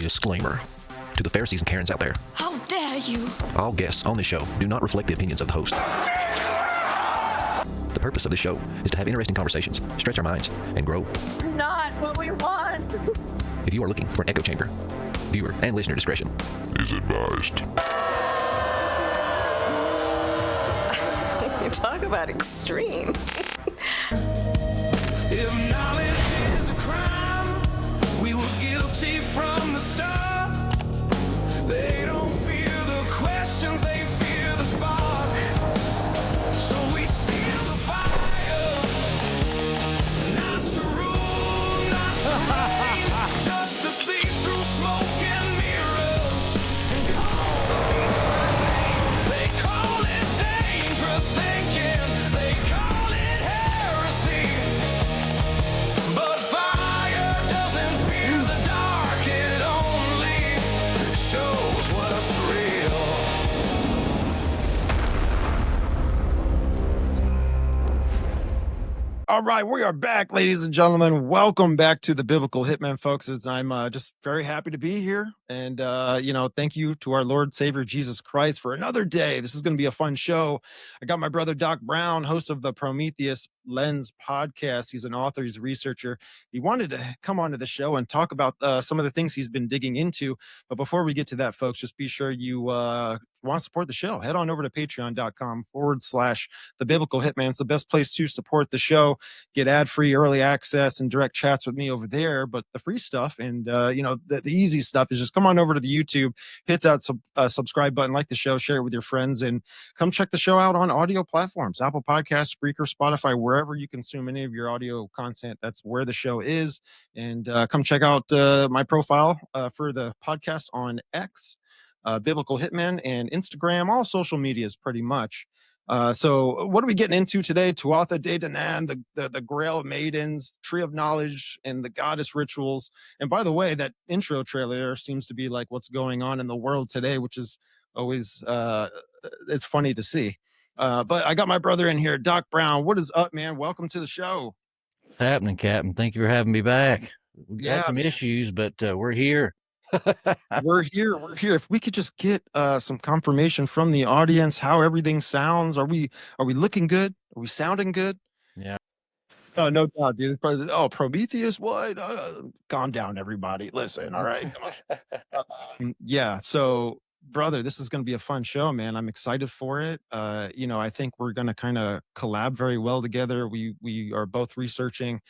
Disclaimer. To the Pharisees and Karens out there. How dare you! All guests on this show do not reflect the opinions of the host. The purpose of this show is to have interesting conversations, stretch our minds, and grow. Not what we want! If you are looking for an echo chamber, viewer and listener discretion is advised. You talk about extreme. If knowledge is a crime, we were guilty from the start. They don't fear the questions, they fear the spark. So we steal the fire, not to rule, not to reign, just to see through smoke and mirrors. And call they call it dangerous thinking, they call it heresy. But fire doesn't fear the dark, it only shows what's real. All right, we are back, ladies and gentlemen. Welcome back to the Biblical Hitman, folks. I'm just very happy to be here. And, thank you to our Lord Savior Jesus Christ for another day. This is going to be a fun show. I got my brother, Doc Brown, host of the Prometheus Lens podcast. He's an author, he's a researcher. He wanted to come onto the show and talk about some of the things he's been digging into. But before we get to that, folks, just be sure you want to support the show. Head on over to patreon.com/the Biblical Hitman. It's the best place to support the show. Get ad-free early access and direct chats with me over there. But the free stuff and, the easy stuff is just come on over to the YouTube, hit that subscribe button, like the show, share it with your friends, and come check the show out on audio platforms, Apple Podcasts, Spreaker, Spotify, wherever you consume any of your audio content. That's where the show is. And come check out my profile for the podcast on X, Biblical Hitman, and Instagram, all social medias pretty much. So what are we getting into today? Tuatha de Danann, the Grail of Maidens, Tree of Knowledge, and the Goddess Rituals. And by the way, that intro trailer seems to be like what's going on in the world today, which is always it's funny to see. But I got my brother in here, Doc Brown. What is up, man? Welcome to the show. What's happening, Captain? Thank you for having me back. We Yeah, got some issues, but we're here. We're here. If we could just get some confirmation from the audience how everything sounds. Are we looking good? Are we sounding good? Yeah. Oh, no doubt, dude. Oh, Prometheus, what? Calm down, everybody. Listen, all right. Yeah. So, brother, this is going to be a fun show, man. I'm excited for it. I think we're going to kind of collab very well together. We are both researching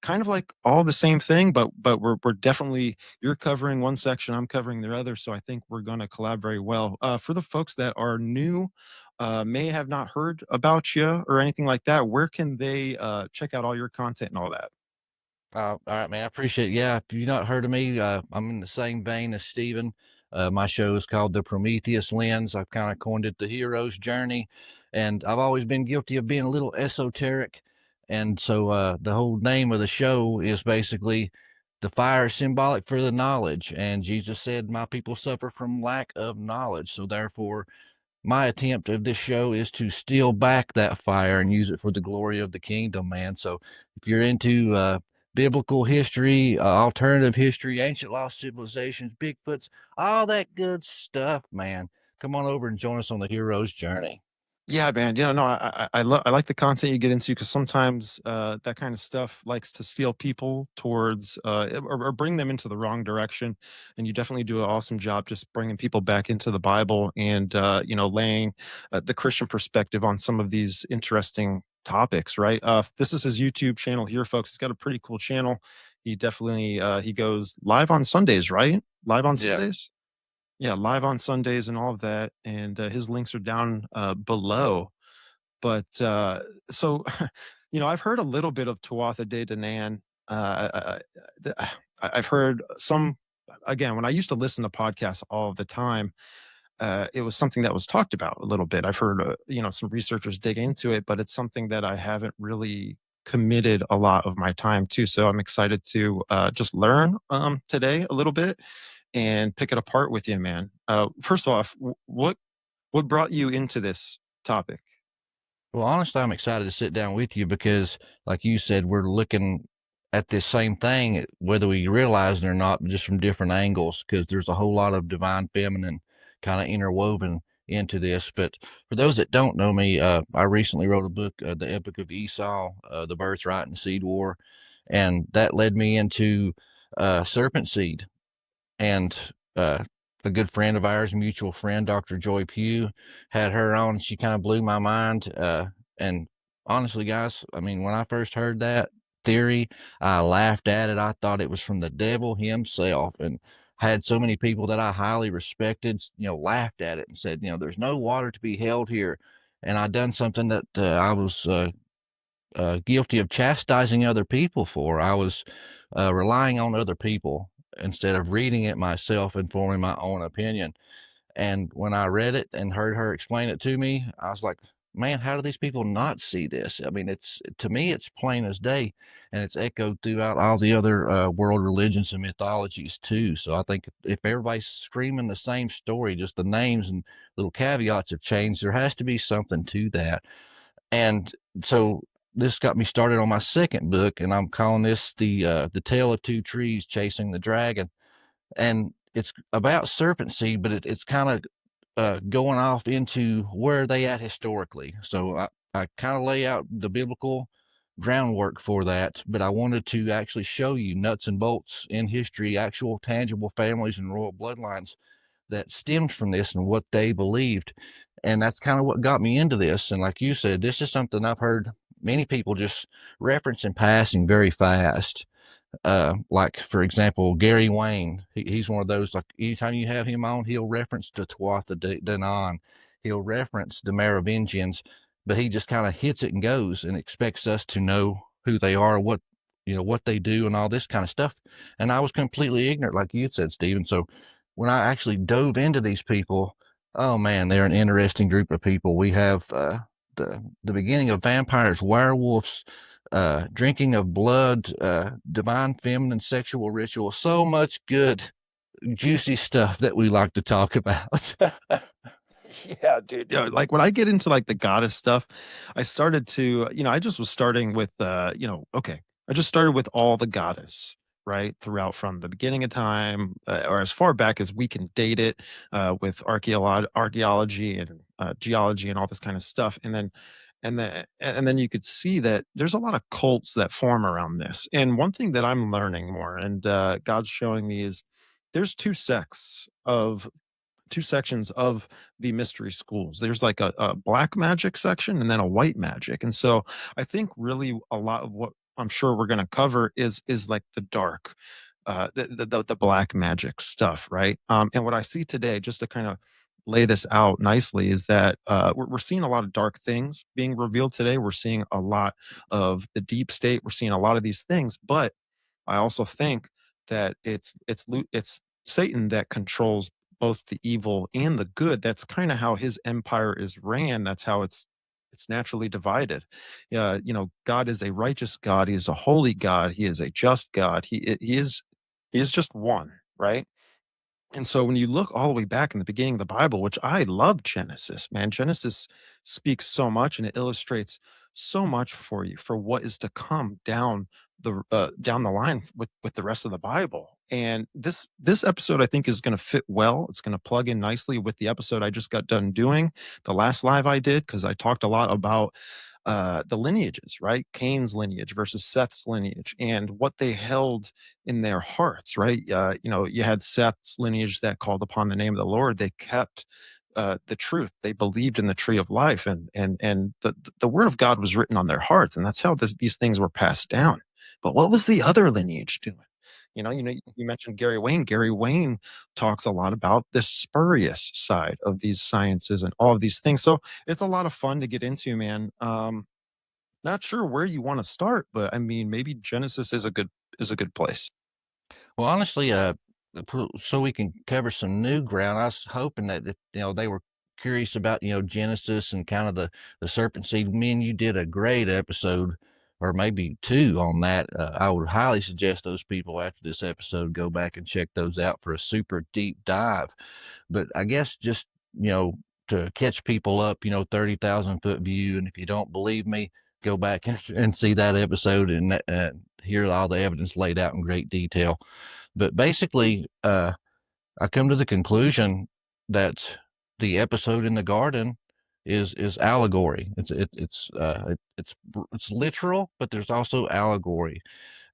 kind of like all the same thing, but we're definitely, you're covering one section, I'm covering the other. So I think we're going to collab very well. For the folks that are new, may have not heard about you or anything like that, where can they check out all your content and all that? All right, man. I appreciate it. Yeah, if you've not heard of me, I'm in the same vein as Steven. My show is called The Prometheus Lens. I've kind of coined it the hero's journey. And I've always been guilty of being a little esoteric. And so the whole name of the show is basically the fire is symbolic for the knowledge. And Jesus said, my people suffer from lack of knowledge. So therefore, my attempt of this show is to steal back that fire and use it for the glory of the kingdom, man. So if you're into biblical history, alternative history, ancient lost civilizations, Bigfoots, all that good stuff, man, come on over and join us on the hero's journey. Yeah, man. I like the content you get into because sometimes that kind of stuff likes to steal people towards or bring them into the wrong direction. And you definitely do an awesome job just bringing people back into the Bible and laying the Christian perspective on some of these interesting topics. Right. This is his YouTube channel here, folks. He's got a pretty cool channel. He definitely he goes live on Sundays, right? Live on Sundays. Yeah, live on Sundays and all of that, and his links are down below. But so, I've heard a little bit of Tuatha de Danann. I've heard some. Again, when I used to listen to podcasts all the time, it was something that was talked about a little bit. I've heard some researchers dig into it, but it's something that I haven't really committed a lot of my time to. So I'm excited to just learn today a little bit and pick it apart with you, man. First off, what brought you into this topic? Well, honestly, I'm excited to sit down with you because, like you said, we're looking at this same thing, whether we realize it or not, just from different angles, because there's a whole lot of divine feminine kind of interwoven into this. But for those that don't know me, I recently wrote a book, The Epic of Esau, The Birthright and Seed War, and that led me into Serpent Seed. And a good friend of ours, a mutual friend, Dr. Joy Pugh, had her on. She kind of blew my mind. And honestly, guys, I mean, when I first heard that theory, I laughed at it. I thought it was from the devil himself, and had so many people that I highly respected, laughed at it and said, there's no water to be held here. And I done something that I was guilty of chastising other people for. I was relying on other people instead of reading it myself and forming my own opinion. And when I read it and heard her explain it to me, I was like, man, how do these people not see this? I mean, to me, it's plain as day, and it's echoed throughout all the other world religions and mythologies too. So I think if everybody's screaming the same story, just the names and little caveats have changed, there has to be something to that. And so this got me started on my second book, and I'm calling this the Tale of Two Trees Chasing the Dragon. And it's about Serpent Seed, but it's kind of going off into where are they at historically. So I kind of lay out the biblical groundwork for that, but I wanted to actually show you nuts and bolts in history, actual tangible families and royal bloodlines that stems from this and what they believed. And that's kind of what got me into this. And like you said, this is something I've heard many people just reference in passing very fast. Like for example, Gary Wayne, he's one of those, like anytime you have him on, he'll reference the Tuatha Danann, he'll reference the Merovingians, but he just kind of hits it and goes and expects us to know who they are, what they do and all this kind of stuff. And I was completely ignorant, like you said, Stephen. So when I actually dove into these people, oh man, they're an interesting group of people. We have the beginning of vampires, werewolves, drinking of blood, divine feminine sexual ritual. So much good, juicy stuff that we like to talk about. Yeah, dude. Yeah, like when I get into like the goddess stuff, I started to, I just was starting with, okay, I just started with all the goddess, right? Throughout from the beginning of time, or as far back as we can date it, with archaeology and geology and all this kind of stuff. And then you could see that there's a lot of cults that form around this. And one thing that I'm learning more, and God's showing me, is there's two sections of the mystery schools. There's like a black magic section and then a white magic. And so I think really a lot of what I'm sure we're going to cover is like the dark, the black magic stuff, right? And what I see today, just to kind of lay this out nicely, is that we're seeing a lot of dark things being revealed today. We're seeing a lot of the deep state. We're seeing a lot of these things, but I also think that it's Satan that controls both the evil and the good. That's kind of how his empire is ran. That's how it's naturally divided. God is a righteous God. He is a holy God. He is a just God. He is just one, right? And so when you look all the way back in the beginning of the Bible, which I love Genesis, man, Genesis speaks so much and it illustrates so much for you for what is to come down the line with the rest of the Bible. And this episode I think is going to fit well. It's going to plug in nicely with the episode I just got done doing, the last live I did, because I talked a lot about the lineages, right? Cain's lineage versus Seth's lineage and what they held in their hearts, right? You had Seth's lineage that called upon the name of the Lord. They kept the truth. They believed in the tree of life, and the word of God was written on their hearts, and that's how these things were passed down. But what was the other lineage doing? You mentioned Gary Wayne. Gary Wayne talks a lot about the spurious side of these sciences and all of these things. So it's a lot of fun to get into, man. Not sure where you want to start, but I mean, maybe Genesis is a good place. Well, honestly, so we can cover some new ground, I was hoping that if, they were curious about, Genesis and kind of the serpent seed. Me and you did a great episode, or maybe two on that. I would highly suggest those people after this episode go back and check those out for a super deep dive. But I guess just, to catch people up, 30,000 foot view. And if you don't believe me, go back and see that episode. And hear all the evidence laid out in great detail. But basically, I come to the conclusion that the episode in the garden is allegory. It's literal, but there's also allegory,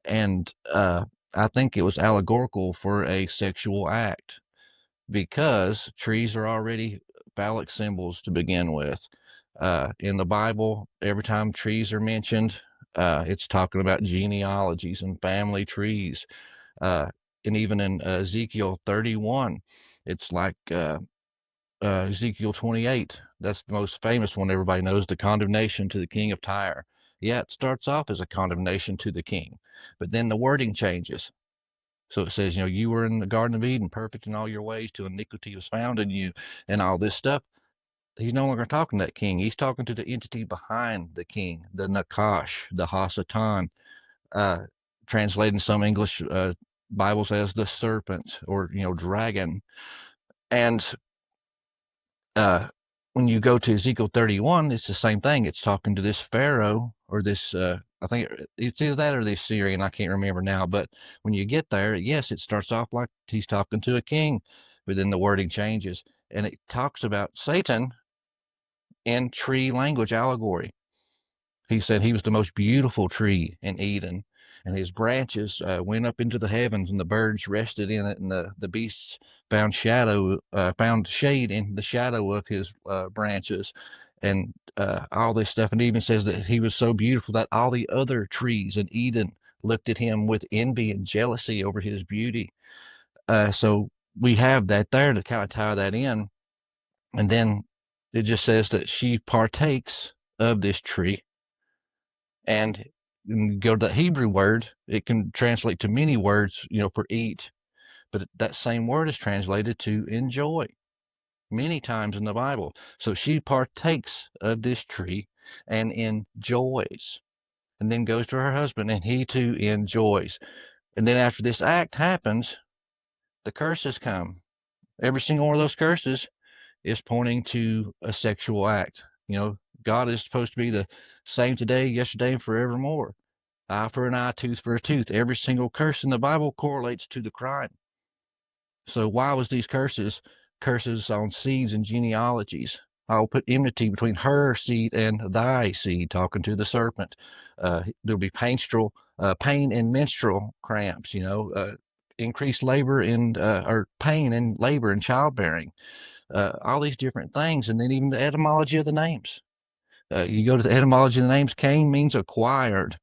and I think it was allegorical for a sexual act, because trees are already phallic symbols to begin with. In the Bible, every time trees are mentioned, it's talking about genealogies and family trees. And even in Ezekiel 31, it's like Ezekiel 28. That's the most famous one everybody knows, the condemnation to the king of Tyre. Yeah, it starts off as a condemnation to the king, but then the wording changes. So it says, you were in the Garden of Eden, perfect in all your ways, till iniquity was found in you, and all this stuff. He's no longer talking to that king. He's talking to the entity behind the king, the Nakash, the Hasatan, translated in some English Bibles as the serpent, or, dragon. And when you go to Ezekiel 31, it's the same thing. It's talking to this Pharaoh, or this, I think it's either that or the Assyrian, I can't remember now. But when you get there, yes, it starts off like he's talking to a king, but then the wording changes, and it talks about Satan in tree language allegory. He said he was the most beautiful tree in Eden, and his branches went up into the heavens, and the birds rested in it, and the beasts found shade in the shadow of his branches, and all this stuff. And it even says that he was so beautiful that all the other trees in Eden looked at him with envy and jealousy over his beauty. So we have that there to kind of tie that in. And then it just says that she partakes of this tree. And go to the Hebrew word, it can translate to many words, for eat. But that same word is translated to enjoy many times in the Bible. So she partakes of this tree and enjoys, and then goes to her husband, and he too enjoys. And then after this act happens, the curses come. Every single one of those curses is pointing to a sexual act. God is supposed to be the same today, yesterday, and forevermore. Eye for an eye, tooth for a tooth. Every single curse in the Bible correlates to the crime. So why was these curses on seeds and genealogies? I'll put enmity between her seed and thy seed, talking to the serpent. There'll be pain and menstrual cramps, increased labor or pain and labor in childbearing. All these different things. And then even the etymology of the names. You go to the etymology of the names, Cain means acquired.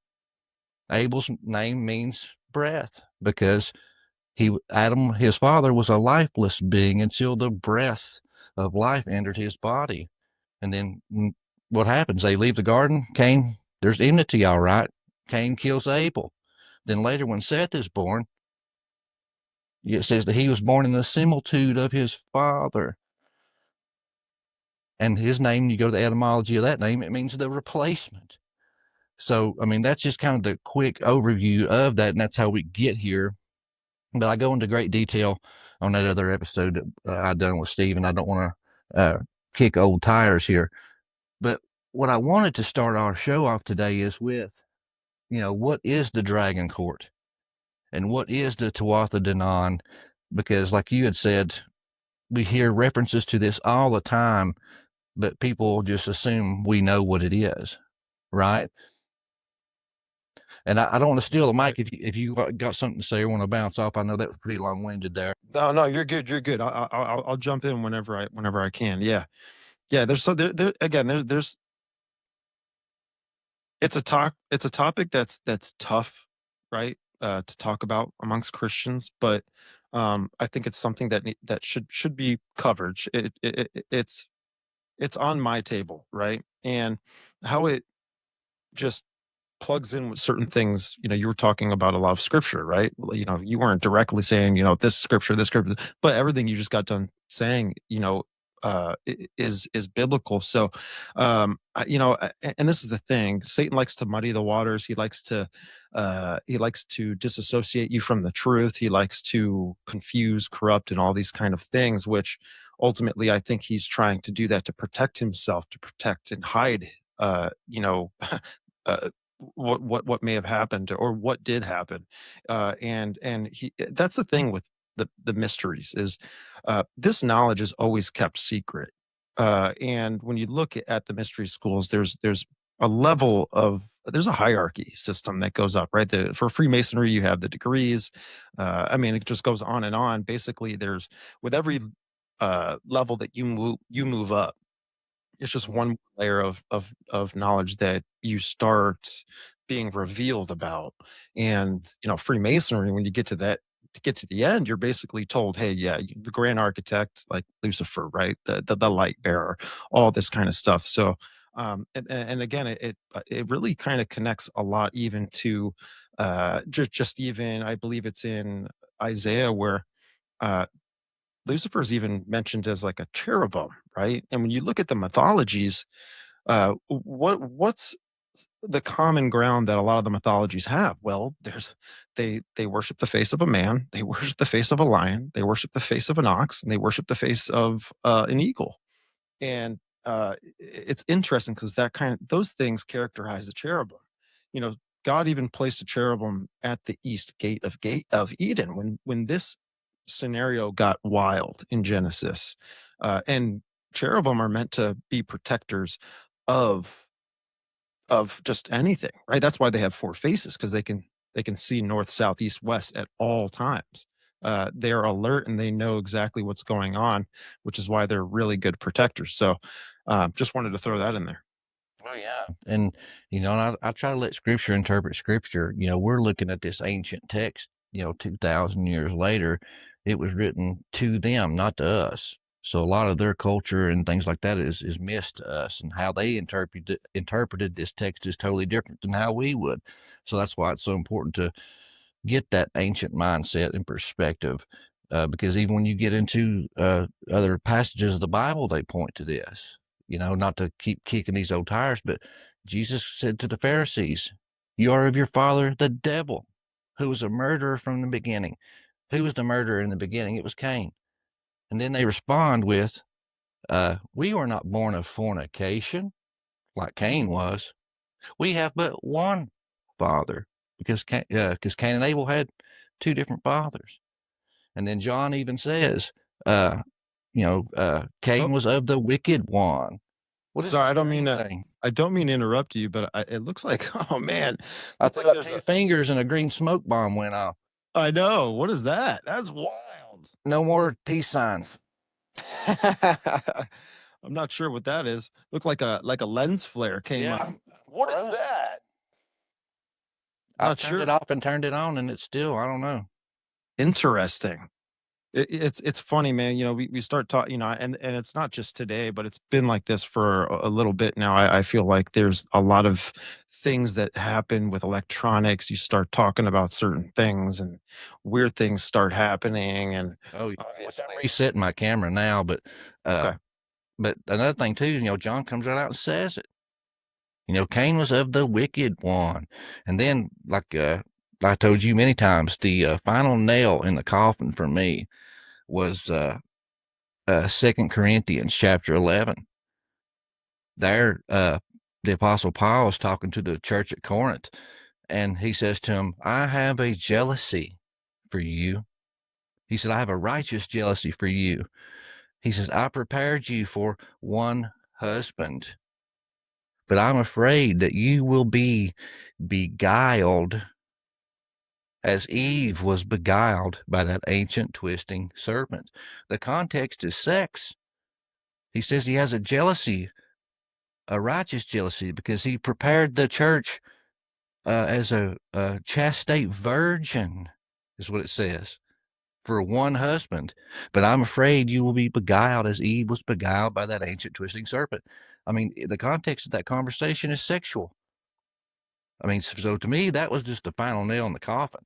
Abel's name means breath, because Adam, his father, was a lifeless being until the breath of life entered his body. And then what happens? They leave the garden. Cain, there's enmity, all right. Cain kills Abel. Then later, when Seth is born, it says that he was born in the similitude of his father. And his name, you go to the etymology of that name, it means the replacement. So, that's just kind of the quick overview of that, and that's how we get here. But I go into great detail on that other episode that I've done with Steve, and I don't want to kick old tires here. But what I wanted to start our show off today is with, what is the Dragon Court? And what is the Tuatha Danann? Because like you had said, we hear references to this all the time, but people just assume we know what it is, right? And I don't want to steal the mic. If you got something to say or want to bounce off, I know that was pretty long-winded there. No, you're good. You're good. I'll jump in whenever I can. Yeah. There's it's a topic that's tough, right? To talk about amongst Christians, but I think it's something that should be covered. It's on my table, right? And how it just plugs in with certain things. You were talking about a lot of scripture, right? You weren't directly saying, this scripture, but everything you just got done saying, is biblical. So, and this is the thing: Satan likes to muddy the waters. He likes to disassociate you from the truth. He likes to confuse, corrupt, and all these kind of things. Which ultimately, I think he's trying to do that to protect himself, to protect and hide, what may have happened or what did happen. And he that's the thing with the mysteries is this knowledge is always kept secret. And when you look at the mystery schools, there's a level of there's a hierarchy system that goes up, right? For Freemasonry, you have the degrees. I mean, it just goes on and on. Basically, there's with every level that you move up, it's just one layer of knowledge that you start being revealed about. And Freemasonry, when you get to that, to get to the end, you're basically told, hey, yeah, the grand architect, like Lucifer, right, the light bearer, all this kind of stuff. So and again, it really kind of connects a lot even to just even I believe it's in Isaiah where uh Lucifer's even mentioned as like a cherubim, right? And when you look at the mythologies, what's the common ground that a lot of the mythologies have? Well, they worship the face of a man, they worship the face of a lion, they worship the face of an ox, and they worship the face of an eagle. And it's interesting because those things characterize the cherubim. You know, God even placed a cherubim at the gate of Eden when this scenario got wild in Genesis. And cherubim are meant to be protectors of just anything, right? That's why they have four faces because they can see north, south, east, west at all times. They are alert and they know exactly what's going on, which is why they're really good protectors. So, just wanted to throw that in there. Oh yeah, and I try to let Scripture interpret Scripture. We're looking at this ancient text. 2,000 years later, it was written to them, not to us. So a lot of their culture and things like that is missed to us, and how they interpreted this text is totally different than how we would. So that's why it's so important to get that ancient mindset and perspective, because even when you get into other passages of the Bible, they point to this. Not to keep kicking these old tires, but Jesus said to the Pharisees, "You are of your father, the devil, who was a murderer from the beginning." Who was the murderer in the beginning? It was Cain. And then they respond with, "We were not born of fornication, like Cain was. We have but one father," because Cain and Abel had two different fathers. And then John even says, Cain Oh, was of the wicked one. What is sorry, this Cain thing? I don't mean to interrupt you, but it looks like, oh man, I looks like threw up there's two a. fingers and a green smoke bomb went off. I know. What is that? That's wild. No more peace signs. I'm not sure what that is. Looked like a lens flare came Yeah. up. What is that? I Not turned sure. it off and turned it on, and it's still, I don't know. Interesting. It's funny, man. We start talking, and it's not just today, but it's been like this for a little bit now. I feel like there's a lot of things that happen with electronics. You start talking about certain things, and weird things start happening. And Oh, yeah. Which I'm obviously, resetting my camera now, okay. but another thing too, John comes right out and says it. Cain was of the wicked one. And then, like I told you many times, the final nail in the coffin for me was 2 Corinthians chapter 11. There, the Apostle Paul is talking to the church at Corinth, and he says to them, "I have a jealousy for you." He said, "I have a righteous jealousy for you." He says, "I prepared you for one husband, but I'm afraid that you will be beguiled as Eve was beguiled by that ancient twisting serpent." The context is sex. He says he has a jealousy, a righteous jealousy, because he prepared the church as a chastate virgin, is what it says, for one husband. But I'm afraid you will be beguiled as Eve was beguiled by that ancient twisting serpent. I mean, the context of that conversation is sexual. I mean, so to me, that was just the final nail in the coffin.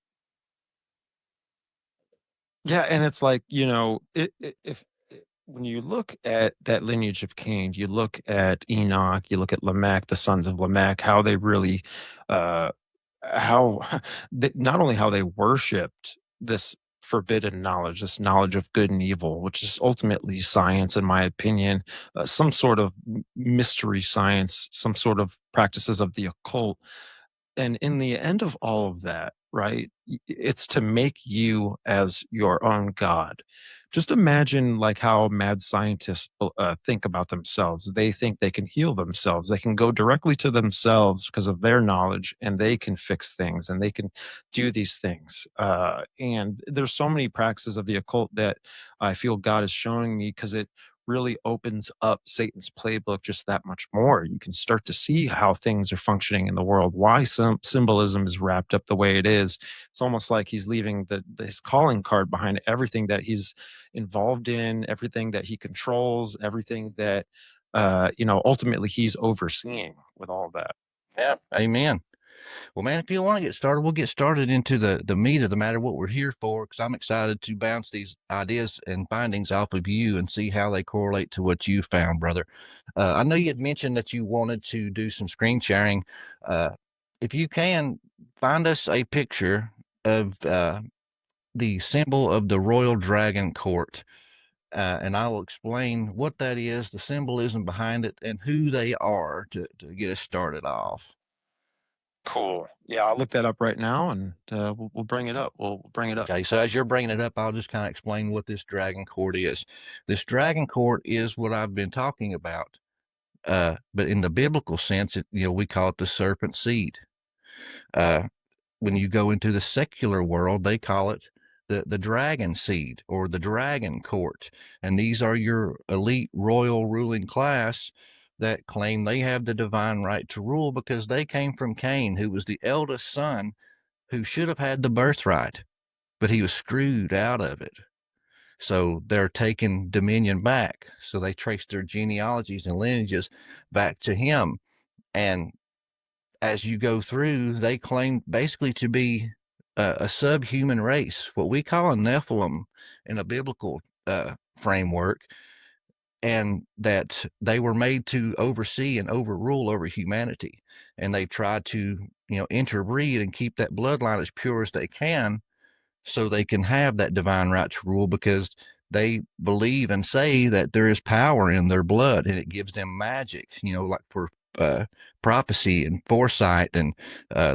Yeah, and it's like, if when you look at that lineage of Cain, you look at Enoch, you look at Lamech, the sons of Lamech, how they really, uh, how not only how they worshipped this forbidden knowledge, this knowledge of good and evil, which is ultimately science, in my opinion, some sort of mystery science, some sort of practices of the occult. And in the end of all of that, right, it's to make you as your own god. Just imagine like how mad scientists think about themselves. They think they can heal themselves. They can go directly to themselves because of their knowledge, and they can fix things and they can do these things. And there's so many practices of the occult that I feel God is showing me, because it really opens up Satan's playbook just that much more. You can start to see how things are functioning in the world, why some symbolism is wrapped up the way it is. It's almost like he's leaving his calling card behind everything that he's involved in, everything that he controls, everything that ultimately he's overseeing with all of that. Yeah, amen. Well, man, if you want to get started, we'll get started into the meat of the matter, what we're here for, because I'm excited to bounce these ideas and findings off of you and see how they correlate to what you found, brother. I know you had mentioned that you wanted to do some screen sharing. If you can, find us a picture of the symbol of the Royal Dragon Court. And I will explain what that is, the symbolism behind it, and who they are to get us started off. Cool. Yeah, I'll look that up right now, and we'll bring it up. We'll bring it up. Okay, so as you're bringing it up, I'll just kind of explain what this dragon court is. This dragon court is what I've been talking about, but in the biblical sense, we call it the serpent seed. When you go into the secular world, they call it the dragon seed or the dragon court, and these are your elite royal ruling class that claim they have the divine right to rule because they came from Cain, who was the eldest son, who should have had the birthright, but he was screwed out of it. So they're taking dominion back. So they trace their genealogies and lineages back to him. And as you go through, they claim basically to be a subhuman race, what we call a Nephilim in a biblical framework, and that they were made to oversee and overrule over humanity. And they try to, interbreed and keep that bloodline as pure as they can, so they can have that divine right to rule, because they believe and say that there is power in their blood and it gives them magic, like for prophecy and foresight, and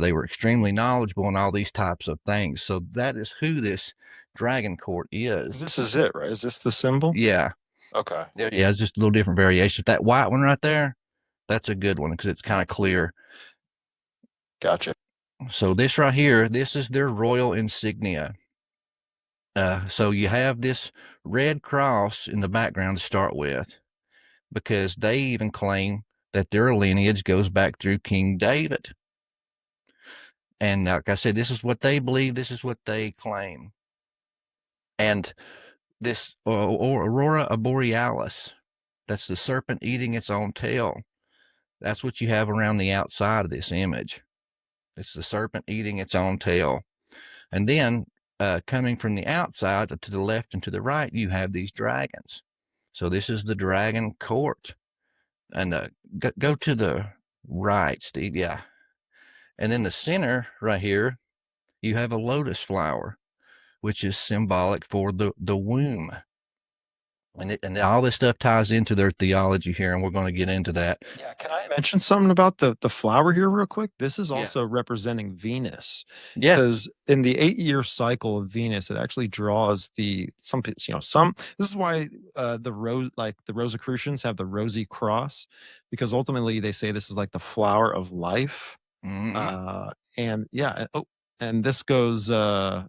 they were extremely knowledgeable in all these types of things. So that is who this dragon court is. This is it, right? Is this the symbol? Yeah. Okay. Yeah, it's just a little different variation. That white one right there, that's a good one because it's kind of clear. Gotcha. So this right here, this is their royal insignia. So you have this red cross in the background to start with, because they even claim that their lineage goes back through King David. And like I said, this is what they believe, this is what they claim. And this Aurora Borealis, that's the serpent eating its own tail. That's what you have around the outside of this image. It's the serpent eating its own tail. And then coming from the outside to the left and to the right, you have these dragons. So this is the dragon court. And go to the right, Steve. Yeah. And in the center right here, you have a lotus flower, which is symbolic for the womb. And all this stuff ties into their theology here, and we're going to get into that. Yeah, can I mention something about the flower here real quick? This is also representing Venus. Yeah. Because in the 8-year cycle of Venus, it actually draws some. This is why the Rosicrucians have the rosy cross, because ultimately they say this is like the flower of life. Mm-hmm. And this goes all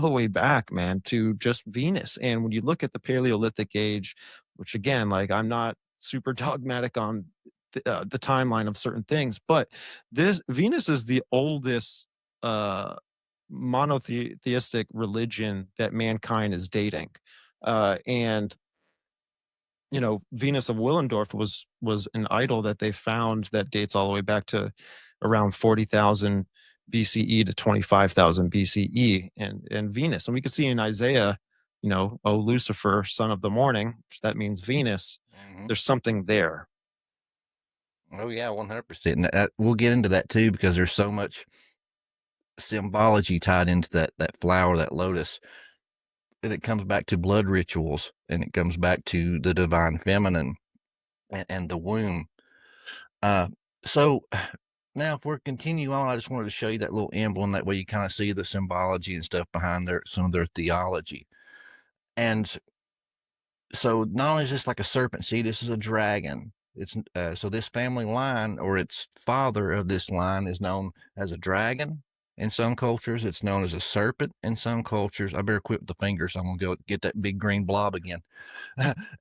the way back, man, to just Venus. And when you look at the Paleolithic age, which again, like, I'm not super dogmatic on the timeline of certain things, but this Venus is the oldest monotheistic religion that mankind is dating. And Venus of Willendorf was an idol that they found that dates all the way back to around 40,000 BCE to 25,000 BCE, and Venus. And we could see in Isaiah, oh, Lucifer, son of the morning, which that means Venus. Mm-hmm. There's something there. Oh yeah, 100%. And we'll get into that too, because there's so much symbology tied into that flower, that lotus. And it comes back to blood rituals, and it comes back to the divine feminine and the womb. So Now, if we're continue on, I just wanted to show you that little emblem. That way you kind of see the symbology and stuff behind some of their theology. And so not only is this like a serpent, see, this is a dragon. It's so this family line, or its father of this line, is known as a dragon in some cultures. It's known as a serpent in some cultures. I better quit with the fingers. I'm gonna go get that big green blob again.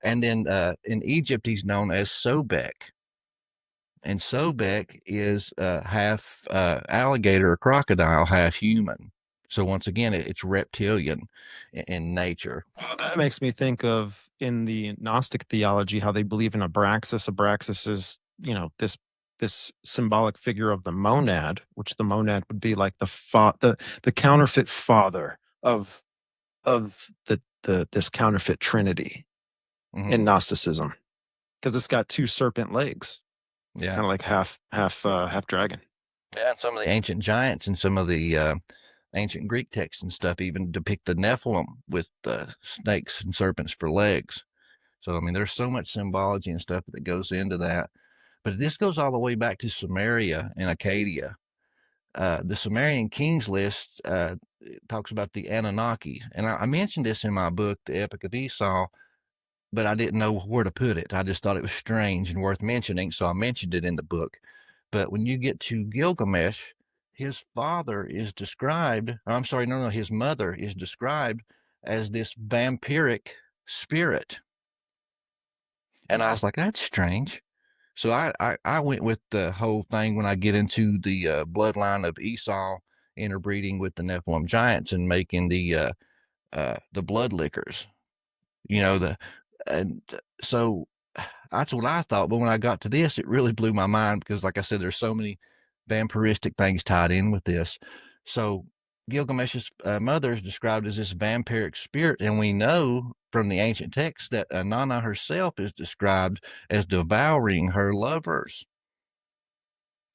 And then in Egypt, he's known as Sobek. And Sobek is half alligator or crocodile, half human. So once again, it's reptilian in nature. Well, that makes me think of in the Gnostic theology how they believe in Abraxas. Abraxas is, this symbolic figure of the monad, which the monad would be like the counterfeit father of this counterfeit trinity in Gnosticism, because it's got two serpent legs, Yeah, kind of like half dragon. yeah. And some of the ancient giants and some of the ancient Greek texts and stuff even depict the Nephilim with snakes and serpents for legs. So I mean, there's so much symbology and stuff that goes into that. But this goes all the way back to Sumeria and Acadia. The Sumerian kings list talks about the Anunnaki, and I mentioned this in my book, The Epic of Esau, but I didn't know where to put it. I just thought it was strange and worth mentioning, so I mentioned it in the book. But when you get to Gilgamesh, his father is described, I'm sorry, no, his mother is described as this vampiric spirit. And I was like, that's strange. So I went with the whole thing when I get into the bloodline of Esau interbreeding with the Nephilim giants and making the blood lickers, and so that's what I thought. But when I got to this, it really blew my mind because, like I said, there's so many vampiristic things tied in with this. So Gilgamesh's mother is described as this vampiric spirit, and we know from the ancient texts that Nana herself is described as devouring her lovers.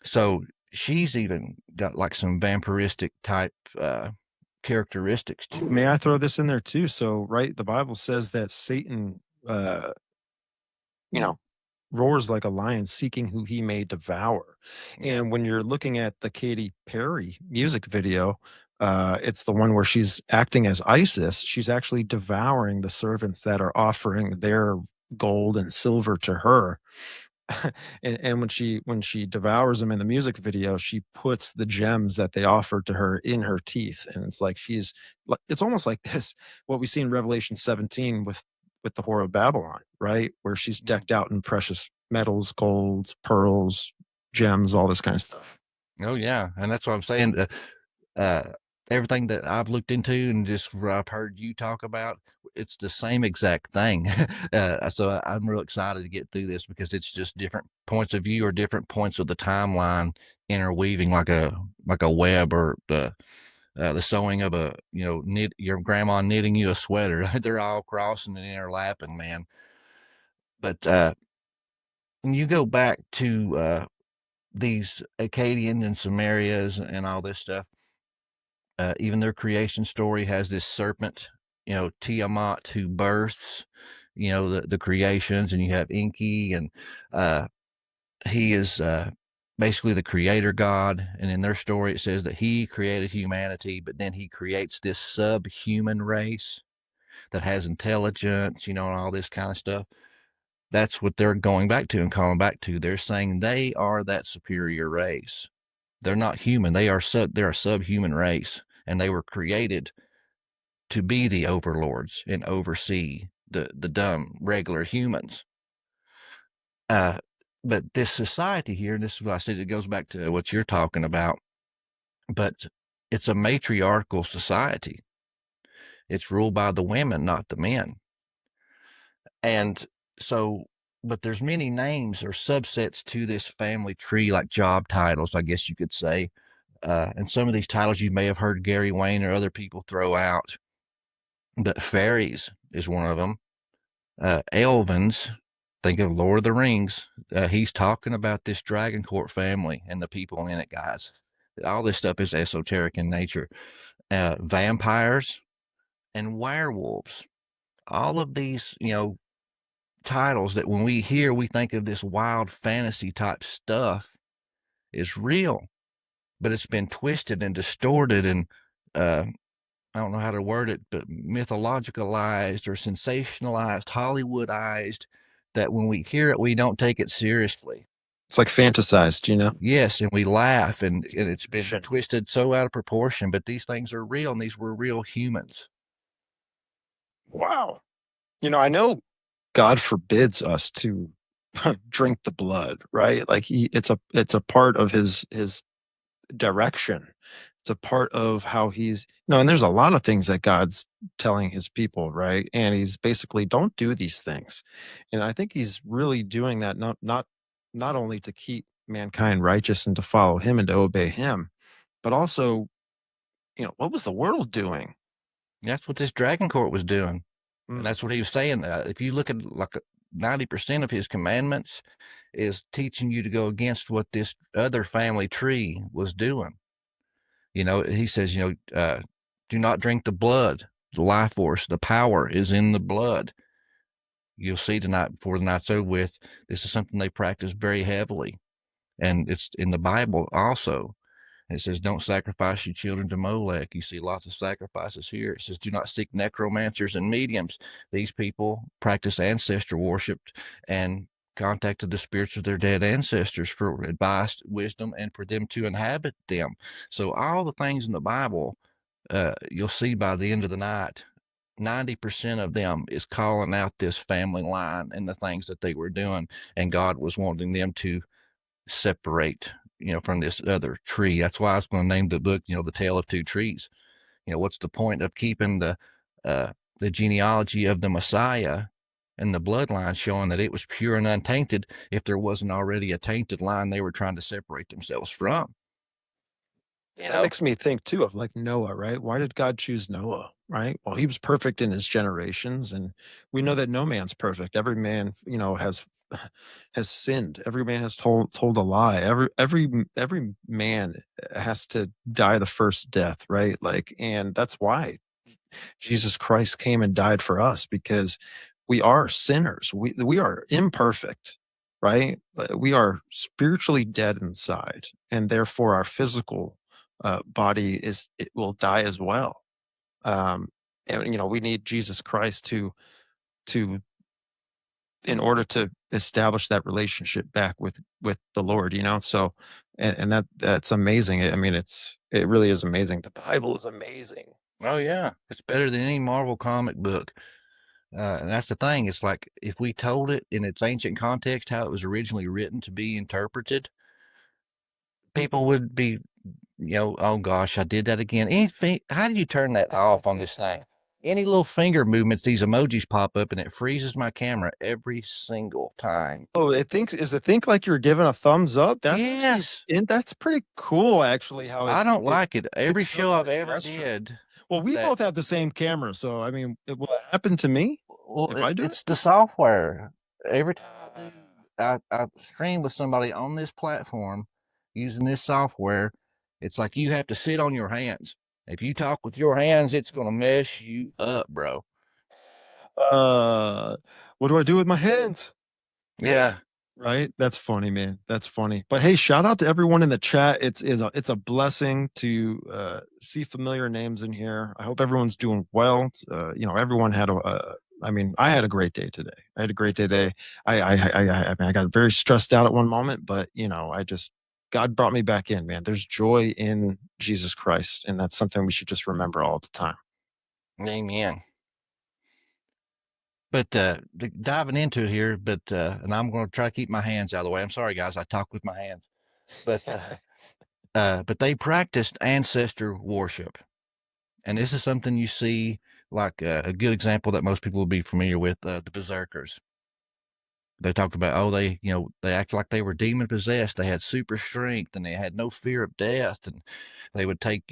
So she's even got like some vampiristic type characteristics too. May I throw this in there too? So, right, the Bible says that Satan, roars like a lion seeking who he may devour. And when you're looking at the Katy Perry music video, it's the one where she's acting as Isis. She's actually devouring the servants that are offering their gold and silver to her. And when she devours them in the music video, she puts the gems that they offered to her in her teeth, and it's like it's almost like this what we see in Revelation 17 with the whore of Babylon, right, where she's decked out in precious metals, gold, pearls, gems, all this kind of stuff. Oh yeah, and that's what I'm saying. Everything that I've looked into and just what I've heard you talk about, it's the same exact thing. So I'm real excited to get through this because it's just different points of view or different points of the timeline interweaving like a web, or the sewing of a your grandma knitting you a sweater. They're all crossing and interlapping, man. But when you go back to these Akkadians and Sumerias and all this stuff, even their creation story has this serpent, Tiamat, who births, the creations, and you have Enki, and he is basically the creator god. And in their story, it says that he created humanity, but then he creates this subhuman race that has intelligence, and all this kind of stuff. That's what they're going back to and calling back to. They're saying they are that superior race. They're not human. They're a subhuman race, and they were created to be the overlords and oversee the dumb regular humans. But this society here, and this is what I said, it goes back to what you're talking about, but it's a matriarchal society. It's ruled by the women, not the men. And so, but there's many names or subsets to this family tree, like job titles, I guess you could say. And some of these titles you may have heard Gary Wayne or other people throw out. But fairies is one of them. Elvins, think of Lord of the Rings. He's talking about this Dragon Court family and the people in it, guys. All this stuff is esoteric in nature. Vampires and werewolves. All of these, titles that when we hear, we think of this wild fantasy type stuff. is real, but it's been twisted and distorted and I don't know how to word it, but mythologicalized or sensationalized, Hollywoodized, that when we hear it, we don't take it seriously. It's like fantasized, you know? Yes, and we laugh, and it's been twisted so out of proportion, but these things are real, and these were real humans. Wow. You know, I know God forbids us to drink the blood, right? Like it's a part of his direction. It's a part of how he's, and there's a lot of things that God's telling his people, right? And he's basically, don't do these things. And I think he's really doing that not only to keep mankind righteous and to follow him and to obey him, but also, what was the world doing? That's what this dragon court was doing. Mm. And that's what he was saying. If you look at like 90% of his commandments is teaching you to go against what this other family tree was doing. He says, do not drink the blood, the life force, the power is in the blood. You'll see tonight before the night's over with, this is something they practice very heavily. And it's in the Bible also. It says, don't sacrifice your children to Molech. You see lots of sacrifices here. It says, do not seek necromancers and mediums. These people practice ancestor worship and contacted the spirits of their dead ancestors for advice, wisdom, and for them to inhabit them. So all the things in the Bible, you'll see by the end of the night, 90% of them is calling out this family line and the things that they were doing. And God was wanting them to separate, from this other tree. That's why I was going to name the book, The Tale of Two Trees. What's the point of keeping the genealogy of the Messiah and the bloodline showing that it was pure and untainted if there wasn't already a tainted line they were trying to separate themselves from? That makes me think too of like Noah, right? Why did God choose Noah, right? Well, he was perfect in his generations, and we know that no man's perfect. Every man, has sinned. Every man has told a lie. Every man has to die the first death, right? Like, and that's why Jesus Christ came and died for us, because we are sinners. We are imperfect, right? We are spiritually dead inside, and therefore our physical body it will die as well. And we need Jesus Christ to in order to establish that relationship back with the Lord. So and that's amazing. I mean, it really is amazing. The Bible is amazing. Oh yeah, it's better than any Marvel comic book. And that's the thing. It's like if we told it in its ancient context, how it was originally written to be interpreted, people would be, oh gosh, I did that again. How do you turn that off on this thing? Any little finger movements, these emojis pop up and it freezes my camera every single time. Oh, does it think like you're giving a thumbs up? Yes. That's pretty cool, actually. I don't like it. Every show I've ever did. Well, we both have the same camera, so I mean, will it happen to me? Well, it's the software. Every time I stream with somebody on this platform using this software, it's like you have to sit on your hands. If you talk with your hands, it's going to mess you up, bro. What do I do with my hands? Yeah. Right. That's funny, man. That's funny. But hey, shout out to everyone in the chat. It's a blessing to see familiar names in here. I hope everyone's doing well. Everyone had I had a great day today. I had a great day today. I got very stressed out at one moment, but God brought me back in, man. There's joy in Jesus Christ, and that's something we should just remember all the time. Amen. But diving into it here, and I'm going to try to keep my hands out of the way. I'm sorry, guys. I talk with my hands. But they practiced ancestor worship. And this is something you see, like a good example that most people will be familiar with, the berserkers. They talked about, they act like they were demon possessed. They had super strength and they had no fear of death. And they would take,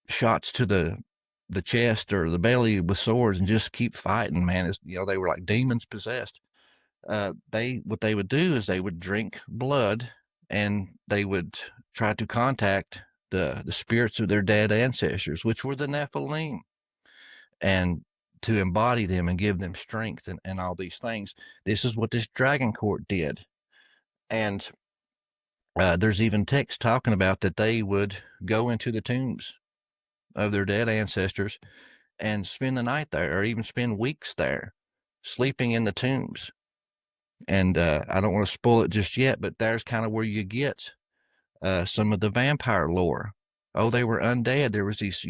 shots to the chest or the belly with swords and just keep fighting, man. They were like demons possessed. What they would do is they would drink blood and they would try to contact the spirits of their dead ancestors, which were the Nephilim, and to embody them and give them strength and all these things. This is what this dragon court did. And There's even text talking about that they would go into the tombs of their dead ancestors and spend the night there, or even spend weeks there, sleeping in the tombs. And I don't want to spoil it just yet, but there's kind of where you get some of the vampire lore. Oh, they were undead. There was these,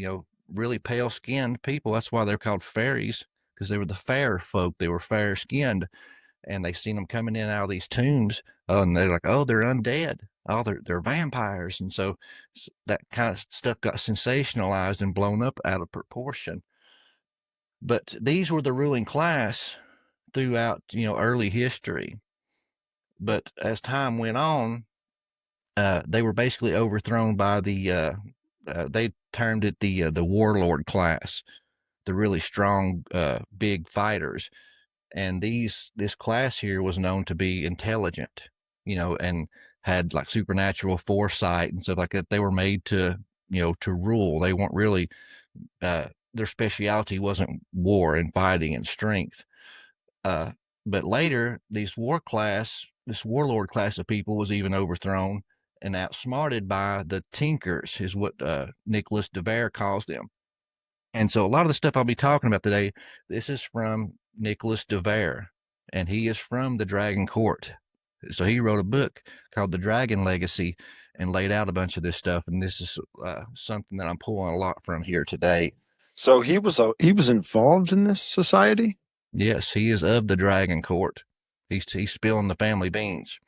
really pale skinned people. That's why they're called fairies, because they were the fair folk. They were fair skinned, and they seen them coming in and out of these tombs. Oh, and they're like, oh, they're undead. Oh, they're vampires. And so that kind of stuff got sensationalized and blown up out of proportion. But these were the ruling class throughout, early history. But as time went on, they were basically overthrown by they termed it the warlord class, the really strong, big fighters. And this class here was known to be intelligent, and had like supernatural foresight and stuff like that. They were made to, to rule. They weren't really, their specialty wasn't war and fighting and strength. But later, this warlord class of people was even overthrown and outsmarted by the Tinkers, is what Nicholas de Vere calls them. And so a lot of the stuff I'll be talking about today, this is from Nicholas de Vere, and he is from the Dragon Court. So he wrote a book called The Dragon Legacy and laid out a bunch of this stuff. And this is something that I'm pulling a lot from here today. So he was involved in this society? Yes, he is of the Dragon Court. He's spilling the family beans.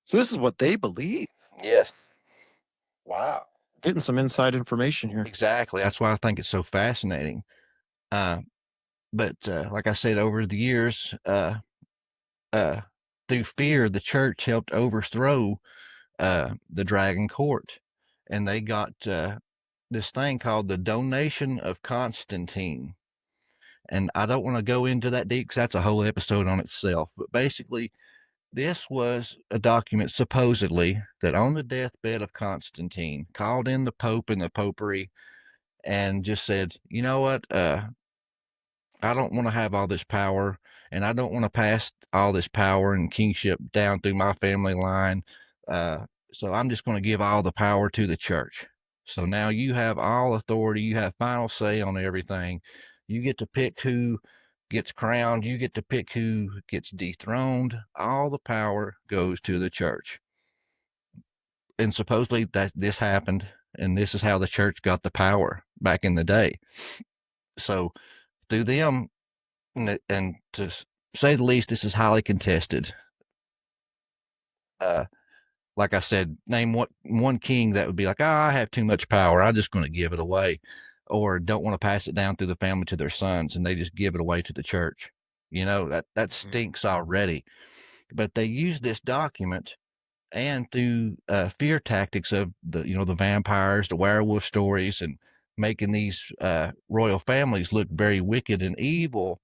So this is what they believe. Yes. Wow. Getting some inside information here. Exactly. That's why I think it's so fascinating. But like I said, over the years, through fear, the church helped overthrow the Dragon Court, and they got this thing called the Donation of Constantine. And I don't want to go into that deep because that's a whole episode on itself. But basically, this was a document supposedly that on the deathbed of Constantine called in the Pope and the Popery and just said, you know what, I don't want to have all this power, and I don't want to pass all this power and kingship down through my family line. So I'm just going to give all the power to the church. So now you have all authority. You have final say on everything. You get to pick who gets crowned. You get to pick who gets dethroned. All the power goes to the church. And supposedly that this happened, and this is how the church got the power back in the day. So through them, and to say the least, this is highly contested. Like I said, name one king that would be like, I have too much power, I'm just going to give it away, or don't want to pass it down through the family to their sons, and they just give it away to the church. That stinks already. But they use this document, and through fear tactics of the vampires, the werewolf stories, and making these royal families look very wicked and evil,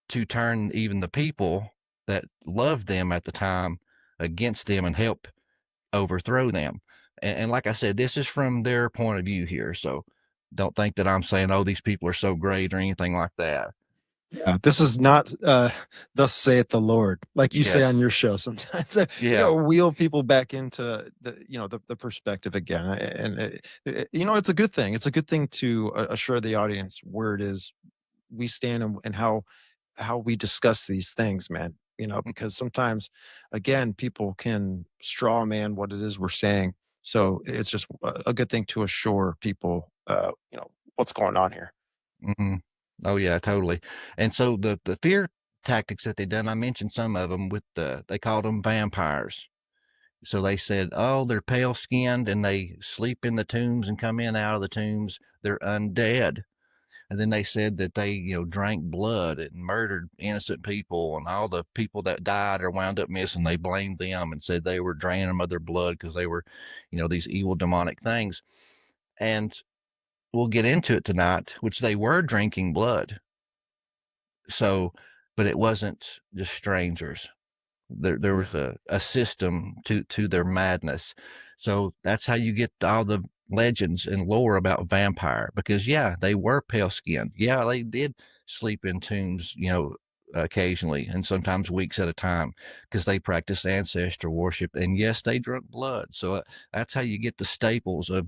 to turn even the people that loved them at the time against them and help overthrow them. And like I said, this is from their point of view here. So don't think that I'm saying, oh, these people are so great or anything like that. Yeah, this is not thus saith the Lord, like you say on your show sometimes. Wheel people back into the perspective again, and it's a good thing. It's a good thing to assure the audience where it is we stand and how we discuss these things, man. Because sometimes, again, people can straw man what it is we're saying. So it's just a good thing to assure people, what's going on here. Mm-hmm. Oh yeah, totally. And so the fear tactics that they done, I mentioned some of them they called them vampires. So they said, oh, they're pale skinned and they sleep in the tombs and come in out of the tombs. They're undead. And then they said that they, drank blood and murdered innocent people, and all the people that died or wound up missing, they blamed them and said they were draining them of their blood because they were, these evil demonic things. And we'll get into it tonight, which they were drinking blood. So, but it wasn't just strangers. There was a system to their madness. So that's how you get all the legends and lore about vampire, because they were pale skinned. Yeah, they did sleep in tombs, occasionally, and sometimes weeks at a time, because they practiced ancestor worship, and yes, they drank blood. So that's how you get the staples of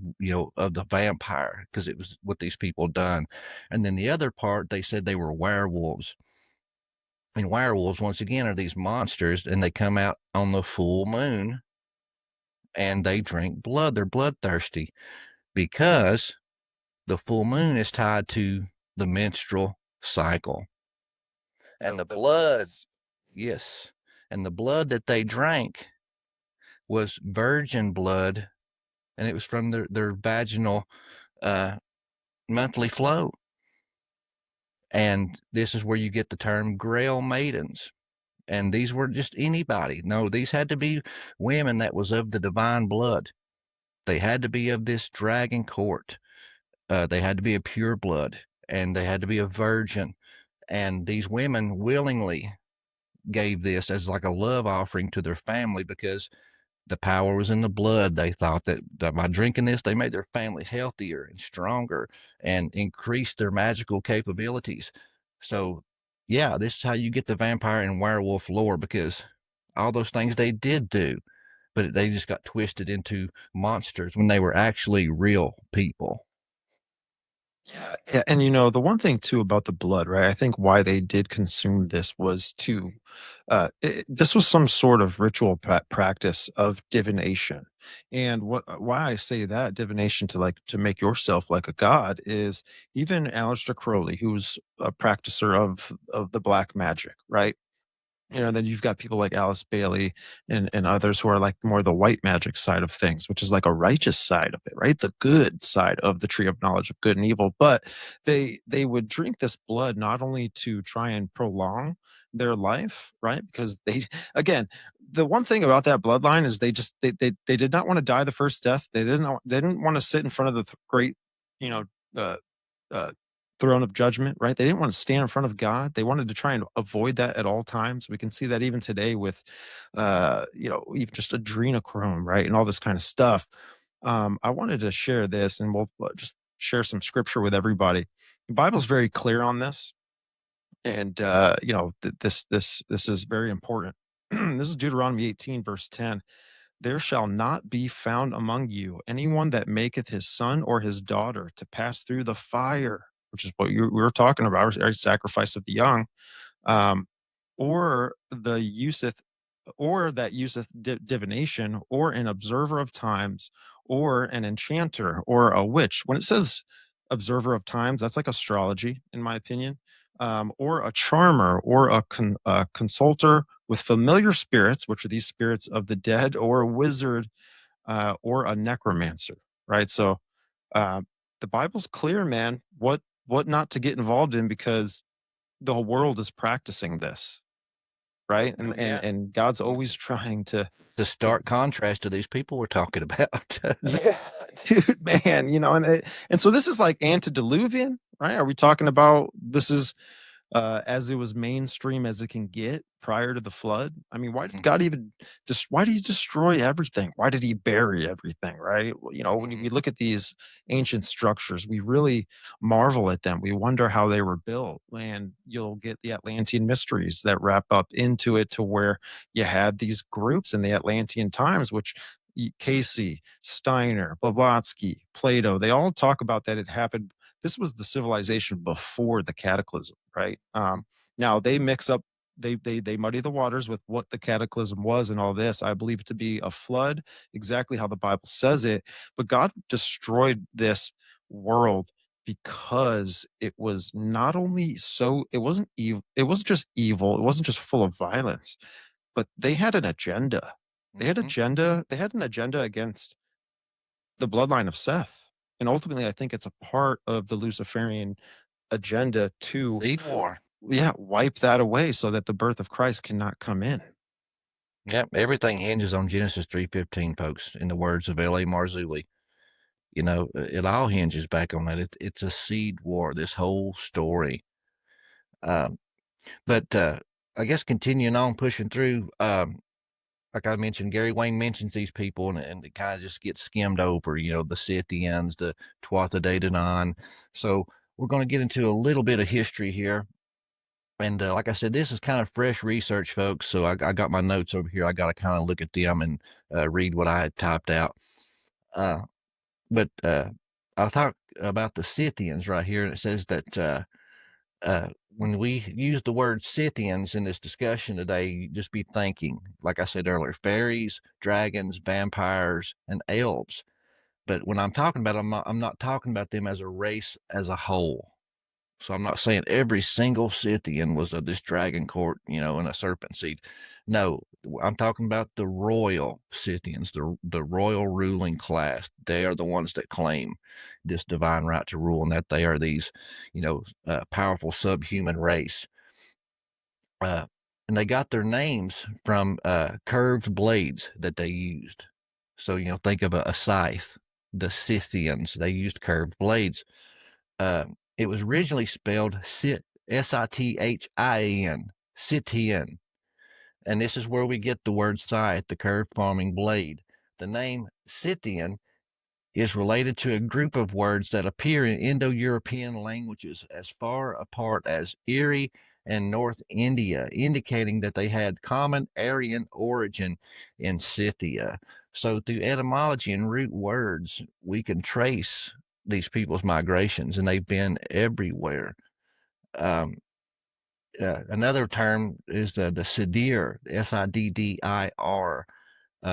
of the vampire, because it was what these people done. And then the other part, they said they were werewolves. And werewolves, once again, are these monsters, and they come out on the full moon, and they drink blood. They're bloodthirsty because the full moon is tied to the menstrual cycle. And the blood, yes, and the blood that they drank was virgin blood, and it was from their vaginal monthly flow. And this is where you get the term Grail Maidens. And these were just anybody. No, these had to be women that was of the divine blood. They had to be of this dragon court. They had to be a pure blood, and they had to be a virgin. And these women willingly gave this as like a love offering to their family, because the power was in the blood. They thought that by drinking this, they made their family healthier and stronger and increased their magical capabilities. So, yeah, this is how you get the vampire and werewolf lore, because all those things they did do, but they just got twisted into monsters when they were actually real people. Yeah, and the one thing too about the blood, right? I think why they did consume this was this was some sort of ritual practice of divination. And why I say that divination to make yourself like a god is even Aleister Crowley, who's a practicer of the black magic, right? Then you've got people like Alice Bailey and others who are like more the white magic side of things, which is like a righteous side of it, right? The good side of the tree of knowledge of good and evil. But they would drink this blood not only to try and prolong their life, right? Because again, the one thing about that bloodline is they did not want to die the first death. They didn't want to sit in front of the great, you know, uh, uh, throne of judgment, right? They didn't want to stand in front of God. They wanted to try and avoid that at all times. We can see that even today with, even just adrenochrome, right? And all this kind of stuff. I wanted to share this, and we'll just share some scripture with everybody. The Bible's very clear on this. And, this is very important. This is Deuteronomy 18, verse 10. There shall not be found among you anyone that maketh his son or his daughter to pass through the fire, which is what we were talking about, our sacrifice of the young, um, or the useth, or that useth divination, or an observer of times, or an enchanter, or a witch. When it says observer of times, that's like astrology, in my opinion, or a charmer, or a consulter with familiar spirits, which are these spirits of the dead, or a wizard, or a necromancer. Right. So uh, the Bible's clear, man. What not to get involved in, because the whole world is practicing this, right? And Oh, yeah. and God's always trying to The stark contrast to these people we're talking about. yeah, dude, man, and so this is like antediluvian, right? Are we talking about this is as it was mainstream as it can get prior to the flood? I mean, why did God even just why did he destroy everything? Why did he bury everything, right? Well, when we look at these ancient structures, we really marvel at them. We wonder how they were built, and you'll get the Atlantean mysteries that wrap up into it, to where you had these groups in the Atlantean times, which Casey, Steiner, Blavatsky, Plato, they all talk about that it happened. This was the civilization before the cataclysm, right? Now they mix up, they muddy the waters with what the cataclysm was and all this. I believe it to be a flood, exactly how the Bible says it. But God destroyed this world because it was not only so, it wasn't evil, it wasn't just evil, it wasn't just full of violence, but they had an agenda. They had an agenda against the bloodline of Seth. And ultimately, I think it's a part of the Luciferian agenda to Lead war. wipe that away so that the birth of Christ cannot come in. Yep, everything hinges on Genesis 3:15, folks, in the words of L.A. Marzulli. It all hinges back on that. It's a seed war, this whole story. But I guess continuing on, pushing through, like I mentioned, Gary Wayne mentions these people, and it kind of just gets skimmed over, the Scythians, the Tuatha De Danann. So we're going to get into a little bit of history here. And like I said, this is kind of fresh research, folks. So I got my notes over here. I got to kind of look at them and read what I had typed out. But I'll talk about the Scythians right here. And it says that when we use the word Scythians in this discussion today, just be thinking, like I said earlier, fairies, dragons, vampires, and elves. But when I'm talking about them, I'm not talking about them as a race as a whole. So I'm not saying every single Scythian was of this dragon court, and a serpent seed. No, I'm talking about the royal Scythians, the royal ruling class. They are the ones that claim this divine right to rule, and that they are these, powerful subhuman race. And they got their names from curved blades that they used. So think of a scythe. The Scythians, they used curved blades. It was originally spelled Sithian, Scythian, and this is where we get the word scythe, the curved farming blade. The name Scythian is related to a group of words that appear in Indo-European languages as far apart as Erie and North India, indicating that they had common Aryan origin in Scythia. So through etymology and root words, we can trace these people's migrations, and they've been everywhere. Another term is the Siddir, Siddir.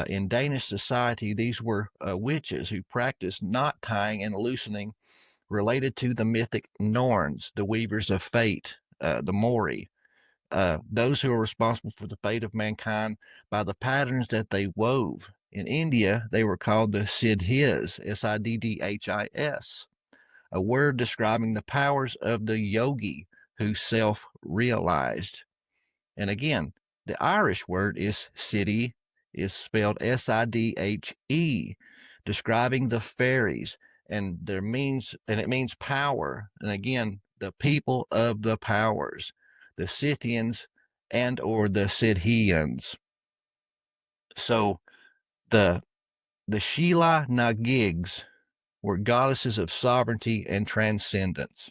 In Danish society, these were witches who practiced knot tying and loosening, related to the mythic Norns, the weavers of fate, the Mori, those who are responsible for the fate of mankind by the patterns that they wove. In India, they were called the Siddhis, Siddhis, a word describing the powers of the yogi who self-realized. And again, the Irish word is Sidhe, is spelled Sidhe, describing the fairies, and it means power. And again, the people of the powers, the Scythians and or the Sidhians. So the Sheila Nagigs were goddesses of sovereignty and transcendence.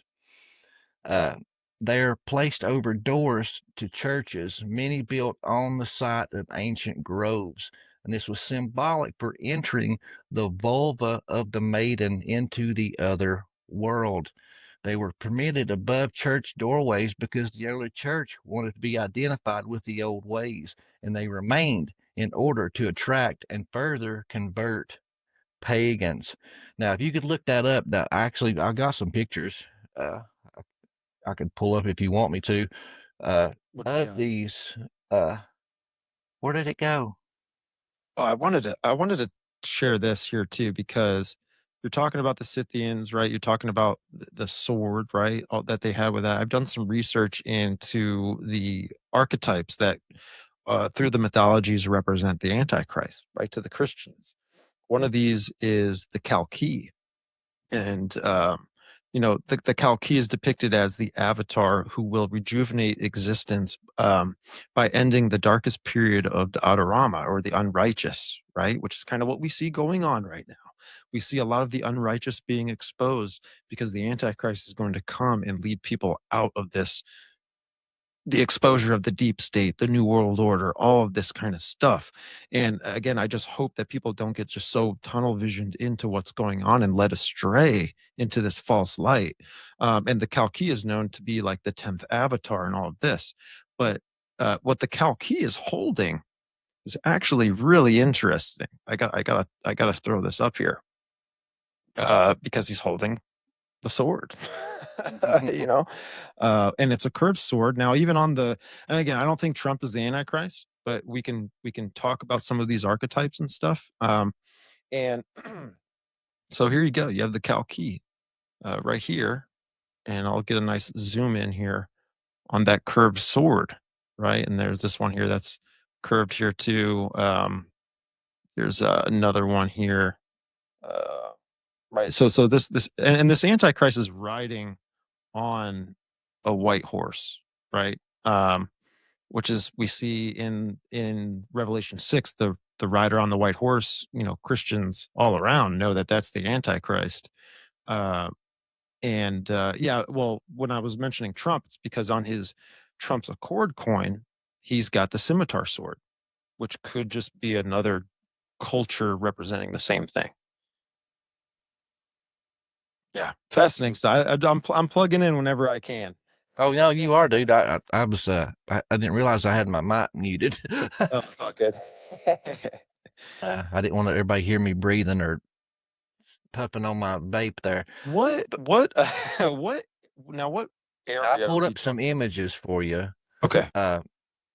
They're placed over doors to churches, many built on the site of ancient groves. And this was symbolic for entering the vulva of the maiden into the other world. They were permitted above church doorways because the early church wanted to be identified with the old ways, and they remained in order to attract and further convert pagans. Now, if you could look that up, I got some pictures. I could pull up if you want me to. Of these, where did it go? Oh, I wanted to share this here too, because you're talking about the Scythians, right? You're talking about the sword, right? All that they had with that. I've done some research into the archetypes that through the mythologies represent the Antichrist, right? To the Christians. One of these is the Kalki. And the Kalki is depicted as the avatar who will rejuvenate existence by ending the darkest period of the Adorama, or the unrighteous, right? Which is kind of what we see going on right now. We see a lot of the unrighteous being exposed because the Antichrist is going to come and lead people out of this, the exposure of the deep state, the new world order, all of this kind of stuff. And again, I just hope that people don't get just so tunnel visioned into what's going on and led astray into this false light. And the Kalki is known to be like the 10th avatar and all of this. But what the Kalki is holding is actually really interesting. I gotta throw this up here because he's holding the sword. And it's a curved sword. Now, even on and again, I don't think Trump is the Antichrist, but we can talk about some of these archetypes and stuff. And so here you go. You have the Kalki right here, and I'll get a nice zoom in here on that curved sword, right? And there's this one here that's curved here too. There's another one here. Right. So this and this Antichrist is riding on a white horse, right? Which is, we see in Revelation 6, the rider on the white horse. Christians all around know that that's the Antichrist. Yeah, well, when I was mentioning Trump, it's because on his Trump's Accord coin, he's got the scimitar sword, which could just be another culture representing the same thing. Yeah, fascinating stuff. I'm plugging in whenever I can. Oh no, you are, dude. I was I didn't realize I had my mic muted. Oh, it's all good. I didn't want everybody hear me breathing or puffing on my vape there. What now? What area? I pulled are up some images for you. Okay.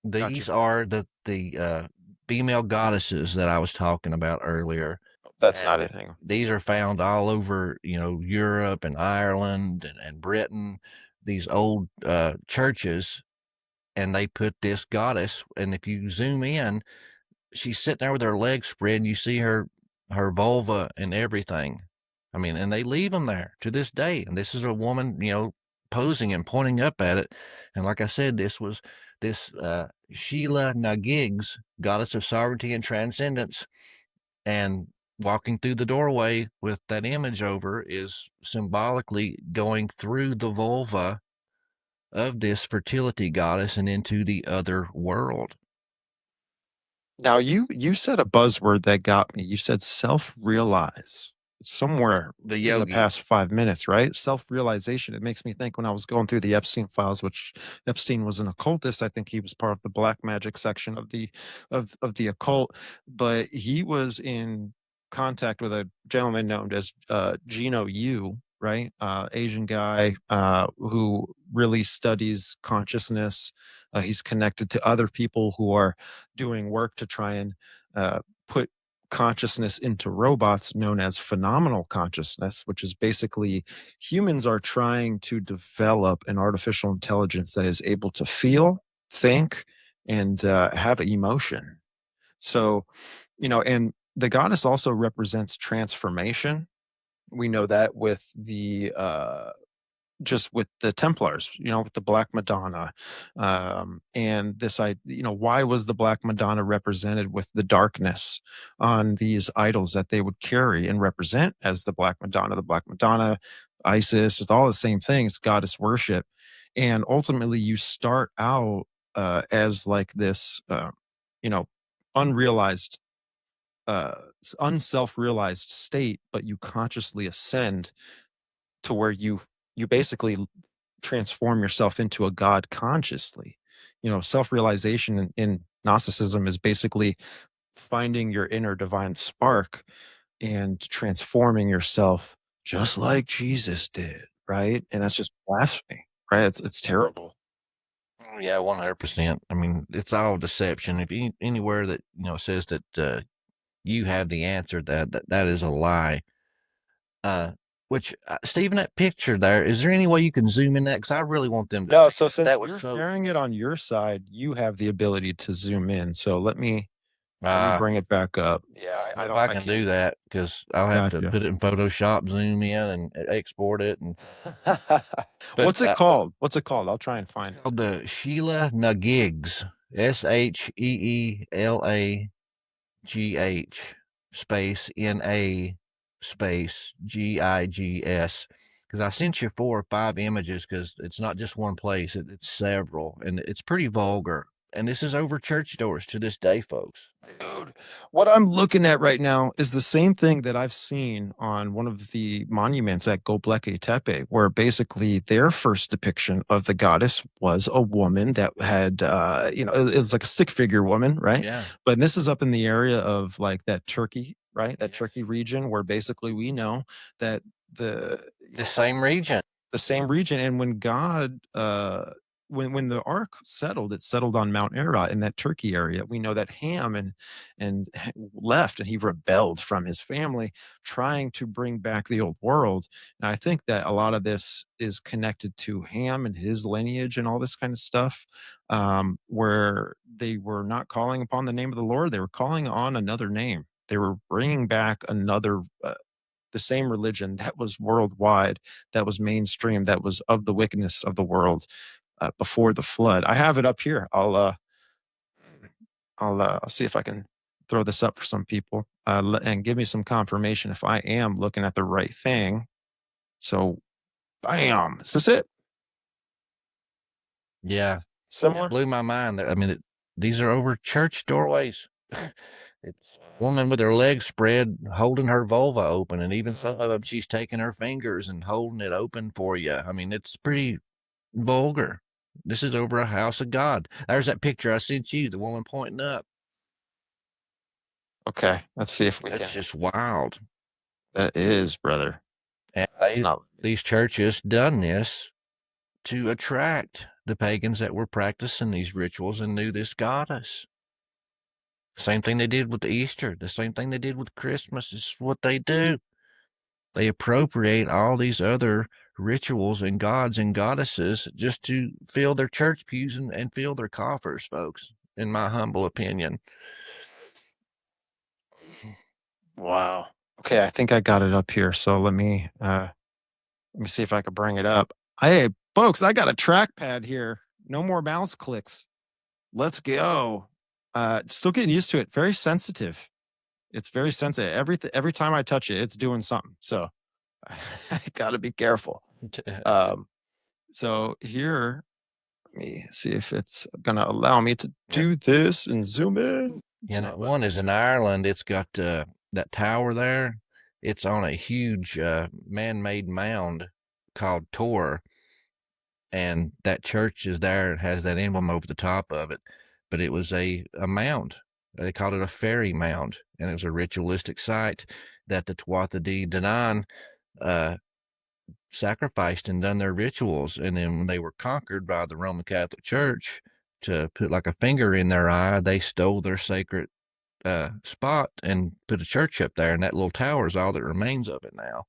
These are the female goddesses that I was talking about earlier. That's not anything. These are found all over, Europe and Ireland and Britain. These old churches, and they put this goddess. And if you zoom in, she's sitting there with her legs spread. You see her vulva and everything. I mean, and they leave them there to this day. And this is a woman, posing and pointing up at it. And like I said, this Sheila Nagigs, goddess of sovereignty and transcendence. And walking through the doorway with that image over is symbolically going through the vulva of this fertility goddess and into the other world. Now you said a buzzword that got me. You said self-realize somewhere The in yogi. the past 5 minutes, right? Self-realization. It makes me think when I was going through the Epstein files, which Epstein was an occultist. I think he was part of the black magic section of the occult, but he was in contact with a gentleman known as Gino Yu, right? Asian guy who really studies consciousness. He's connected to other people who are doing work to try and put consciousness into robots, known as phenomenal consciousness, which is basically humans are trying to develop an artificial intelligence that is able to feel, think, and have emotion. So, and the goddess also represents transformation. We know that with the just with the Templars, with the Black Madonna, and this, why was the Black Madonna represented with the darkness on these idols that they would carry and represent as the Black Madonna? The Black Madonna, Isis, it's all the same thing. It's goddess worship, and ultimately you start out as like this, unrealized, unself-realized state, but you consciously ascend to where you basically transform yourself into a god consciously. Self-realization in Gnosticism is basically finding your inner divine spark and transforming yourself just like Jesus did, right? And that's just blasphemy, right? It's terrible. Oh, yeah, 100%. I mean, it's all deception. If anywhere that says that you have the answer, that is a lie. Which, Stephen, that picture there, is there any way you can zoom in that? Because I really want them to. No, so since that was you're so. sharing it on your side, you have the ability to zoom in. So let me bring it back up. Yeah, I can do that, because I'll have to put it in Photoshop, zoom in, and export it. And What's it called? What's it called? I'll try and find it. Called the Sheila Nagigs, SheeLagh space NA space GIGS. Because I sent you 4 or 5 images, because it's not just one place, it's several, and it's pretty vulgar. And this is over church doors to this day, folks. Dude, what I'm looking at right now is the same thing that I've seen on one of the monuments at Göbekli Tepe, where basically their first depiction of the goddess was a woman that had, it's like a stick figure woman, right? Yeah. But this is up in the area of like that Turkey, right? That Turkey region, where basically we know that the same region. The same region. And when God, when the ark settled, it settled on Mount Ararat in that Turkey area. We know that Ham and left, and he rebelled from his family, trying to bring back the old world. And I think that a lot of this is connected to Ham and his lineage and all this kind of stuff, where they were not calling upon the name of the Lord. They were calling on another name. They were bringing back another, the same religion that was worldwide, that was mainstream, that was of the wickedness of the world before the flood. I have it up here. I'll see if I can throw this up for some people and give me some confirmation if I am looking at the right thing. So, bam, is this it? Yeah. Similar? Blew my mind. I mean, these are over church doorways. It's a woman with her legs spread, holding her vulva open, and even some of them, she's taking her fingers and holding it open for you. I mean, it's pretty vulgar. This is over a house of God. There's that picture I sent you, the woman pointing up. Okay, let's see if we That's can. just wild. That is, brother. And these churches done this to attract the pagans that were practicing these rituals and knew this goddess. Same thing they did with Easter. The same thing they did with Christmas is what they do. They appropriate all these other rituals and gods and goddesses just to fill their church pews and fill their coffers, folks, in my humble opinion. Wow. Okay, I think I got it up here. So let me see if I can bring it up. Hey, folks, I got a trackpad here. No more mouse clicks. Let's go. Still getting used to it. Very sensitive. It's very sensitive. Every time I touch it, it's doing something. So I got to be careful. So here, let me see if it's going to allow me to do this and zoom in. Yeah, one is in Ireland. It's got that tower there. It's on a huge man-made mound called Tor, and that church is there. It has that emblem over the top of it, but it was a mound. They called it a fairy mound, and it was a ritualistic site that the Tuatha De Danann sacrificed and done their rituals. And then when they were conquered by the Roman Catholic Church to put like a finger in their eye, they stole their sacred spot and put a church up there, and that little tower is all that remains of it now.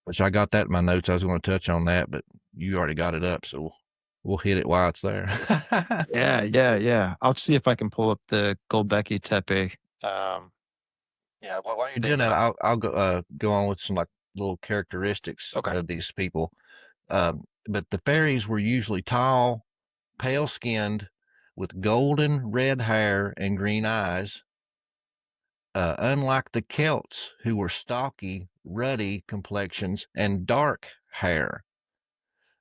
Which I got that in my notes. I was going to touch on that, but you already got it up, so we'll hit it while it's there. Yeah. I'll see if I can pull up the Göbekli Tepe. Yeah, well, while you're doing that, I'll go on with some like little characteristics of these people. But the fairies were usually tall, pale-skinned, with golden red hair and green eyes. Unlike the Celts, who were stocky, ruddy complexions and dark hair.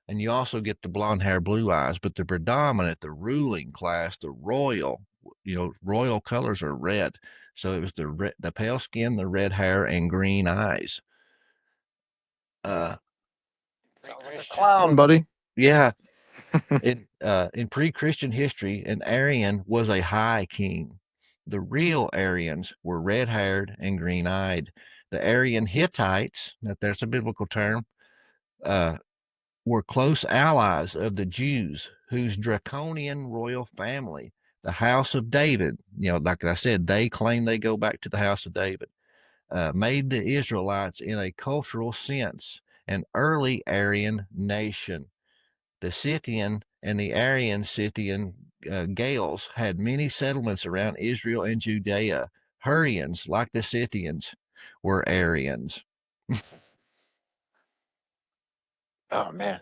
And you also get the blonde hair, blue eyes, but the predominant, the ruling class, the royal, royal colors are red. So it was the pale skin, the red hair, and green eyes. Sounds like a clown, buddy. Yeah. In pre-Christian history, an Aryan was a high king. The real Aryans were red-haired and green-eyed. The Aryan Hittites, if there's a biblical term, were close allies of the Jews, whose draconian royal family, the House of David, like I said, they claim they go back to the House of David, made the Israelites, in a cultural sense, an early Aryan nation. The Scythian and the Aryan Scythian Gaels had many settlements around Israel and Judea. Hurrians, like the Scythians, were Aryans. Oh, man.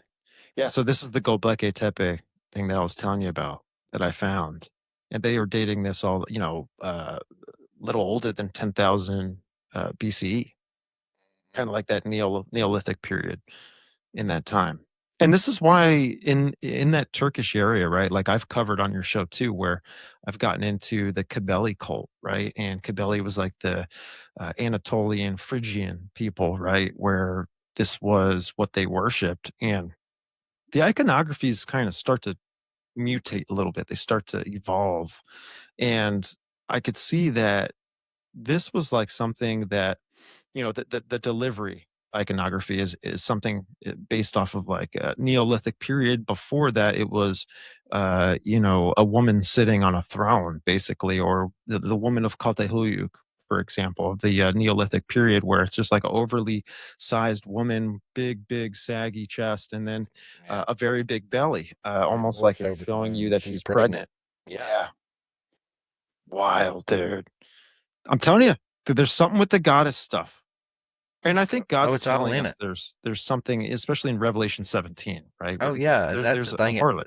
Yeah, so this is the Göbekli Tepe thing that I was telling you about that I found. And they were dating this all, little older than 10,000 BCE. Kind of like that Neolithic period in that time. And this is why in that Turkish area, right? Like I've covered on your show too, where I've gotten into the Kybele cult, right? And Kybele was like the Anatolian, Phrygian people, right? Where this was what they worshipped. And the iconographies kind of start to mutate a little bit. They start to evolve. And I could see that this was like something that, the delivery iconography is something based off of like a Neolithic period. Before that, it was, a woman sitting on a throne, basically, or the woman of Kaltehuyuk, for example, of the Neolithic period, where it's just like an overly sized woman, big, saggy chest, and then a very big belly, almost like it's showing you that she's pregnant. Yeah. Wild, dude. I'm telling you, there's something with the goddess stuff. And I think God's telling us there's something, especially in Revelation 17, right? Oh, yeah. There's a harlot.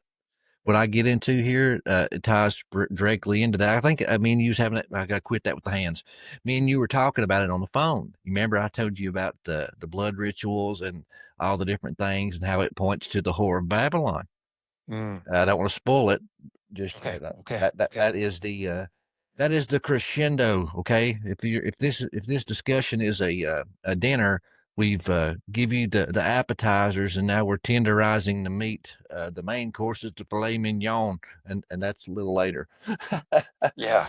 What I get into here, it ties directly into that. I think, you was having it, I got to quit that with the hands. Me and you were talking about it on the phone. You remember I told you about the blood rituals and all the different things and how it points to the whore of Babylon. I don't want to spoil it. Just Okay, that is the crescendo. Okay, if this discussion is a dinner, we've give you the appetizers, and now we're tenderizing the meat. The main course is the filet mignon, and that's a little later. Yeah.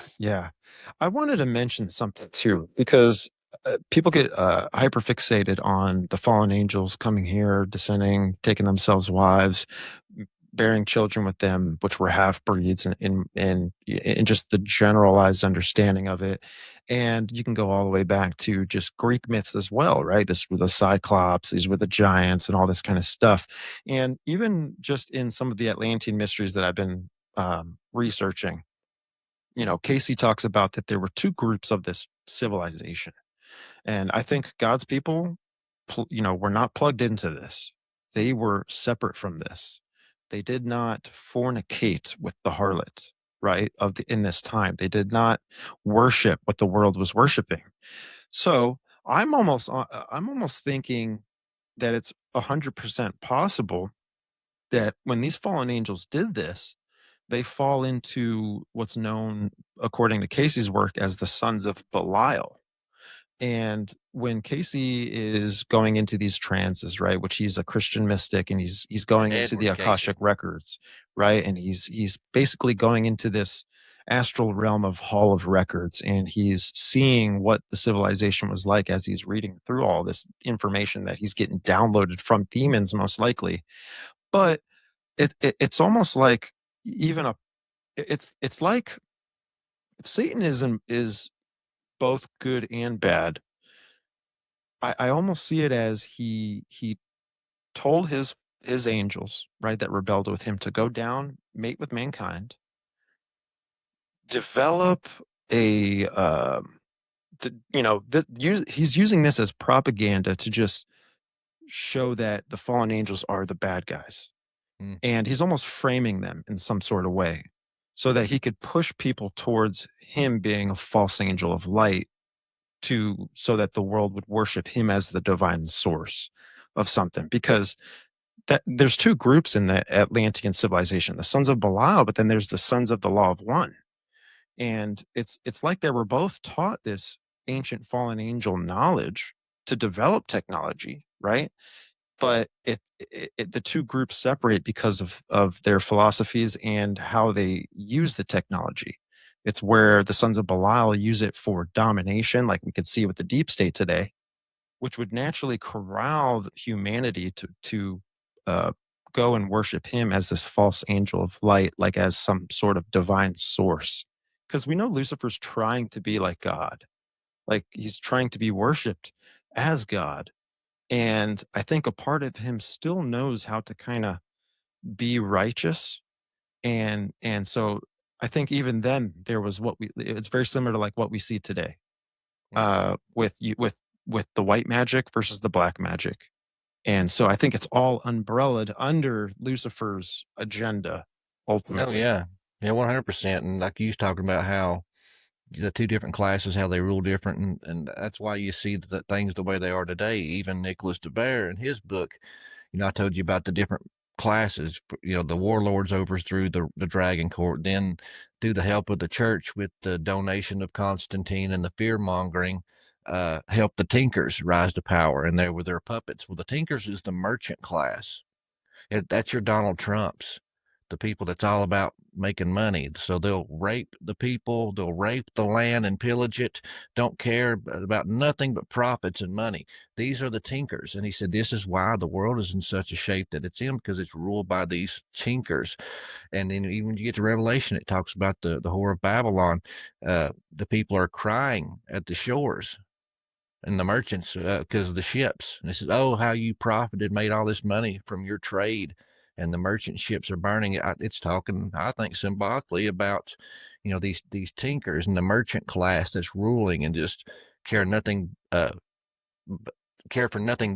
I wanted to mention something too, because people get hyper fixated on the fallen angels coming here, descending, taking themselves wives, bearing children with them, which were half breeds, and just the generalized understanding of it. And you can go all the way back to just Greek myths as well, right? This were the Cyclops, these were the giants, and all this kind of stuff. And even just in some of the Atlantean mysteries that I've been researching, Casey talks about that there were two groups of this civilization. And I think God's people, were not plugged into this. They were separate from this. They did not fornicate with the harlot, right? In this time, they did not worship what the world was worshiping. So I'm almost thinking that it's 100% possible that when these fallen angels did this, they fall into what's known, according to Casey's work, as the sons of Belial. And when Casey is going into these trances, right, which he's a Christian mystic, and he's going into the Edward Casey. Akashic records, right, and he's basically going into this astral realm of Hall of Records, and he's seeing what the civilization was like as he's reading through all this information that he's getting downloaded from demons, most likely. But it's almost like even it's like Satanism is both good and bad. I almost see it as he told his angels, right, that rebelled with him, to go down, mate with mankind, develop a he's using this as propaganda to just show that the fallen angels are the bad guys. And he's almost framing them in some sort of way so that he could push people towards him being a false angel of light, so that the world would worship him as the divine source of something. Because there's two groups in the Atlantean civilization, the sons of Belial, but then there's the sons of the Law of One. And it's like they were both taught this ancient fallen angel knowledge to develop technology, right? But the two groups separate because of their philosophies and how they use the technology. It's where the sons of Belial use it for domination, like we could see with the deep state today, which would naturally corral humanity to go and worship him as this false angel of light, like as some sort of divine source. Because we know Lucifer's trying to be like God, like he's trying to be worshipped as God. And I think a part of him still knows how to kind of be righteous. And so I think even then there was it's very similar to like what we see today, with the white magic versus the black magic. And so I think it's all umbrellaed under Lucifer's agenda Oh ultimately. yeah, 100%. And like you was talking about how the two different classes, how they rule different, and that's why you see the things the way they are today. Even Nicholas de Bear in his book, I told you about the different classes. The warlords overthrew the dragon court, then through the help of the church with the donation of Constantine and the fear mongering, helped the Tinkers rise to power, and they were their puppets. Well, the Tinkers is the merchant class. That's your Donald Trumps, the people that's all about making money. So they'll rape the people, they'll rape the land and pillage it, don't care about nothing but profits and money. These are the tinkers. And he said, this is why the world is in such a shape that it's in, because it's ruled by these tinkers. And then even when you get to Revelation, it talks about the whore of Babylon. The people are crying at the shores, and the merchants, because of the ships. And it says, oh, how you profited, made all this money from your trade, and the merchant ships are burning. It's talking, I think, symbolically about, these tinkers and the merchant class that's ruling and just care for nothing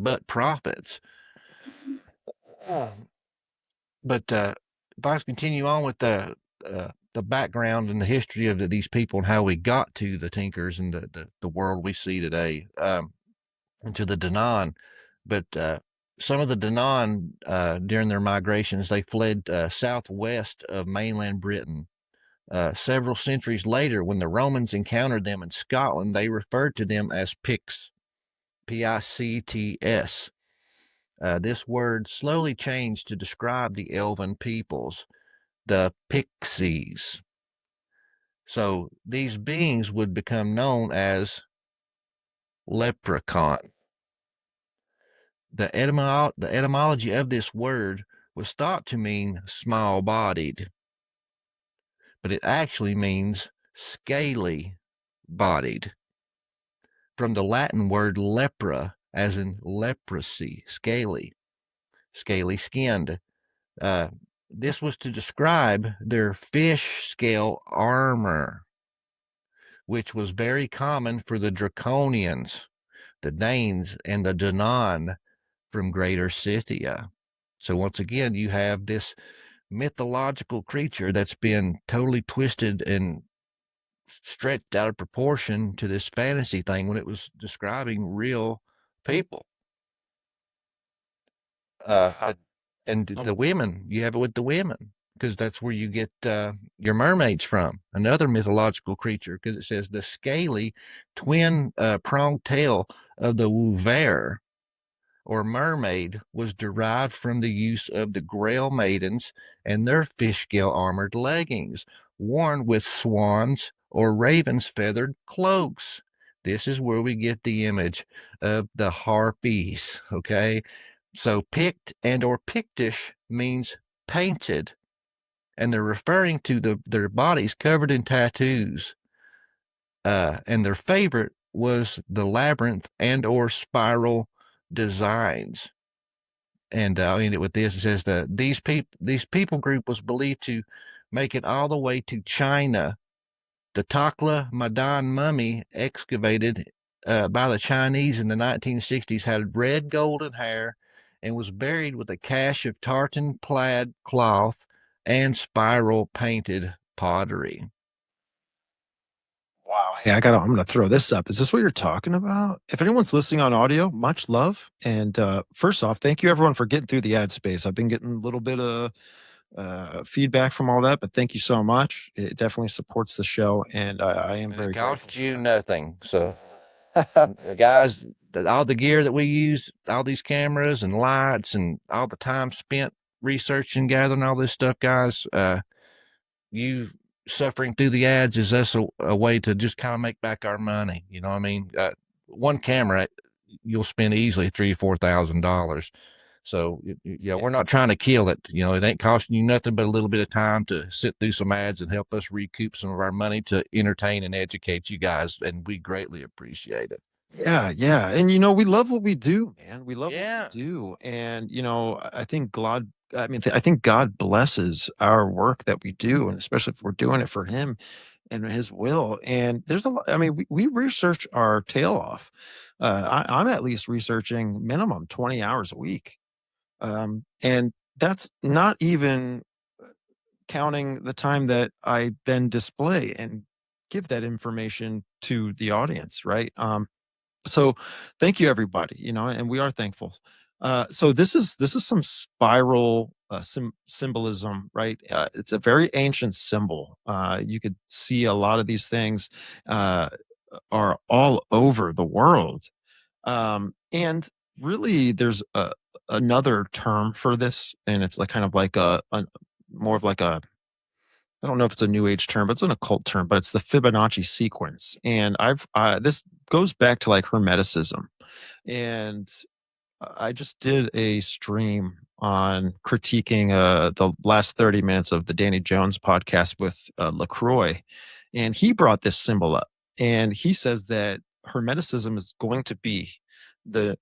but profits. But if I continue on with the background and the history of these people and how we got to the tinkers and the world we see today, into the Danann. But some of the Danann, during their migrations, they fled southwest of mainland Britain. Several centuries later, when the Romans encountered them in Scotland, they referred to them as Picts, Picts. This word slowly changed to describe the elven peoples, the Pixies. So these beings would become known as leprechaun. The etymology of this word was thought to mean small-bodied, but it actually means scaly-bodied, from the Latin word lepra, as in leprosy, scaly-skinned. This was to describe their fish scale armor, which was very common for the Draconians, the Danes, and the Danann from Greater Scythia. So once again, you have this mythological creature that's been totally twisted and stretched out of proportion to this fantasy thing when it was describing real people. And the women, you have it with the women, because that's where you get your mermaids from, another mythological creature, because it says the scaly twin pronged tail of the Wouver, or mermaid, was derived from the use of the Grail maidens and their fish scale armored leggings, worn with swans or ravens' feathered cloaks. This is where we get the image of the harpies, okay? So Pict and or Pictish means painted, and they're referring to their bodies covered in tattoos. And their favorite was the labyrinth and or spiral designs. And I'll end it with this. It says that these people group was believed to make it all the way to China. The Takla Madan mummy excavated by the Chinese in the 1960s had red golden hair and was buried with a cache of tartan plaid cloth and spiral painted pottery. Wow. Hey, I'm going to throw this up. Is this what you're talking about? If anyone's listening on audio, much love. And first off, thank you everyone for getting through the ad space. I've been getting a little bit of feedback from all that, but thank you so much. It definitely supports the show, and I am very grateful. It costs you nothing. So, guys, all the gear that we use, all these cameras and lights and all the time spent researching, gathering all this stuff, guys, you suffering through the ads is us a way to just kind of make back our money. You know what I mean? One camera, you'll spend easily $3,000 or $4,000. So, we're not trying to kill it. It ain't costing you nothing but a little bit of time to sit through some ads and help us recoup some of our money to entertain and educate you guys. And we greatly appreciate it. Yeah. Yeah. And, we love what we do, man. We love what we do. And, I think I think God blesses our work that we do, and especially if we're doing it for him and his will. And there's a lot, we research our tail off. I'm at least researching minimum 20 hours a week. And that's not even counting the time that I then display and give that information to the audience. Right. So thank you everybody, and we are thankful. So this is some spiral symbolism, right? It's a very ancient symbol. You could see a lot of these things are all over the world. And really there's another term for this, and it's like kind of like a more of like a, I don't know if it's a new age term, but it's an occult term, but it's the Fibonacci sequence. And this goes back to like Hermeticism. And I just did a stream on critiquing the last 30 minutes of the Danny Jones podcast with LaCroix. And he brought this symbol up. And he says that Hermeticism is going to be the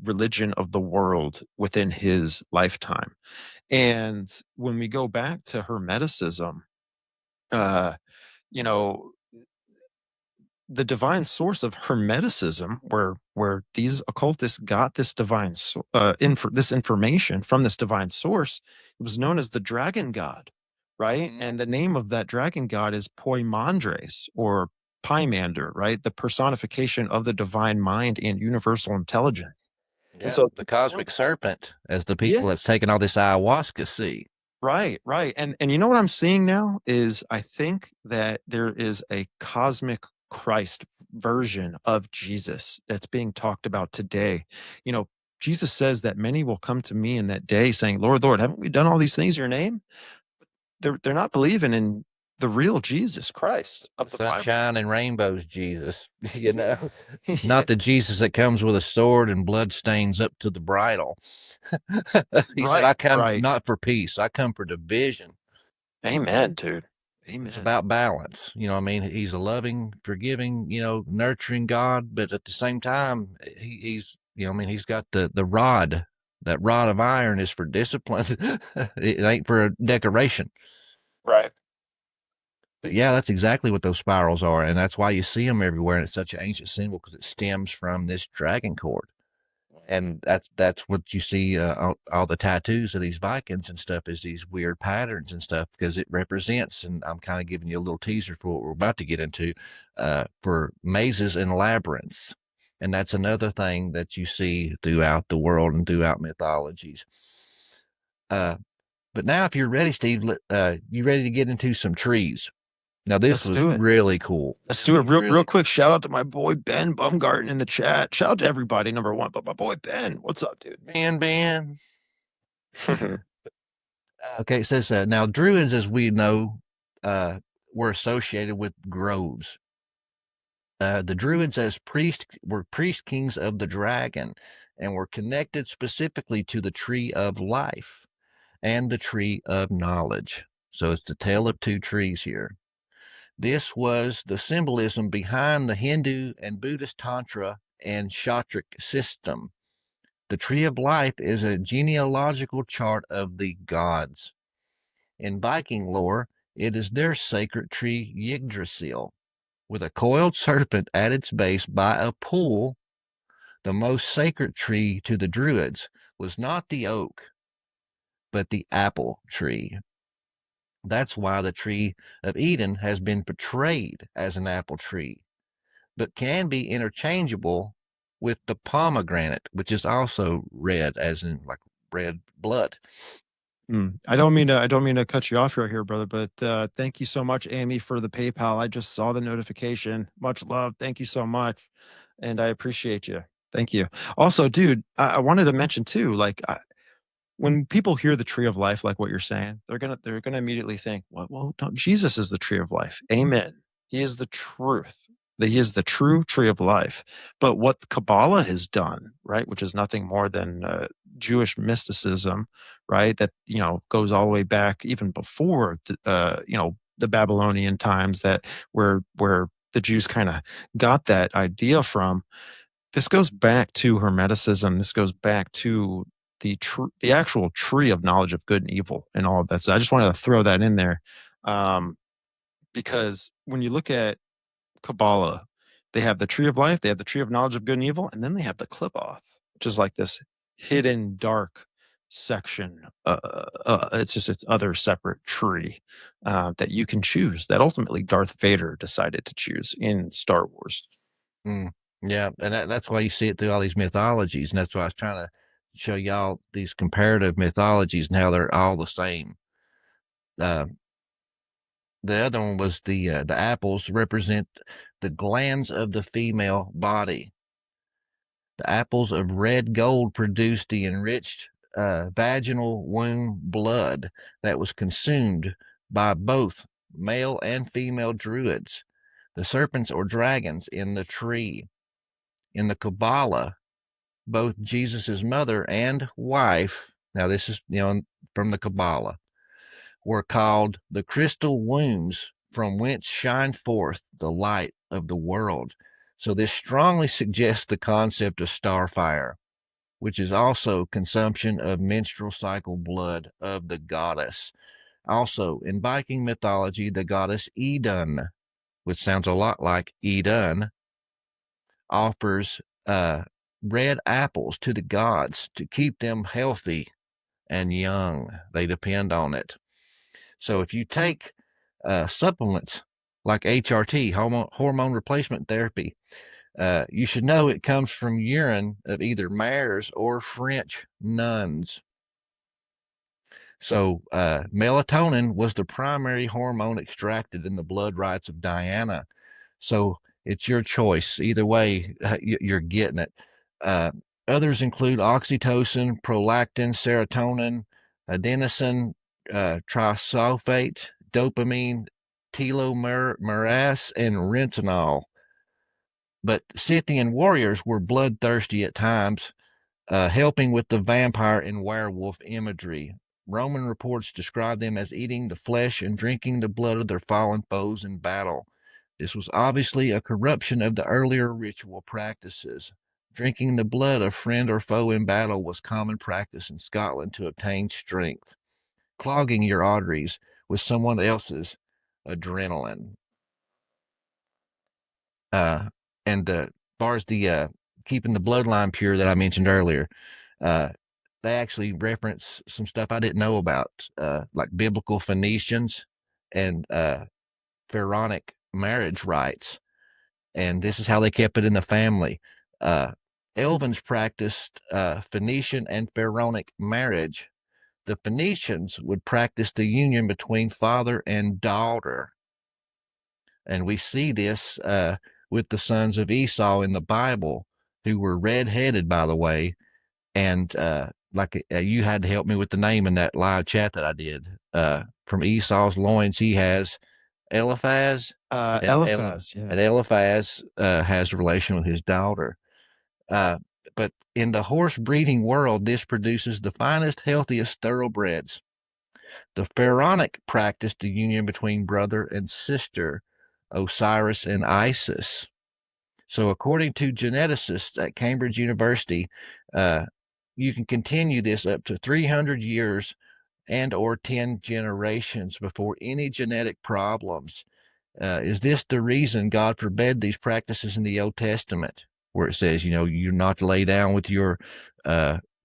religion of the world within his lifetime. And when we go back to Hermeticism, the divine source of Hermeticism, where these occultists got this divine this information from this divine source, it was known as the dragon god, right? Mm-hmm. And the name of that dragon god is Poimandres, or Pymander, right? The personification of the divine mind and universal intelligence. Yeah, And so the cosmic serpent, as the yeah, people that's taken all this ayahuasca see. right, right. And you know what I'm seeing now is I think that there is a cosmic Christ version of Jesus that's being talked about today. You know, Jesus says that many will come to me in that day saying, Lord, Lord, haven't we done all these things in your name? They're not believing in the real Jesus Christ of the Bible. Sunshine and rainbows, Jesus. You know, Yeah. not the Jesus that comes with a sword and blood stains up to the bridle. He said, Right, I come right. not for peace, I come for division. Amen, dude. Amen. It's about balance. You know, I mean, he's a loving, forgiving, you know, nurturing God, but at the same time, he's, you know, I mean, he's got the rod. That rod of iron is for discipline. It ain't for a decoration. Right. But yeah, that's exactly what those spirals are, and that's why you see them everywhere. And it's such an ancient symbol because it stems from this dragon cord, and that's what you see. All the tattoos of these Vikings and stuff is these weird patterns and stuff because it represents. And I'm kind of giving you a little teaser for what we're about to get into, for mazes and labyrinths, and that's another thing that you see throughout the world and throughout mythologies. But now, if you're ready, Steve, you ready to get into some trees? Now, this Let's do it. really cool. Let's do it real quick. Shout out to my boy Ben Bumgarten in the chat. Shout out to everybody, number one. But my boy Ben, what's up, dude? Ben. Okay, it says, now druids, as we know, were associated with groves. The druids as priests were priest kings of the dragon and were connected specifically to the tree of life and the tree of knowledge. So it's the tale of two trees here. This was the symbolism behind the Hindu and Buddhist Tantra and Kshatric system. The tree of life is a genealogical chart of the gods. In Viking lore, it is their sacred tree Yggdrasil, with a coiled serpent at its base by a pool. The most sacred tree to the Druids was not the oak, but the apple tree. That's why the tree of Eden has been portrayed as an apple tree, but can be interchangeable with the pomegranate, which is also red, as in like red blood. I don't mean to cut you off right here, brother, but thank you so much, Amy, for the PayPal. I just saw the notification. Much love. Thank you so much, and I appreciate you. Thank you. Also, dude, I wanted to mention too, like when people hear the tree of life, like what you're saying, they're gonna immediately think, well, Jesus is the tree of life. Amen. He is the truth. That he is the true tree of life. But what Kabbalah has done, right, which is nothing more than Jewish mysticism, right, that goes all the way back even before the Babylonian times, that where the Jews kind of got that idea from. This goes back to Hermeticism. This goes back to the actual tree of knowledge of good and evil and all of that. So I just wanted to throw that in there, because when you look at Kabbalah, they have the tree of life, they have the tree of knowledge of good and evil, and then they have the clip-off, which is like this hidden dark section. It's just its other separate tree that you can choose, that ultimately Darth Vader decided to choose in Star Wars. Yeah, and that's why you see it through all these mythologies, and that's why I was trying to show y'all these comparative mythologies and how they're all the same. The other one was the apples represent the glands of the female body. The apples of red gold produced the enriched vaginal womb blood that was consumed by both male and female druids, the serpents or dragons in the tree. In the Kabbalah, both Jesus' mother and wife, now this is from the Kabbalah, were called the crystal wombs from whence shine forth the light of the world. So this strongly suggests the concept of starfire, which is also consumption of menstrual cycle blood of the goddess. Also, in Viking mythology, the goddess Idun, which sounds a lot like Eden, offers red apples to the gods to keep them healthy and young. They depend on it. So if you take supplements like HRT, hormone replacement therapy, You should know it comes from urine of either mares or French nuns. So melatonin was the primary hormone extracted in the blood rites of Diana. So it's your choice. Either way, you're getting it. Others include oxytocin, prolactin, serotonin, adenosine, trisulfate, dopamine, telomerase, and retinol. But Scythian warriors were bloodthirsty at times, helping with the vampire and werewolf imagery. Roman reports describe them as eating the flesh and drinking the blood of their fallen foes in battle. This was obviously a corruption of the earlier ritual practices. Drinking the blood of friend or foe in battle was common practice in Scotland to obtain strength. Clogging your arteries with someone else's adrenaline. And as far as the keeping the bloodline pure that I mentioned earlier, they actually reference some stuff I didn't know about, like biblical Phoenicians and pharaonic marriage rites. And this is how they kept it in the family. Elvins practiced Phoenician and pharaonic marriage. The Phoenicians would practice the union between father and daughter. And we see this with the sons of Esau in the Bible, who were red-headed, by the way, and you had to help me with the name in that live chat that I did. From Esau's loins, he has Eliphaz. Eliphaz, yeah. And Eliphaz has a relation with his daughter. But in the horse breeding world, this produces the finest, healthiest thoroughbreds. The pharaonic practiced the union between brother and sister, Osiris and Isis. So according to geneticists at Cambridge University, you can continue this up to 300 years and or 10 generations before any genetic problems. Is this the reason God forbade these practices in the Old Testament, where it says, you're not to lay down with your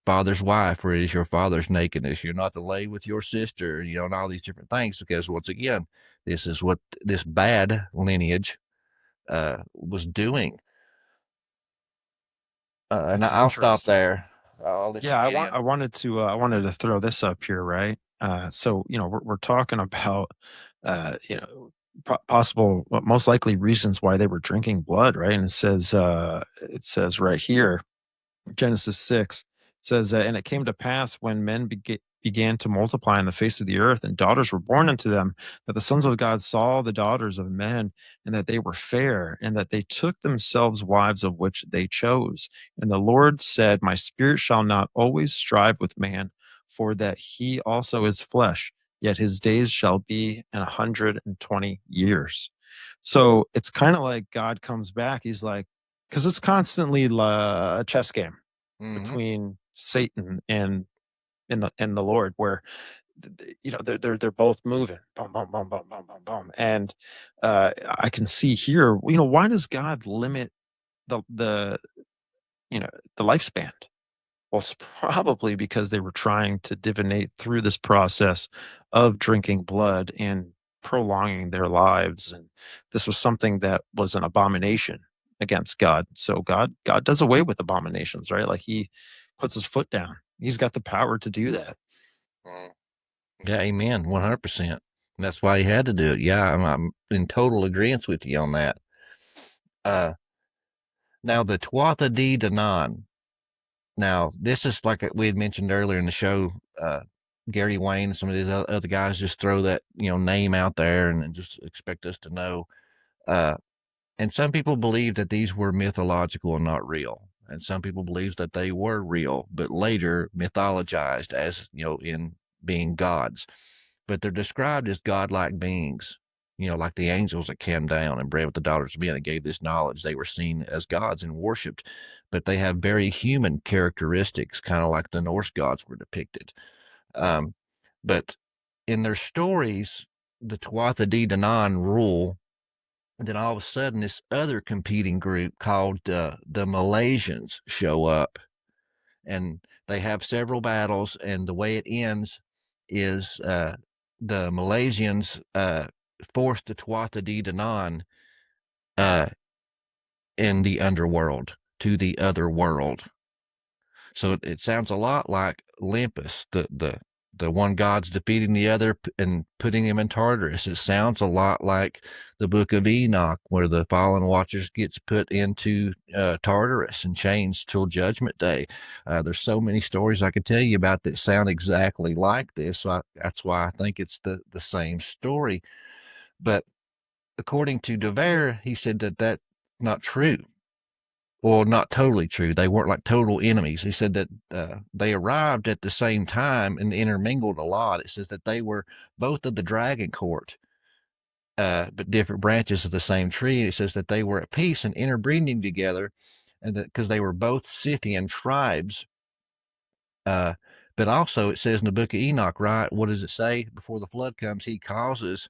father's wife, for it is your father's nakedness. You're not to lay with your sister, and all these different things, because once again, this is what this bad lineage was doing. And I'll stop there. I wanted to throw this up here, right? So we're talking about possible, most likely reasons why they were drinking blood, right? And it says right here, Genesis 6 says, and it came to pass when men began to multiply on the face of the earth, and daughters were born unto them, that the sons of God saw the daughters of men, and that they were fair, and that they took themselves wives of which they chose. And the Lord said, my spirit shall not always strive with man, for that he also is flesh, yet his days shall be 120 years. So it's kind of like God comes back. He's like, because it's constantly a chess game between Satan and the Lord, where they're both moving, boom, boom, boom, boom, boom, boom, boom. And I can see here, why does God limit the lifespan? Well, it's probably because they were trying to divinate through this process of drinking blood and prolonging their lives, and this was something that was an abomination against God. So God does away with abominations, right? Like he puts his foot down. He's got the power to do that. Yeah, amen, 100%. That's why he had to do it. Yeah, I'm in total agreement with you on that. Now, the Tuatha De Danann. Now, this is like we had mentioned earlier in the show. Gary Wayne and some of these other guys just throw that name out there and just expect us to know. And some people believe that these were mythological and not real. And some people believe that they were real, but later mythologized as, in being gods. But they're described as godlike beings, like the angels that came down and bred with the daughters of men and gave this knowledge. They were seen as gods and worshipped, but they have very human characteristics, kind of like the Norse gods were depicted. But in their stories, the Tuatha De Danann rule. And then all of a sudden, this other competing group called the Malaysians show up, and they have several battles. And the way it ends is the Malaysians force the Tuatha De Danann in the underworld to the other world. So it sounds a lot like Olympus, the one god's defeating the other and putting him in Tartarus. It sounds a lot like the Book of Enoch, where the fallen watchers gets put into Tartarus and chains till Judgment Day. There's so many stories I could tell you about that sound exactly like this. So that's why I think it's the same story. But according to DeVere, he said that that's not true. Well, not totally true. They weren't like total enemies. He said that they arrived at the same time and intermingled a lot. It says that they were both of the dragon court, but different branches of the same tree. And it says that they were at peace and interbreeding together, and because they were both Scythian tribes. But also, it says in the Book of Enoch, right? What does it say? Before the flood comes, he causes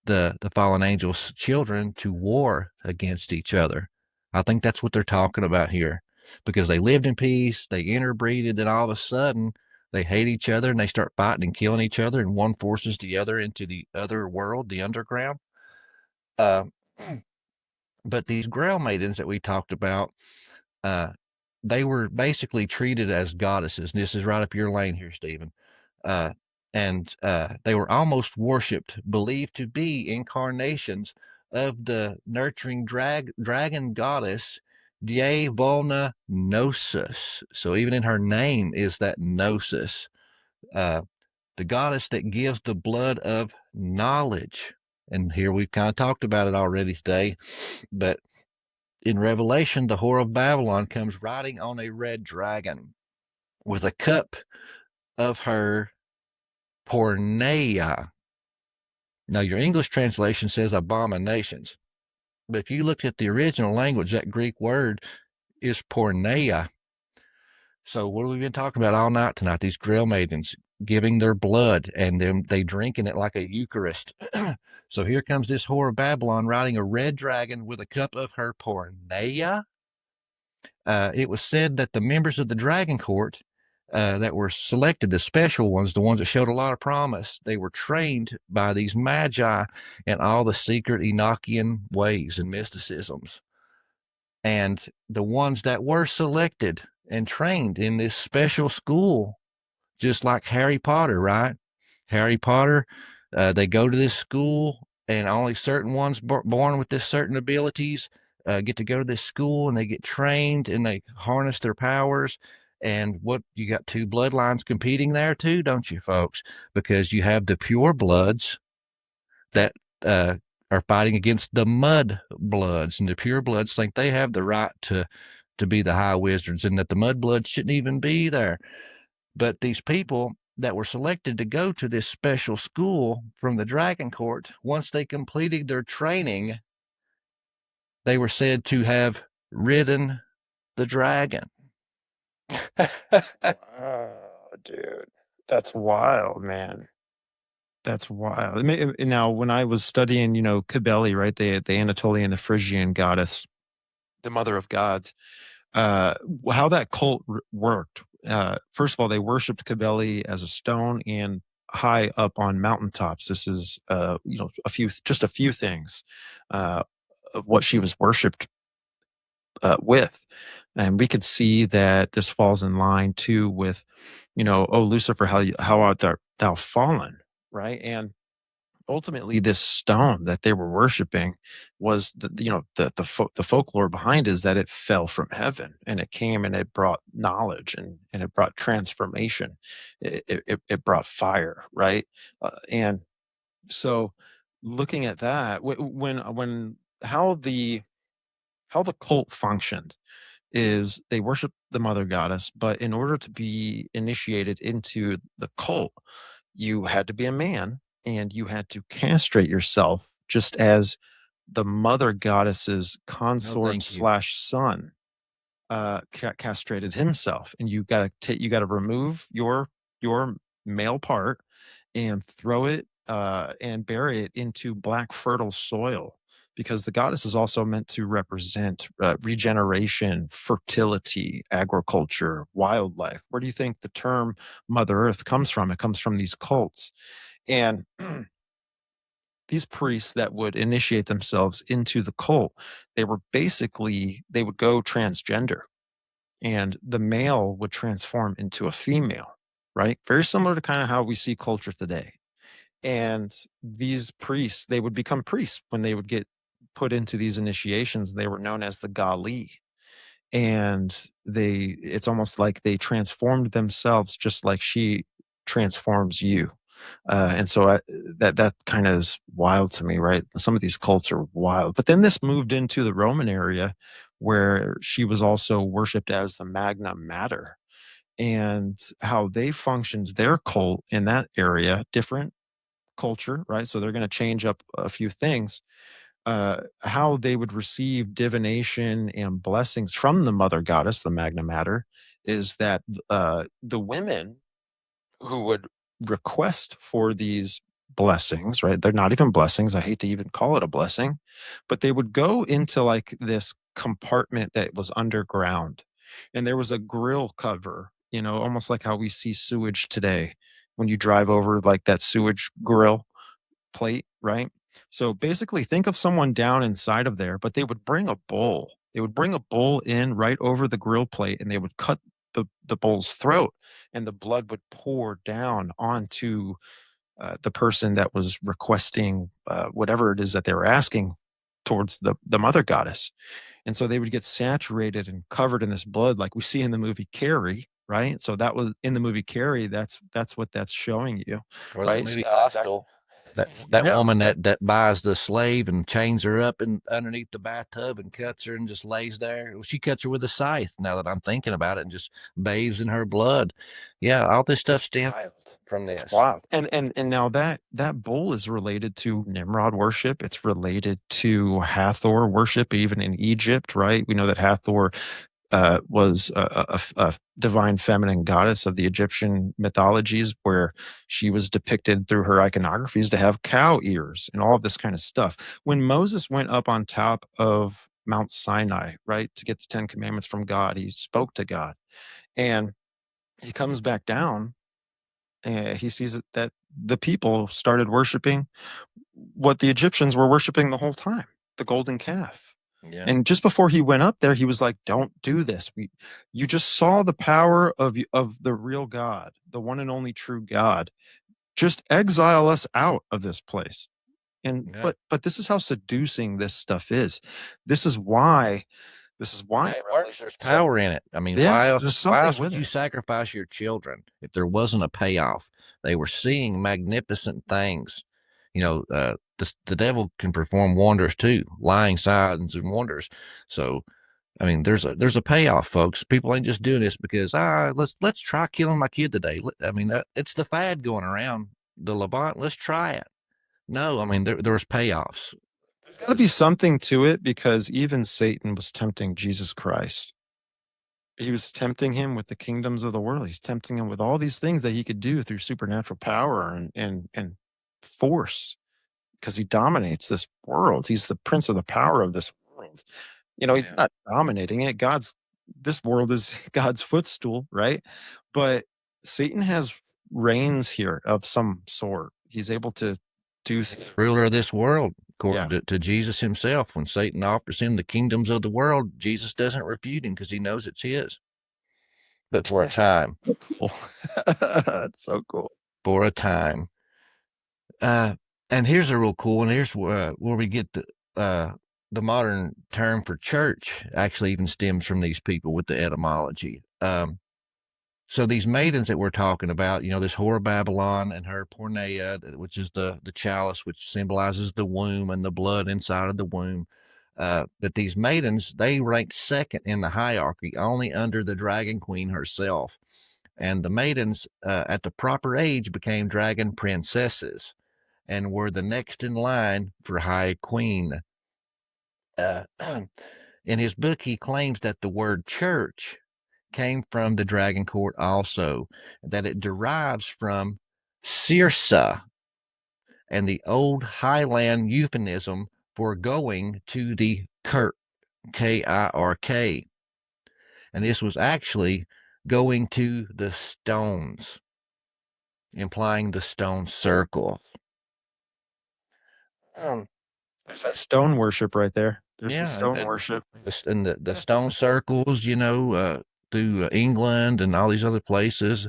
the fallen angels' children to war against each other. I think that's what they're talking about here, because they lived in peace, they interbreeded, and all of a sudden they hate each other and they start fighting and killing each other, and one forces the other into the other world, the underground. But these Grail maidens that we talked about, they were basically treated as goddesses. And this is right up your lane here, Stephen. And they were almost worshipped, believed to be incarnations of the nurturing dragon goddess Die Volna Gnosis. So even in her name is that Gnosis, the goddess that gives the blood of knowledge. And here we've kind of talked about it already today, but in Revelation, the whore of Babylon comes riding on a red dragon with a cup of her porneia. Now, your English translation says abominations, but if you look at the original language, that Greek word is porneia. So what have we been talking about all night tonight? These Grail maidens giving their blood, and then they drinking it like a Eucharist. So here comes this whore of Babylon riding a red dragon with a cup of her porneia. It was said that the members of the dragon court that were selected, the special ones, the ones that showed a lot of promise, they were trained by these magi in all the secret Enochian ways and mysticisms. And the ones that were selected and trained in this special school, just like Harry Potter, right? Harry Potter, they go to this school, and only certain ones born with this certain abilities get to go to this school, and they get trained and they harness their powers. And what you got, two bloodlines competing there too, don't you, folks? Because you have the pure bloods that are fighting against the mud bloods, and the pure bloods think they have the right to be the high wizards, and that the mud bloods shouldn't even be there. But these people that were selected to go to this special school from the Dragon Court, once they completed their training, they were said to have ridden the dragon. Wow, dude, that's wild, man. That's wild. Now, when I was studying, Cybele, right, the Anatolian, the Phrygian goddess, the mother of gods, how that cult worked. First of all, they worshipped Cybele as a stone and high up on mountaintops. This is, just a few things of what she was worshipped with. And we could see that this falls in line too with, oh, Lucifer, how art thou fallen, right? And ultimately, this stone that they were worshiping was the folklore behind is that it fell from heaven, and it came and it brought knowledge, and it brought transformation. It brought fire, right? And so, looking at that, when how the cult functioned is they worship the mother goddess, but in order to be initiated into the cult, you had to be a man and you had to castrate yourself, just as the mother goddess's consort slash son castrated himself. And you got to remove your male part and throw it and bury it into black fertile soil, because the goddess is also meant to represent regeneration, fertility, agriculture, wildlife. Where do you think the term Mother Earth comes from? It comes from these cults. And these priests that would initiate themselves into the cult, they would go transgender, and the male would transform into a female, right? Very similar to kind of how we see culture today. And these priests, they would become priests when they would get put into these initiations. They were known as the Gali, and it's almost like they transformed themselves just like she transforms you. And so that kind of is wild to me, right? Some of these cults are wild. But then this moved into the Roman area, where she was also worshipped as the Magna Mater. And how they functioned, their cult in that area, different culture, right? So they're going to change up a few things. How they would receive divination and blessings from the mother goddess, the Magna Mater, is that the women who would request for these blessings, right? They're not even blessings. I hate to even call it a blessing, but they would go into like this compartment that was underground, and there was a grill cover, almost like how we see sewage today when you drive over like that sewage grill plate, right? So basically, think of someone down inside of there, but they would bring a bull. They would bring a bull in right over the grill plate, and they would cut the bull's throat, and the blood would pour down onto the person that was requesting whatever it is that they were asking towards the mother goddess. And so they would get saturated and covered in this blood, like we see in the movie Carrie, right? So that was in the movie Carrie. That's what that's showing you, Or right? the movie Hostel. That Yeah. woman that buys the slave and chains her up and underneath the bathtub and cuts her and just lays there. Well, she cuts her with a scythe. Now that I'm thinking about it, and just bathes in her blood. Yeah, all this stuff stems from this. Wow. And now that bull is related to Nimrod worship. It's related to Hathor worship, even in Egypt, right? We know that Hathor was a divine feminine goddess of the Egyptian mythologies, where she was depicted through her iconographies to have cow ears and all of this kind of stuff. When Moses went up on top of Mount Sinai, right, to get the 10 Commandments from God, he spoke to God, and he comes back down, and he sees that the people started worshiping what the Egyptians were worshiping the whole time, the golden calf. Yeah. And just before he went up there, he was like, "Don't do this. You just saw the power of the real God, the one and only true God. Just exile us out of this place." And Yeah. but this is how seducing this stuff is. This is why It works. There's power in it. I mean, Yeah, why there's else? something Why else would with you it. sacrifice your children if there wasn't a payoff? They were seeing magnificent things. The devil can perform wonders too, lying signs and wonders. So, I mean, there's a payoff, folks. People ain't just doing this because let's try killing my kid today. I mean, it's the fad going around. The Levant, let's try it. No, I mean there's payoffs. There's got to be something to it, because even Satan was tempting Jesus Christ. He was tempting him with the kingdoms of the world. He's tempting him with all these things that he could do through supernatural power and force, because he dominates this world. He's the prince of the power of this world. He's not dominating it. This world is God's footstool, right? But Satan has reigns here of some sort. He's able to do things. Ruler of this world, according to Jesus himself. When Satan offers him the kingdoms of the world, Jesus doesn't refute him because he knows it's his. But for a time. Cool. That's so cool. For a time. And here's a real cool one. Here's where we get the modern term for church actually even stems from these people with the etymology. So these maidens that we're talking about, this whore Babylon and her porneia, which is the chalice, which symbolizes the womb and the blood inside of the womb. But these maidens, they ranked second in the hierarchy, only under the dragon queen herself. And the maidens at the proper age became dragon princesses and were the next in line for high queen. In his book, he claims that the word church came from the dragon court also, that it derives from Circe and the old Highland euphemism for going to the kirk, Kirk. And this was actually going to the stones, implying the stone circle. There's that stone worship right there. There's the Yeah, stone worship. and the stone circles, through England and all these other places.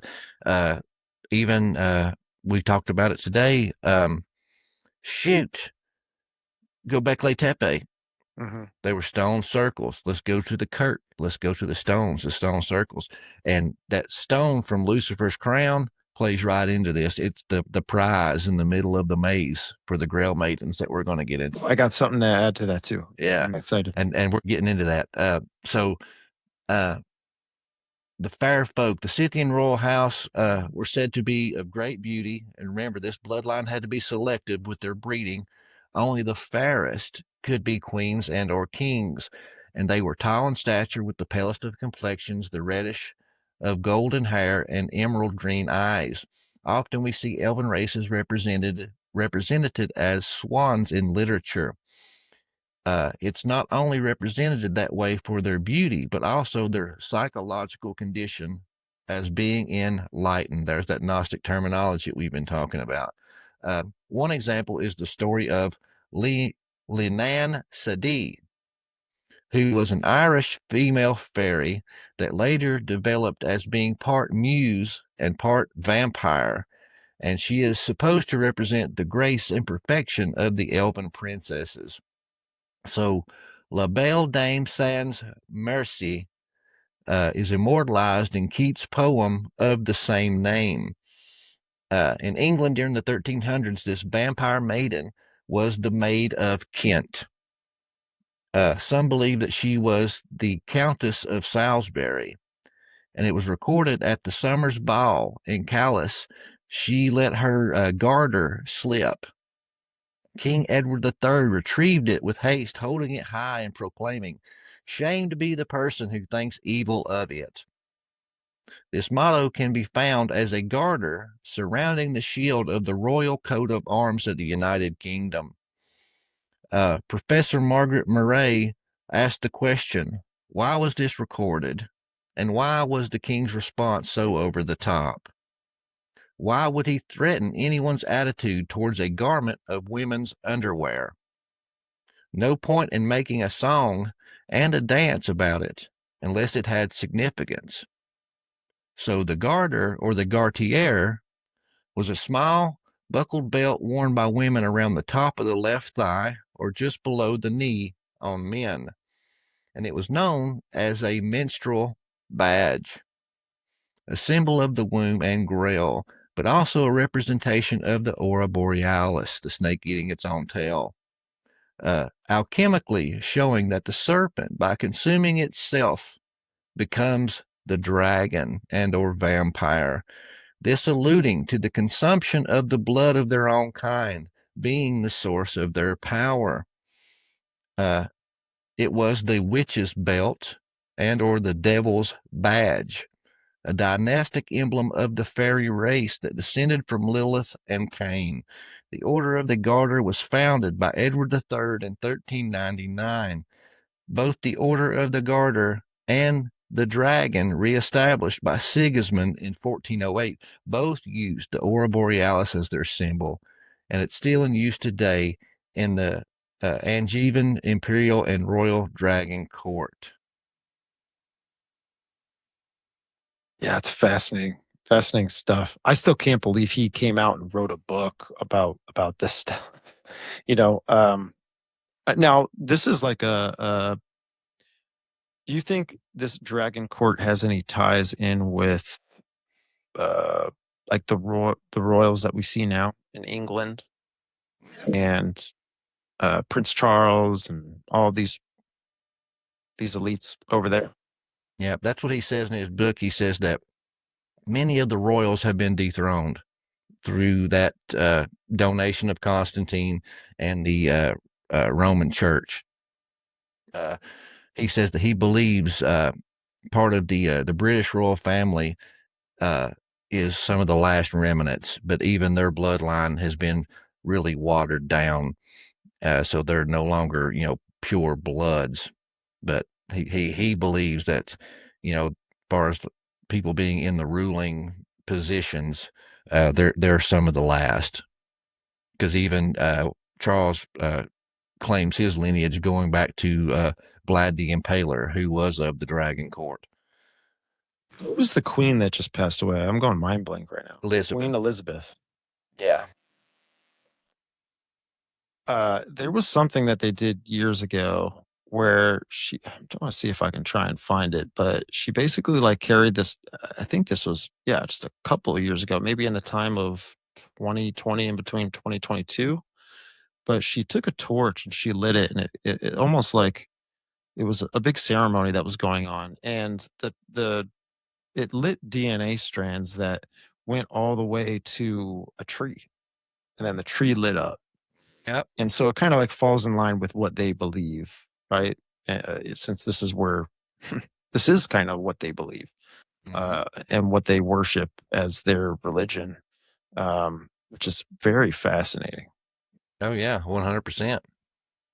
Even we talked about it today. Shoot, Göbekli Tepe. Mm-hmm. They were stone circles. Let's go to the Kurt. Let's go to the stones, the stone circles. And that stone from Lucifer's crown plays right into this. It's the prize in the middle of the maze for the Grail Maidens that we're going to get into. I got something to add to that too. Yeah. I'm excited. And we're getting into that. So the fair folk, the Scythian royal house, were said to be of great beauty. And remember, this bloodline had to be selective with their breeding. Only the fairest could be queens and or kings, and they were tall in stature with the palest of complexions, the reddish of golden hair and emerald green eyes. Often we see elven races represented as swans in literature. It's not only represented that way for their beauty, but also their psychological condition as being enlightened. There's that Gnostic terminology we've been talking about. One example is the story of Danann Sadi, who was an Irish female fairy that later developed as being part muse and part vampire, and she is supposed to represent the grace and perfection of the elven princesses. So, La Belle Dame Sans Merci is immortalized in Keats' poem of the same name. In England during the 1300s, this vampire maiden was the Maid of Kent. Some believe that she was the Countess of Salisbury, and it was recorded at the Summer's Ball in Calais. She let her garter slip. King Edward III retrieved it with haste, holding it high and proclaiming, "Shame to be the person who thinks evil of it." This motto can be found as a garter surrounding the shield of the royal coat of arms of the United Kingdom. Professor Margaret Murray asked the question, why was this recorded? And why was the king's response so over the top? Why would he threaten anyone's attitude towards a garment of women's underwear? No point in making a song and a dance about it unless it had significance. So the garter, or the gartiere, was a small buckled belt worn by women around the top of the left thigh or just below the knee on men, and it was known as a menstrual badge, a symbol of the womb and Grail, but also a representation of the aura borealis, the snake eating its own tail. Alchemically showing that the serpent, by consuming itself, becomes the dragon and or vampire, this alluding to the consumption of the blood of their own kind being the source of their power. It was the witch's belt and or the devil's badge, a dynastic emblem of the fairy race that descended from Lilith and Cain. The Order of the Garter was founded by Edward III in 1399. Both the Order of the Garter and the Dragon, reestablished by Sigismund in 1408, both used the Aura Borealis as their symbol, and it's still in use today in the Angevin Imperial and Royal Dragon Court. Yeah, it's fascinating. Fascinating stuff. I still can't believe he came out and wrote a book about this stuff. Now this is like a do you think this Dragon Court has any ties in with like the royals that we see now in England and Prince Charles and all these elites over there? Yeah, that's what he says in his book. He says that many of the royals have been dethroned through that donation of Constantine and the Roman Church. He says that he believes part of the British royal family is some of the last remnants, but even their bloodline has been really watered down, so they're no longer pure bloods. But he believes that as far as people being in the ruling positions, they're some of the last, because even Charles claims his lineage going back to Vlad the Impaler, who was of the Dragon Court. Who was the queen that just passed away? I'm going mind blank right now. Elizabeth. Queen Elizabeth. Yeah. There was something that they did years ago where I don't want to see if I can try and find it, but she basically like carried this. I think this was, just a couple of years ago, maybe in the time of 2020 in between 2022. But she took a torch and she lit it, and it almost like it was a big ceremony that was going on, and it lit DNA strands that went all the way to a tree, and then the tree lit up. Yep. And so it kind of like falls in line with what they believe, right? Since this is where this is kind of what they believe, and what they worship as their religion, which is very fascinating. Oh yeah, 100%.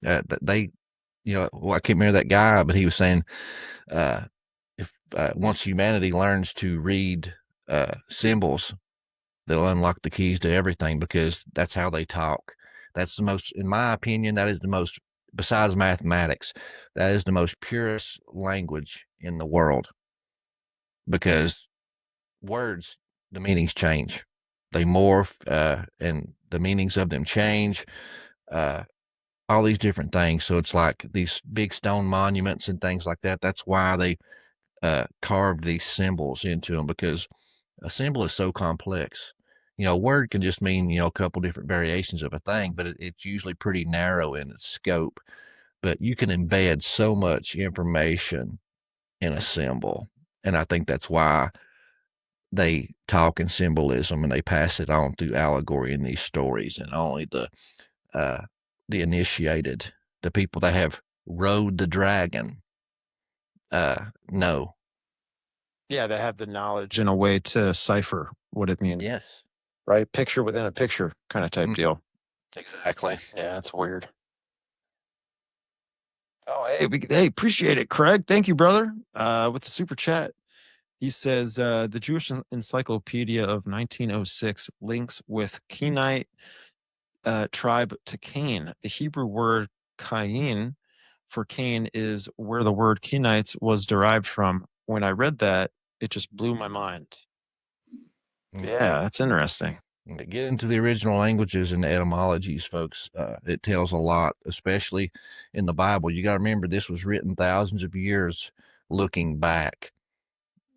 They, I can't remember that guy, but he was saying, if once humanity learns to read symbols, they'll unlock the keys to everything, because that's how they talk. That's the most, in my opinion, that is the most, besides mathematics, that is the most purest language in the world, because words, the meanings change, they morph, and the meanings of them change, all these different things. So it's like these big stone monuments and things like that. That's why they carved these symbols into them, because a symbol is so complex. A word can just mean, a couple different variations of a thing, but it's usually pretty narrow in its scope. But you can embed so much information in a symbol. And I think that's why they talk in symbolism and they pass it on through allegory in these stories. And only the initiated, the people that have rode the dragon, know. Yeah, they have the knowledge in a way to cipher what it means. Yes. Right? Picture within a picture kind of type deal. Exactly. Yeah, that's weird. Oh, hey, appreciate it, Craig. Thank you, brother. With the super chat, he says the Jewish Encyclopedia of 1906 links with Kenite tribe to Cain. The Hebrew word Cain for Cain is where the word Kenites was derived from. When I read that, it just blew my mind. Yeah, that's interesting. To get into the original languages and etymologies, folks, it tells a lot, especially in the Bible. You got to remember, this was written thousands of years looking back.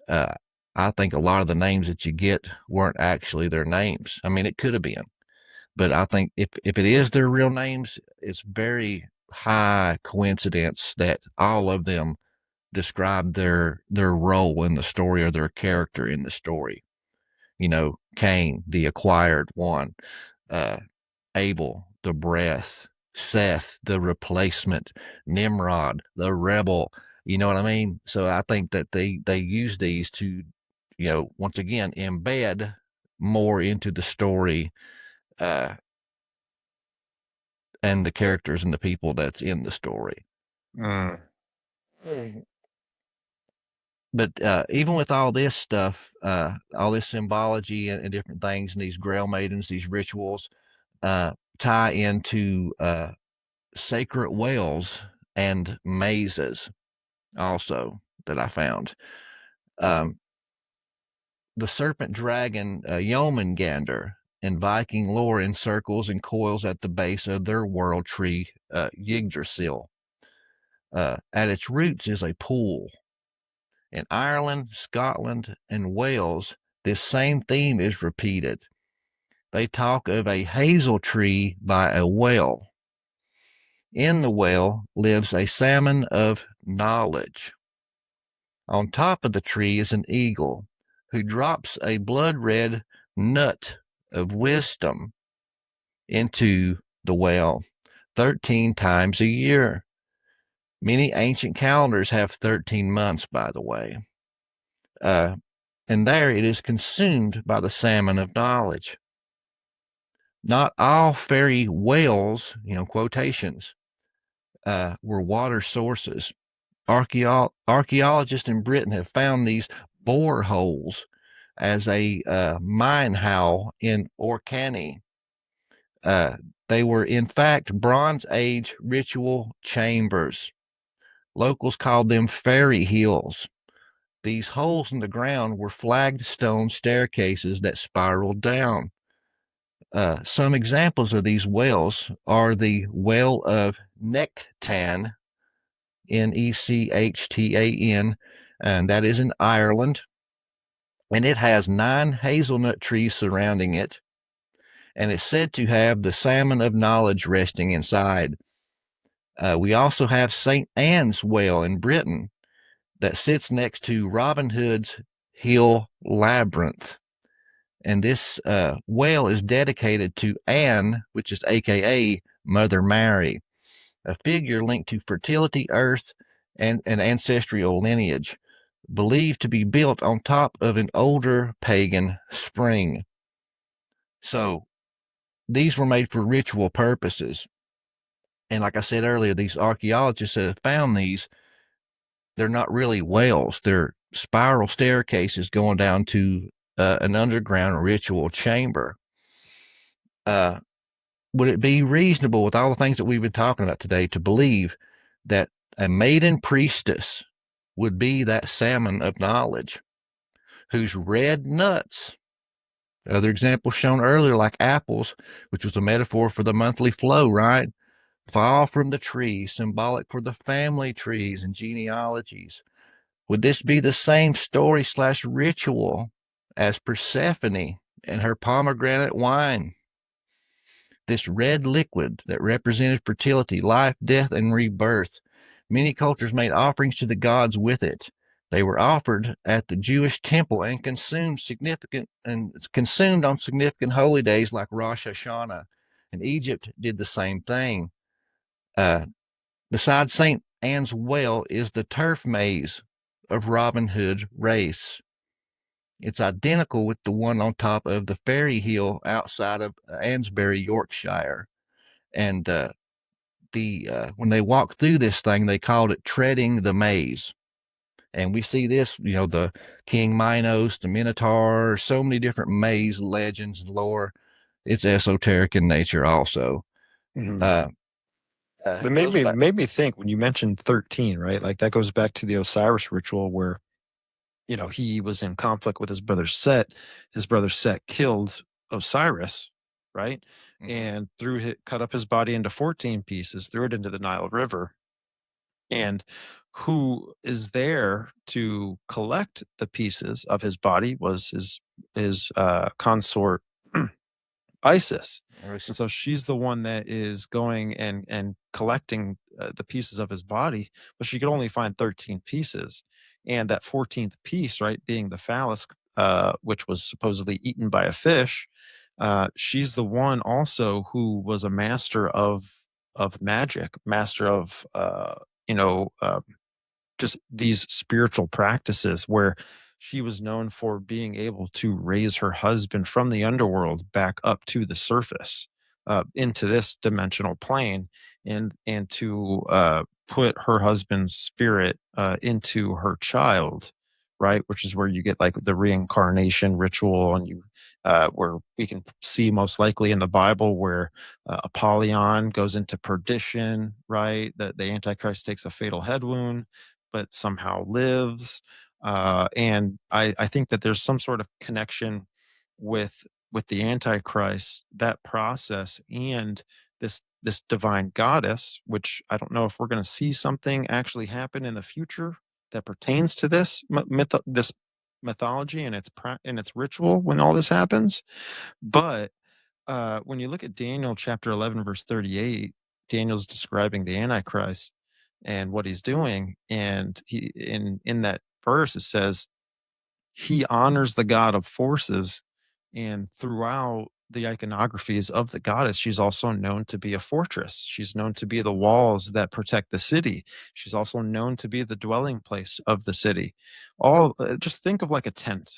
I think a lot of the names that you get weren't actually their names. I mean, it could have been, but I think if it is their real names, it's very high coincidence that all of them describe their role in the story or their character in the story. Cain, the acquired one, Abel, the breath, Seth, the replacement, Nimrod, the rebel. You know what I mean? So I think that they use these to, once again, embed more into the story, and the characters and the people that's in the story. But even with all this stuff, all this symbology and different things, and these Grail Maidens, these rituals, tie into sacred wells and mazes also that I found. The serpent dragon Yomengander in Viking lore encircles and coils at the base of their world tree, Yggdrasil. At its roots is a pool. In Ireland, Scotland, and Wales, this same theme is repeated. They talk of a hazel tree by a well. In the well lives a salmon of knowledge. On top of the tree is an eagle who drops a blood-red nut of wisdom into the well 13 times a year. Many ancient calendars have 13 months, by the way. And there it is consumed by the salmon of knowledge. Not all fairy wells, quotations, were water sources. Archaeologists in Britain have found these boreholes as a mine howl in Orkney. They were, in fact, Bronze Age ritual chambers. Locals called them fairy hills. These holes in the ground were flagged stone staircases that spiraled down. Some examples of these wells are the Well of Nectan, Nechtan, and that is in Ireland, and it has 9 hazelnut trees surrounding it, and it's said to have the salmon of knowledge resting inside. We also have St. Anne's Well in Britain that sits next to Robin Hood's Hill Labyrinth. And this well is dedicated to Anne, which is AKA Mother Mary, a figure linked to fertility, earth, and an ancestral lineage, believed to be built on top of an older pagan spring. So these were made for ritual purposes. And like I said earlier, these archaeologists that have found these, they're not really wells. They're spiral staircases going down to an underground ritual chamber. Would it be reasonable, with all the things that we've been talking about today, to believe that a maiden priestess would be that salmon of knowledge whose red nuts, other examples shown earlier, like apples, which was a metaphor for the monthly flow, right? Fall from the tree, symbolic for the family trees and genealogies. Would this be the same story / ritual as Persephone and her pomegranate wine? This red liquid that represented fertility, life, death, and rebirth. Many cultures made offerings to the gods with it. They were offered at the Jewish temple and consumed on significant holy days like Rosh Hashanah. And Egypt did the same thing. Besides St. Anne's Well is the turf maze of Robin Hood's race. It's identical with the one on top of the Fairy Hill outside of Ansbury, Yorkshire. And when they walked through this thing, they called it treading the maze. And we see this, the King Minos, the Minotaur, so many different maze legends and lore. It's esoteric in nature also. It made me think when you mentioned 13, right? Like that goes back to the Osiris ritual where, he was in conflict with his brother Set. His brother Set killed Osiris, right? Mm-hmm. And cut up his body into 14 pieces, threw it into the Nile River. And who is there to collect the pieces of his body was his consort Isis. And so she's the one that is going and collecting the pieces of his body, but she could only find 13 pieces. And that 14th piece, right, being the phallus, which was supposedly eaten by a fish, she's the one also who was a master of magic, master of just these spiritual practices, where she was known for being able to raise her husband from the underworld back up to the surface, into this dimensional plane, and to put her husband's spirit into her child, right? Which is where you get like the reincarnation ritual, and where we can see most likely in the Bible where Apollyon goes into perdition, right? That the Antichrist takes a fatal head wound, but somehow lives. And I think that there's some sort of connection with the Antichrist, that process, and this divine goddess, which I don't know if we're going to see something actually happen in the future that pertains to this this mythology and its ritual when all this happens. But when you look at Daniel chapter 11 verse 38, Daniel's describing the Antichrist and what he's doing, and he in that verse it says he honors the god of forces, and throughout the iconographies of the goddess, she's also known to be a fortress. She's known to be the walls that protect the city. She's also known to be the dwelling place of the city. Just think of like a tent,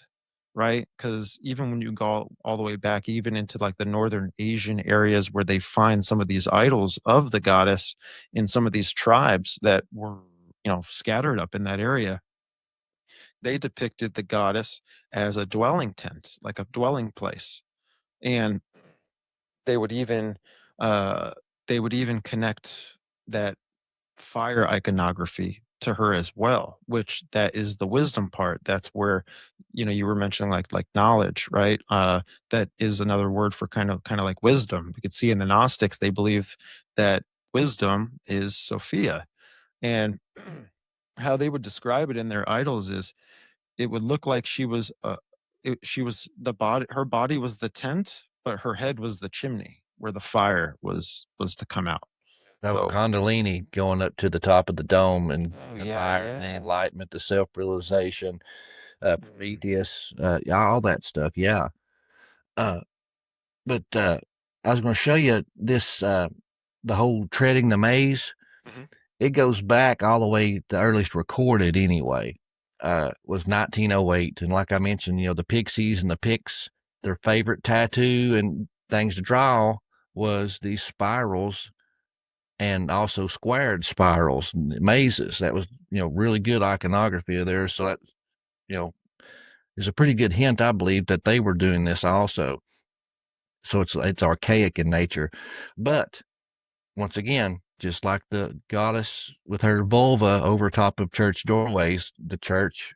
right? Because even when you go all the way back, even into like the northern Asian areas where they find some of these idols of the goddess in some of these tribes that were, scattered up in that area, they depicted the goddess as a dwelling tent, like a dwelling place. And they would even they would even connect that fire iconography to her as well, which that is the wisdom part. That's where, you were mentioning like knowledge, right? That is another word for kind of like wisdom. You could see in the Gnostics, they believe that wisdom is Sophia. And how they would describe it in their idols is it would look like she was she was the body, her body was the tent, but her head was the chimney where the fire was to come out. So Kundalini going up to the top of the dome, and the yeah, fire, yeah. the enlightenment, the self-realization, Prometheus, all that stuff. Yeah. But I was going to show you this, the whole treading the maze. Mhm. It goes back all the way, the earliest recorded anyway, was 1908. And like I mentioned, the Pixies and the Pics, their favorite tattoo and things to draw was these spirals, and also squared spirals and mazes. That was, really good iconography of theirs. So that, is a pretty good hint, I believe, that they were doing this also. So it's archaic in nature. But once again, just like the goddess with her vulva over top of church doorways, the church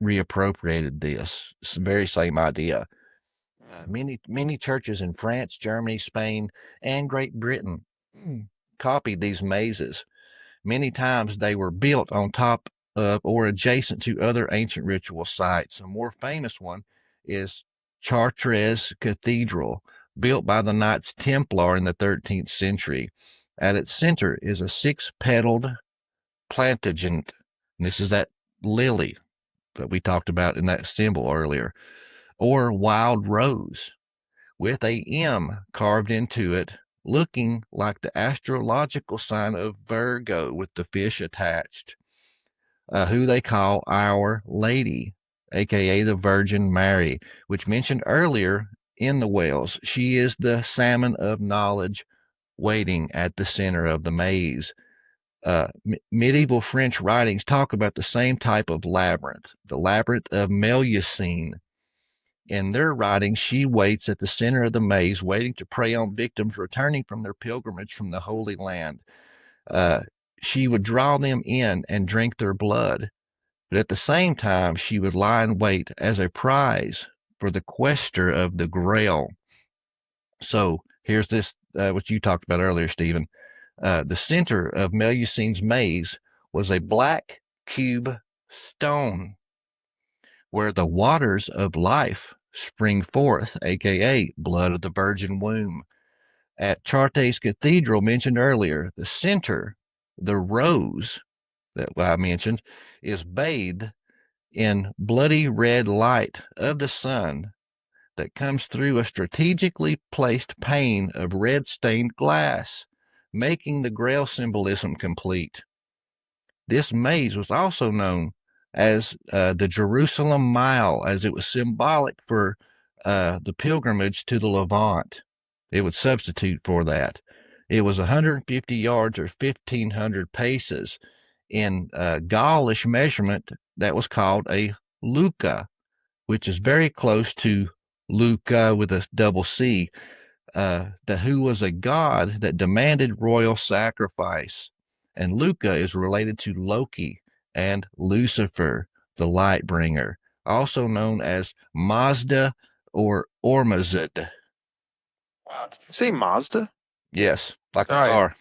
reappropriated this. It's the very same idea. Many churches in France, Germany, Spain, and Great Britain copied these mazes. Many times they were built on top of or adjacent to other ancient ritual sites. A more famous one is Chartres Cathedral, built by the Knights Templar in the 13th century. At its center is a six-petaled plantagenet. And this is that lily that we talked about in that symbol earlier, or wild rose, with a M carved into it, looking like the astrological sign of Virgo with the fish attached, who they call Our Lady, aka the Virgin Mary, which mentioned earlier in the whales. She is the salmon of knowledge waiting at the center of the maze. Medieval French writings talk about the same type of labyrinth, the labyrinth of Melusine. In their writings, she waits at the center of the maze, waiting to prey on victims returning from their pilgrimage from the Holy Land. She would draw them in and drink their blood, but at the same time, she would lie in wait as a prize for the quester of the Grail. So here's this, what you talked about earlier, Stephen. The center of Melusine's maze was a black cube stone where the waters of life spring forth, aka blood of the virgin womb. At Chartres Cathedral, mentioned earlier, the center, the rose that I mentioned, is bathed in bloody red light of the sun that comes through a strategically placed pane of red stained glass, making the Grail symbolism complete. This maze was also known as the Jerusalem Mile, as it was symbolic for the pilgrimage to the Levant. It would substitute for that. It was 150 yards or 1,500 paces in Gaulish measurement that was called a Luca, which is very close to Luca with a double C, who was a god that demanded royal sacrifice. And Luca is related to Loki and Lucifer, the light bringer, also known as Mazda or Ormazd. Wow, did you say Mazda? Yes, like a All right. car.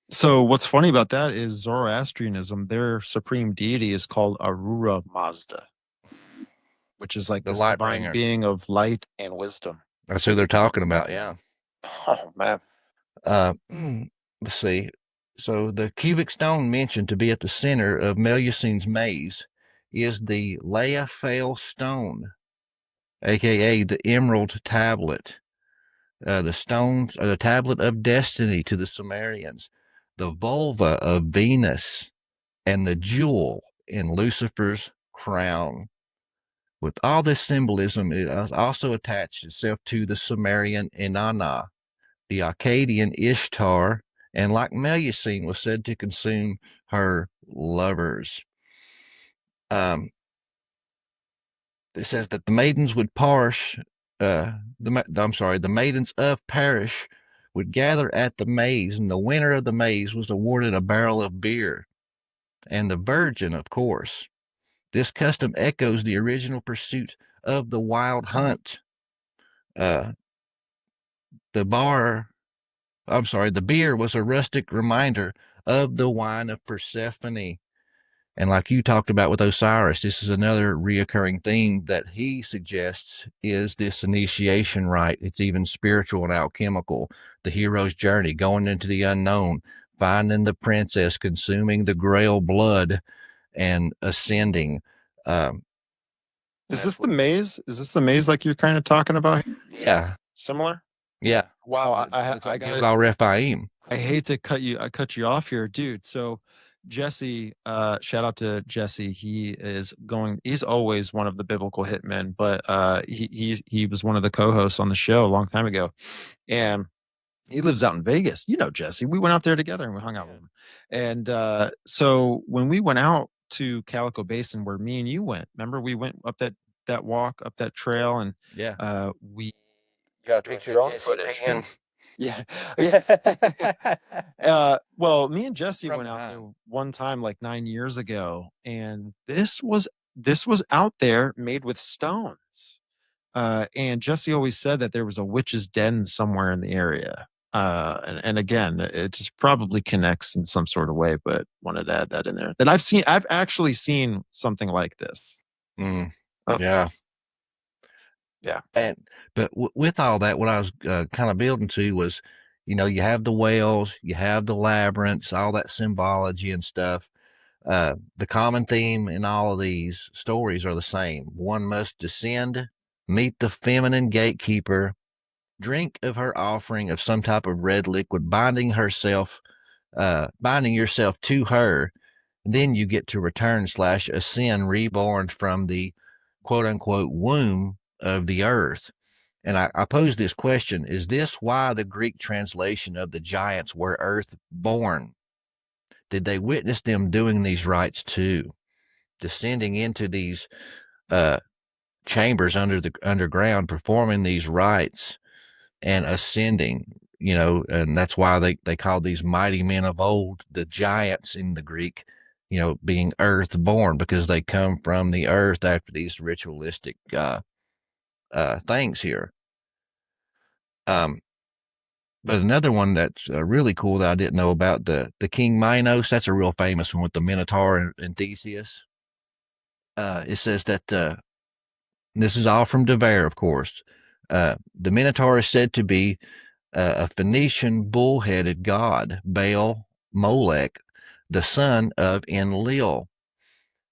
So what's funny about that is Zoroastrianism, their supreme deity is called Ahura Mazda, which is like The this light divine bringer. being of light and wisdom. That's who they're talking about, yeah. Oh man. Let's see. So the cubic stone mentioned to be at the center of Melusine's maze is the Leaphale stone, aka the Emerald Tablet. The tablet of destiny to the Sumerians, the vulva of Venus, and the jewel in Lucifer's crown. With all this symbolism, it also attached itself to the Sumerian Inanna, the Akkadian Ishtar, and like Melusine was said to consume her lovers. It says that the maidens would the maidens of Parish would gather at the maze, and the winner of the maze was awarded a barrel of beer, and the virgin, of course. This custom echoes the original pursuit of the wild hunt. The beer was a rustic reminder of the wine of Persephone. And like you talked about with Osiris, this is another reoccurring theme that he suggests is this initiation rite. It's even spiritual and alchemical. The hero's journey, going into the unknown, finding the princess, consuming the Grail blood, and ascending. Is this the maze? Is this the maze like you're kind of talking about? Yeah. Similar? Yeah. Wow. I got got Rephaim. I hate to cut you off here, dude. So Jesse, shout out to Jesse. He's always one of the biblical hitmen, but he was one of the co-hosts on the show a long time ago. And he lives out in Vegas. You know Jesse. We went out there together and we hung out with him. And so when we went out to Calico Basin where me and you went, remember we went up that walk, up that trail, and we got picture on footage. Yeah. Well, me and Jesse went out there one time like 9 years ago, and this was out there made with stones. And Jesse always said that there was a witch's den somewhere in the area. And again, it just probably connects in some sort of way, but wanted to add that in there. That I've actually seen something like this. Yeah. But with all that, what I was kind of building to was, you have the whales, you have the labyrinths, all that symbology and stuff. The common theme in all of these stories are the same. One must descend, meet the feminine gatekeeper, drink of her offering of some type of red liquid, binding yourself to her. Then you get to return / ascend, reborn from the quote unquote womb of the earth. And I pose this question: is this why the Greek translation of the giants were earth-born? Did they witness them doing these rites too, descending into these chambers underground, performing these rites and ascending? And that's why they called these mighty men of old the giants in the Greek, being earth-born, because they come from the earth after these ritualistic things here. But another one that's really cool that I didn't know about, the King Minos. That's a real famous one with the Minotaur and Theseus. It says that this is all from De Vere, of course. The Minotaur is said to be a Phoenician bull-headed god, Baal Molech, the son of Enlil,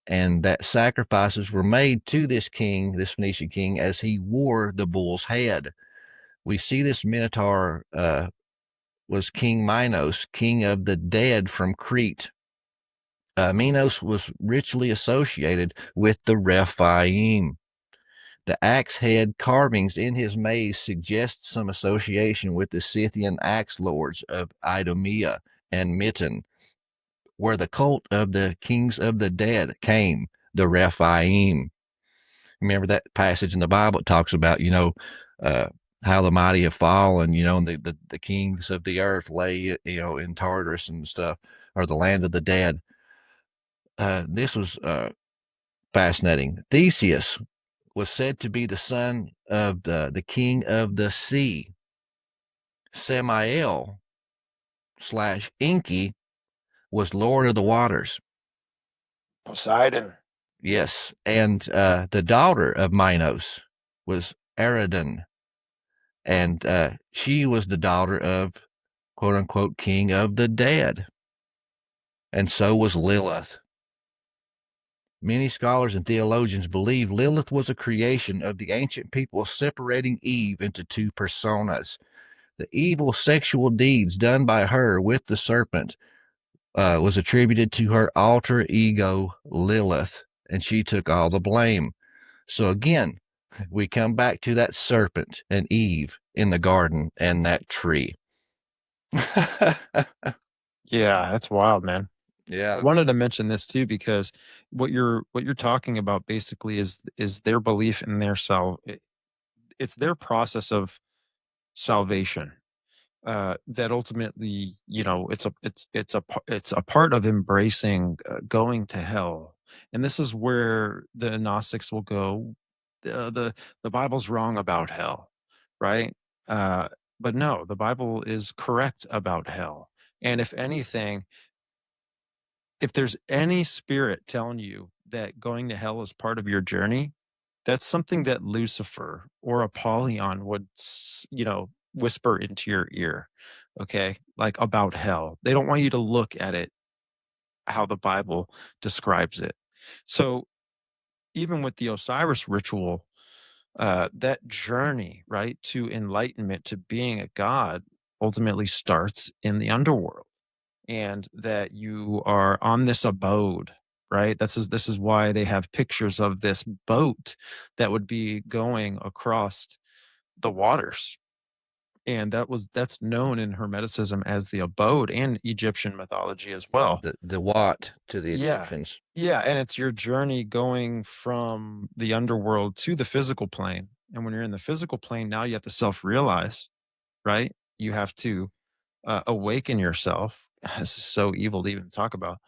and that sacrifices were made to this Phoenician king, as he wore the bull's head. We see this Minotaur was King Minos, king of the dead from Crete. Minos was richly associated with the Rephaim. The axe head carvings in his maze suggest some association with the Scythian axe lords of Idumea and Mitten, where the cult of the kings of the dead came, the Rephaim. Remember that passage in the Bible? It talks about, how the mighty have fallen, and the kings of the earth lay, in Tartarus and stuff, or the land of the dead. This was fascinating. Theseus was said to be the son of the king of the sea. Samael / Enki was lord of the waters. Poseidon. Yes, and the daughter of Minos was Eridan, and she was the daughter of quote unquote king of the dead, and so was Lilith. Many scholars and theologians believe Lilith was a creation of the ancient people, separating Eve into two personas. The evil sexual deeds done by her with the serpent was attributed to her alter ego, Lilith, and she took all the blame. So again, we come back to that serpent and Eve in the garden and that tree. Yeah, that's wild, man. Yeah. I wanted to mention this too, because what you're talking about basically is their belief in their it's their process of salvation. that ultimately, it's a part of embracing going to hell. And this is where the Gnostics will go, the Bible's wrong about hell, right? uh but no, the Bible is correct about hell. And if anything, if there's any spirit telling you that going to hell is part of your journey, that's something that Lucifer or Apollyon would, whisper into your ear, okay? Like about hell. They don't want you to look at it how the Bible describes it. So even with the Osiris ritual, that journey, right, to enlightenment, to being a god, ultimately starts in the underworld, and that you are on this abode, right? This is why they have pictures of this boat that would be going across the waters. And that's known in Hermeticism as the abode, and Egyptian mythology as well. The Wat to the Yeah. Egyptians. Yeah, and it's your journey going from the underworld to the physical plane. And when you're in the physical plane, now you have to self-realize, right? You have to awaken yourself. This is so evil to even talk about.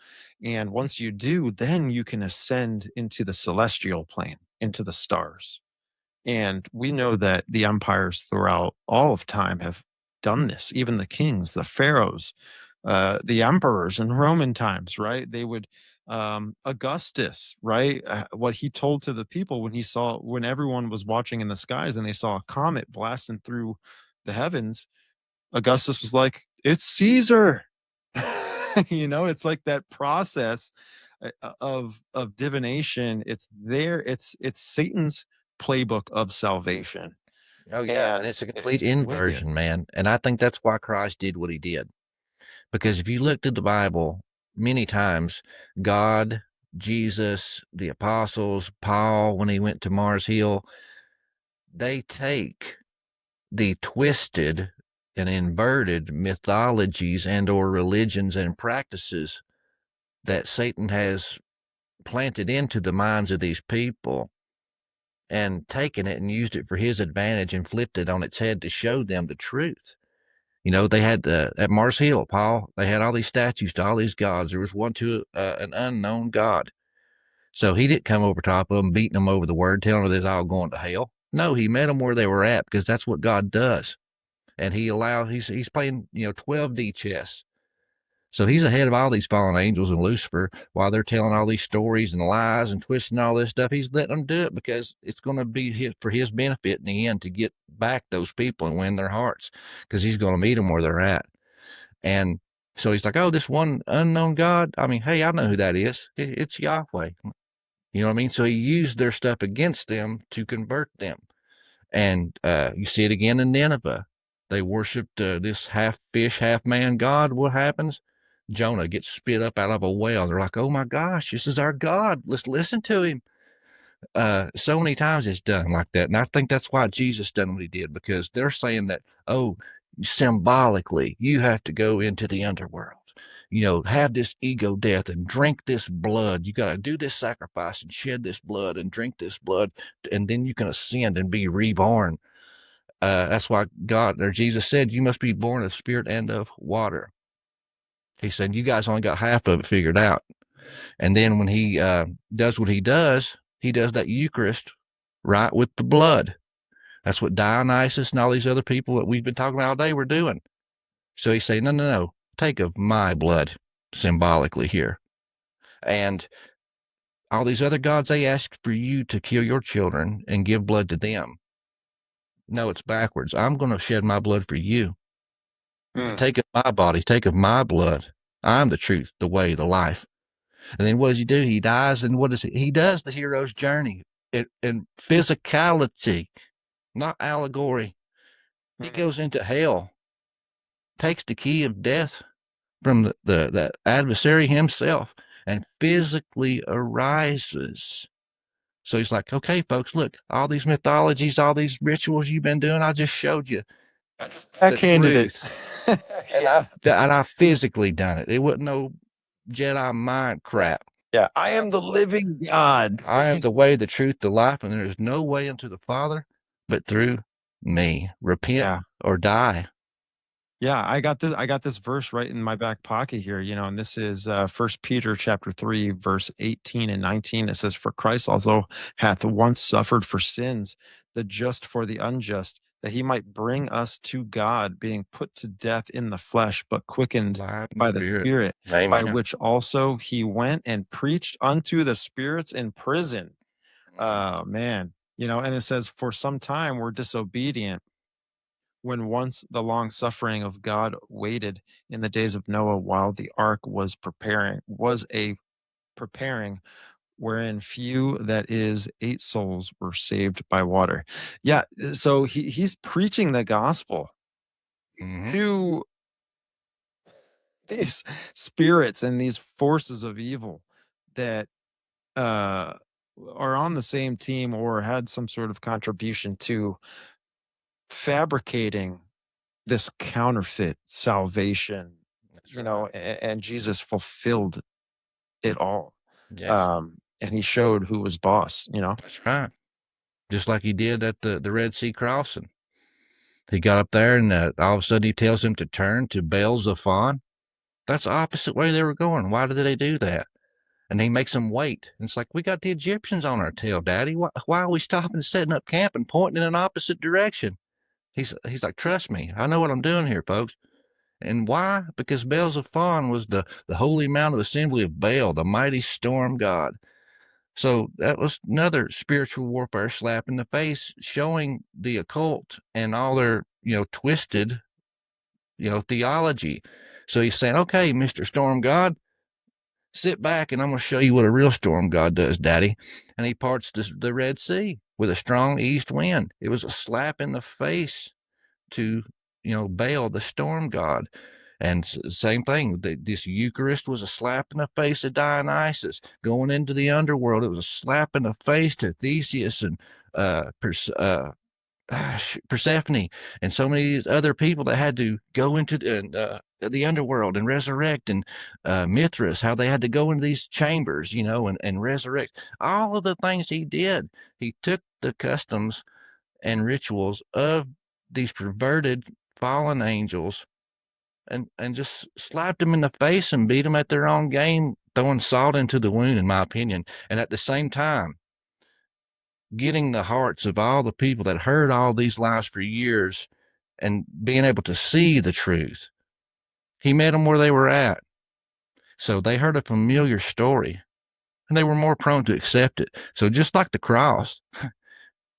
And once you do, then you can ascend into the celestial plane, into the stars. And we know that the empires throughout all of time have done this, even the kings, the pharaohs, the emperors in Roman times, right? They would, Augustus, right? What he told to the people when everyone was watching in the skies and they saw a comet blasting through the heavens, Augustus was like, "It's Caesar." It's like that process of divination. It's there. It's Satan's playbook of salvation. Oh yeah, and it's a complete inversion, man. And I think that's why Christ did what he did. Because if you looked at the Bible, many times God, Jesus, the apostles, Paul, when he went to Mars Hill, they take the twisted and inverted mythologies and or religions and practices that Satan has planted into the minds of these people and taken it and used it for his advantage and flipped it on its head to show them the truth. They had at Mars Hill, Paul, they had all these statues to all these gods. There was one to an unknown God. So he didn't come over top of them, beating them over the word, telling them they're all going to hell. No, he met them where they were at, because that's what God does. And he's playing, 12D chess. So he's ahead of all these fallen angels and Lucifer while they're telling all these stories and lies and twisting all this stuff. He's letting them do it because it's going to be for his benefit in the end to get back those people and win their hearts, because he's going to meet them where they're at. And so he's like, oh, this one unknown God. I mean, hey, I know who that is. It's Yahweh. You know what I mean? So he used their stuff against them to convert them. And you see it again in Nineveh. They worshiped this half fish, half man God. What happens? Jonah gets spit up out of a whale. They're like, oh my gosh, this is our God. Let's listen to him. So many times it's done like that. And I think that's why Jesus done what he did, because they're saying that, oh, symbolically, you have to go into the underworld, have this ego death and drink this blood. You got to do this sacrifice and shed this blood and drink this blood, and then you can ascend and be reborn. That's why God or Jesus said, you must be born of spirit and of water. He said, you guys only got half of it figured out. And then when he does what he does that Eucharist right with the blood. That's what Dionysus and all these other people that we've been talking about all day were doing. So he said, no, take of my blood symbolically here. And all these other gods, they ask for you to kill your children and give blood to them. No, it's backwards. I'm going to shed my blood for you. Take of my body, take of my blood. I'm the truth, the way, the life. And then what does he do? He dies, and what is it? He does the hero's journey in physicality, not allegory. He goes into hell, takes the key of death from the adversary himself, and physically arises. So he's like, okay, folks, look, all these mythologies, all these rituals you've been doing, I just showed you. Backhanded it. And I physically done it. It wasn't no Jedi mind crap. Yeah, I am the living God. I am the way, the truth, the life, and there is no way unto the Father but through me. Repent or die. Yeah, I got this verse right in my back pocket here, and this is First Peter chapter 3, verse 18 and 19. It says, "For Christ also hath once suffered for sins, the just for the unjust, that he might bring us to God, being put to death in the flesh, but quickened by the Spirit, by Amen. which also he went and preached unto the spirits in prison." Oh man. And it says, "For some time we're disobedient, when once the long suffering of God waited in the days of Noah, while the ark was preparing, wherein few, that is 8 souls, were saved by water." Yeah, so he's preaching the gospel Mhm. to these spirits and these forces of evil that uh are on the same team or had some sort of contribution to fabricating this counterfeit salvation, That's and Jesus fulfilled it all. Yeah, And he showed who was boss. that's right. Just like he did at the Red Sea crossing. He got up there and all of a sudden he tells him to turn to Baal Zephon. That's the opposite way they were going. Why did they do that? And he makes them wait. And it's like, we got the Egyptians on our tail, Daddy. Why are we stopping and setting up camp and pointing in an opposite direction? He's like, trust me, I know what I'm doing here, folks. And why? Because Baal Zephon was the holy mount of assembly of Baal, the mighty storm god. So that was another spiritual warfare slap in the face, showing the occult and all their, twisted, theology. So he's saying, okay, Mr. Storm God, sit back and I'm going to show you what a real storm god does, Daddy. And he parts the Red Sea with a strong east wind. It was a slap in the face to, Baal, the storm god. And same thing, this Eucharist was a slap in the face of Dionysus. Going into the underworld, it was a slap in the face to Theseus and Persephone and so many of these other people that had to go into the underworld and resurrect, and Mithras, how they had to go into these chambers, and resurrect. All of the things he did, he took the customs and rituals of these perverted fallen angels and just slapped them in the face and beat them at their own game, throwing salt into the wound, in my opinion. And at the same time, getting the hearts of all the people that heard all these lies for years and being able to see the truth. He met them where they were at. So they heard a familiar story and they were more prone to accept it. So just like the cross,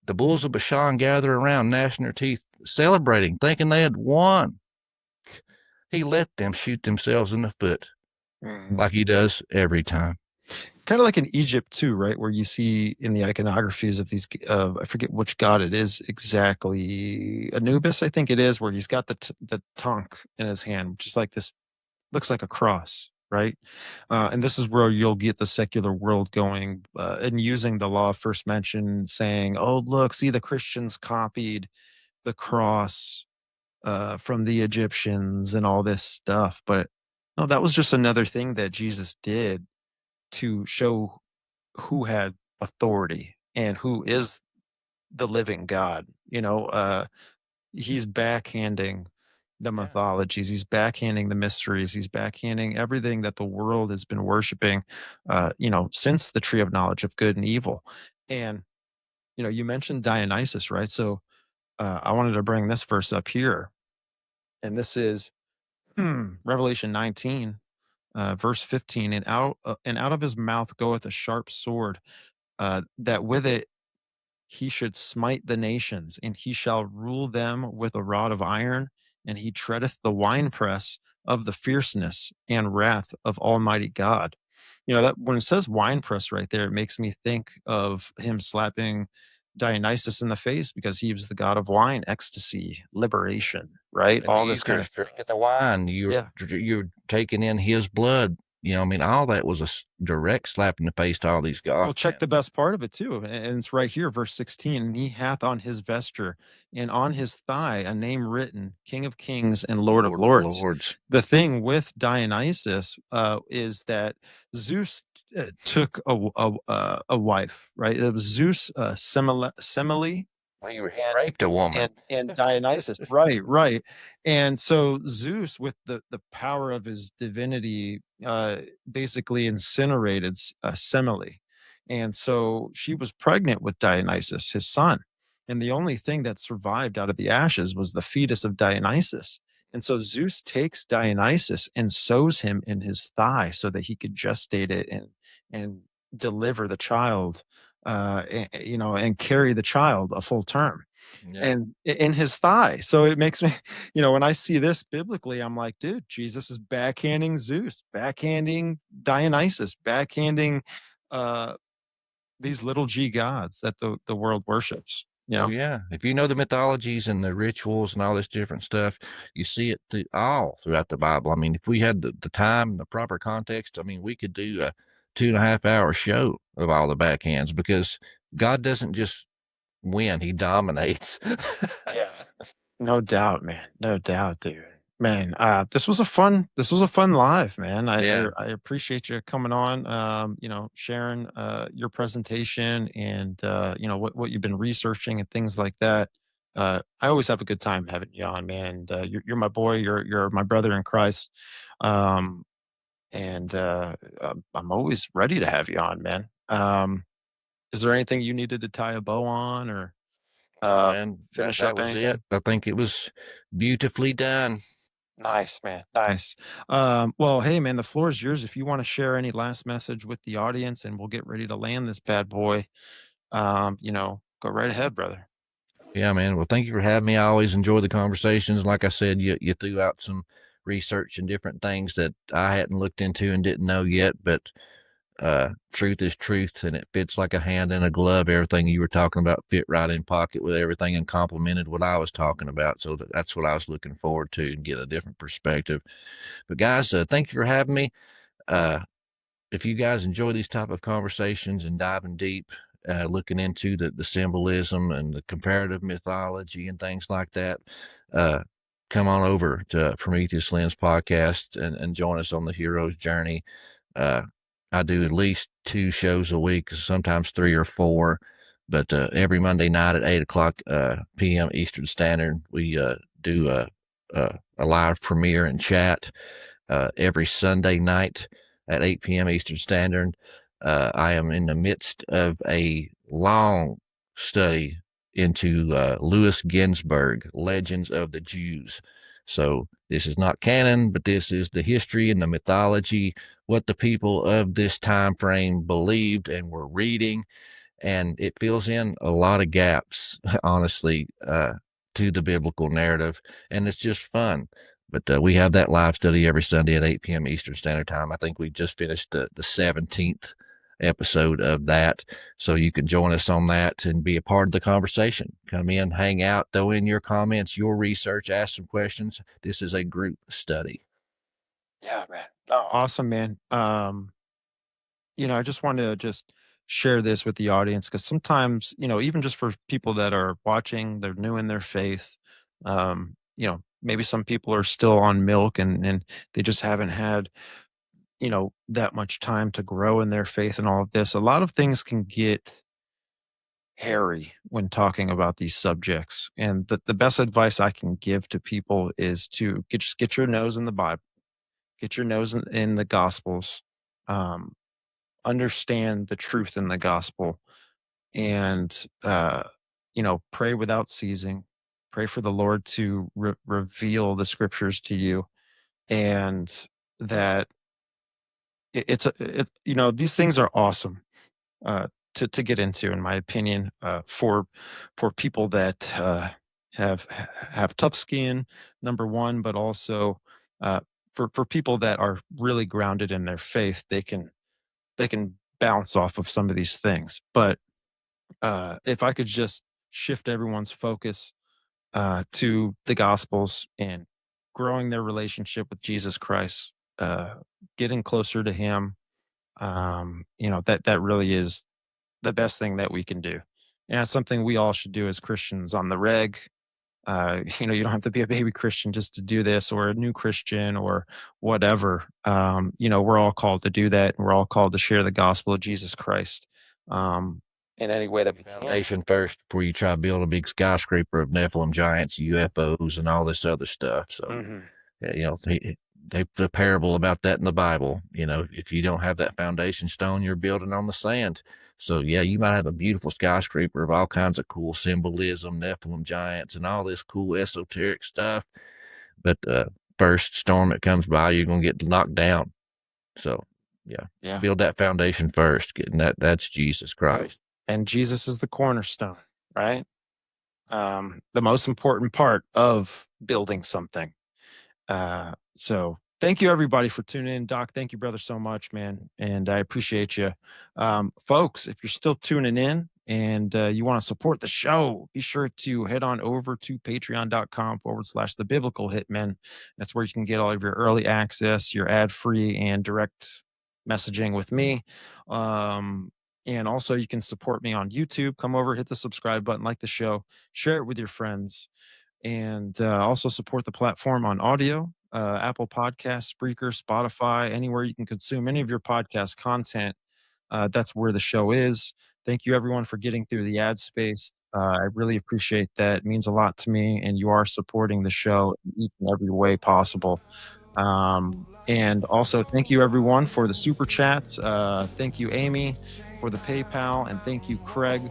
the bulls of Bashan gather around, gnashing their teeth, celebrating, thinking they had won. He let them shoot themselves in the foot like he does every time. Kind of like in Egypt too, right? Where you see in the iconographies of these, I forget which god it is exactly, Anubis, I think it is, where he's got the tonk in his hand, which is like this, looks like a cross, right? And this is where you'll get the secular world going and using the law of first mention, saying, "Oh, look, see, the Christians copied the cross from the Egyptians and all this stuff." But no, that was just another thing that Jesus did to show who had authority and who is the living God. He's backhanding the mythologies, he's backhanding the mysteries, he's backhanding everything that the world has been worshiping, since the tree of knowledge of good and evil. And you mentioned Dionysus, right? So I wanted to bring this verse up here, and this is Revelation 19, verse 15. And out of his mouth goeth a sharp sword, that with it he should smite the nations, and he shall rule them with a rod of iron, and he treadeth the winepress of the fierceness and wrath of Almighty God. That when it says winepress right there, it makes me think of him slapping Dionysus in the face, because he was the god of wine, ecstasy, liberation, right? In the All this kind of Eucharist, drinking the wine, yeah. you're taking in his blood. I mean, all that was a direct slap in the face to all these gods. Well, check the best part of it too, and it's right here, verse 16. "And he hath on his vesture and on his thigh a name written, King of Kings and Lord of Lords." The thing with Dionysus is that Zeus took a wife, right? It was Zeus, Semele, He raped a woman. and Dionysus. Right. And so Zeus, with the power of his divinity, basically incinerated Semele. And so she was pregnant with Dionysus, his son. And the only thing that survived out of the ashes was the fetus of Dionysus. And so Zeus takes Dionysus and sews him in his thigh so that he could gestate it and deliver the child, and carry the child a full term, Yeah. and in his thigh. So it makes me, when I see this biblically, I'm like, dude, Jesus is backhanding Zeus, backhanding Dionysus, backhanding uh, these little g gods that the world worships. Oh yeah. If you know the mythologies and the rituals and all this different stuff, you see it all throughout the Bible. I mean, if we had the time and the proper context, I mean, we could do a 2.5 hour show of all the backhands, because God doesn't just win, he dominates. Yeah. No doubt, man. No doubt, dude. Man, this was a fun live, man. Yeah. I appreciate you coming on, sharing your presentation and what you've been researching and things like that. I always have a good time having you on, man. And you're my boy, you're my brother in Christ. Um and I'm always ready to have you on, man. Is there anything you needed to tie a bow on, or And finish that up was anything? it. I think it was beautifully done. Nice, man. Nice. Well, hey, man, the floor is yours. If you want to share any last message with the audience, and we'll get ready to land this bad boy, go right ahead, brother. Yeah, man. Well, thank you for having me. I always enjoy the conversations. Like I said, you threw out some research and different things that I hadn't looked into and didn't know yet, but truth is truth, and it fits like a hand in a glove. Everything you were talking about fit right in pocket with everything and complemented what I was talking about. So that's what I was looking forward to, and get a different perspective. But guys, thank you for having me. Uh, if you guys enjoy these type of conversations and diving deep, looking into the symbolism and the comparative mythology and things like that, uh, come on over to Prometheus Lens podcast and join us on the hero's journey. Uh, I do at least 2 shows a week, sometimes 3 or 4, but every Monday night at 8 o'clock p.m. Eastern Standard, we do a live premiere and chat. Every Sunday night at 8 p.m. Eastern Standard. I am in the midst of a long study into Louis Ginsburg, Legends of the Jews. So this is not canon, but this is the history and the mythology, what the people of this time frame believed and were reading, and it fills in a lot of gaps, honestly, to the biblical narrative, and it's just fun. But we have that live study every Sunday at 8 p.m. Eastern Standard Time. I think we just finished the 17th episode of that. So you can join us on that and be a part of the conversation. Come in, hang out, throw in your comments, your research, ask some questions. This is a group study. Yeah, man. Oh, awesome, man. I just wanted to just share this with the audience, because sometimes, even just for people that are watching, they're new in their faith. Maybe some people are still on milk, and they just haven't had, that much time to grow in their faith and all of this. A lot of things can get hairy when talking about these subjects. And the best advice I can give to people is to just get your nose in the Bible, get your nose in the Gospels, um, understand the truth in the gospel, and pray without ceasing. Pray for the Lord to reveal the scriptures to you, and that these things are awesome to get into, in my opinion, for people that have tough skin, number one, but also for people that are really grounded in their faith. They can bounce off of some of these things. But if I could just shift everyone's focus to the Gospels and growing their relationship with Jesus Christ, getting closer to Him, that really is the best thing that we can do. And that's something we all should do as Christians on the reg. You don't have to be a baby Christian just to do this, or a new Christian, or whatever. We're all called to do that, and we're all called to share the gospel of Jesus Christ. in any way that we can. Foundation first before you try to build a big skyscraper of Nephilim giants, UFOs, and all this other stuff. So, you know, they put a parable about that in the Bible. You know, if you don't have that foundation stone, you're building on the sand. So, yeah, you might have a beautiful skyscraper of all kinds of cool symbolism, Nephilim giants, and all this cool esoteric stuff. But first storm that comes by, you're going to get knocked down. So, yeah, build that foundation first. And that's Jesus Christ. And Jesus is the cornerstone, right? The most important part of building something. So thank you everybody for tuning in. Doc, thank you, brother, so much, man. And I appreciate you. Folks, if you're still tuning in and you want to support the show, be sure to head on over to patreon.com/the biblical hitmen. That's where you can get all of your early access, your ad-free and direct messaging with me. And also you can support me on YouTube. Come over, hit the subscribe button, like the show, share it with your friends, and also support the platform on audio, Apple Podcasts, Spreaker, Spotify, anywhere you can consume any of your podcast content. That's where the show is. Thank you everyone for getting through the ad space. I really appreciate that. It means a lot to me, and you are supporting the show in each and every way possible. And also thank you everyone for the super chats. Thank you, Amy, for the PayPal, and thank you, Craig,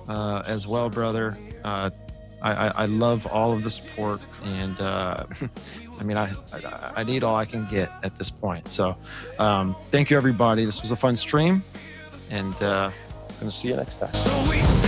as well, brother. I love all of the support, and I mean, I need all I can get at this point. So thank you everybody. This was a fun stream, and I'm gonna see you next time.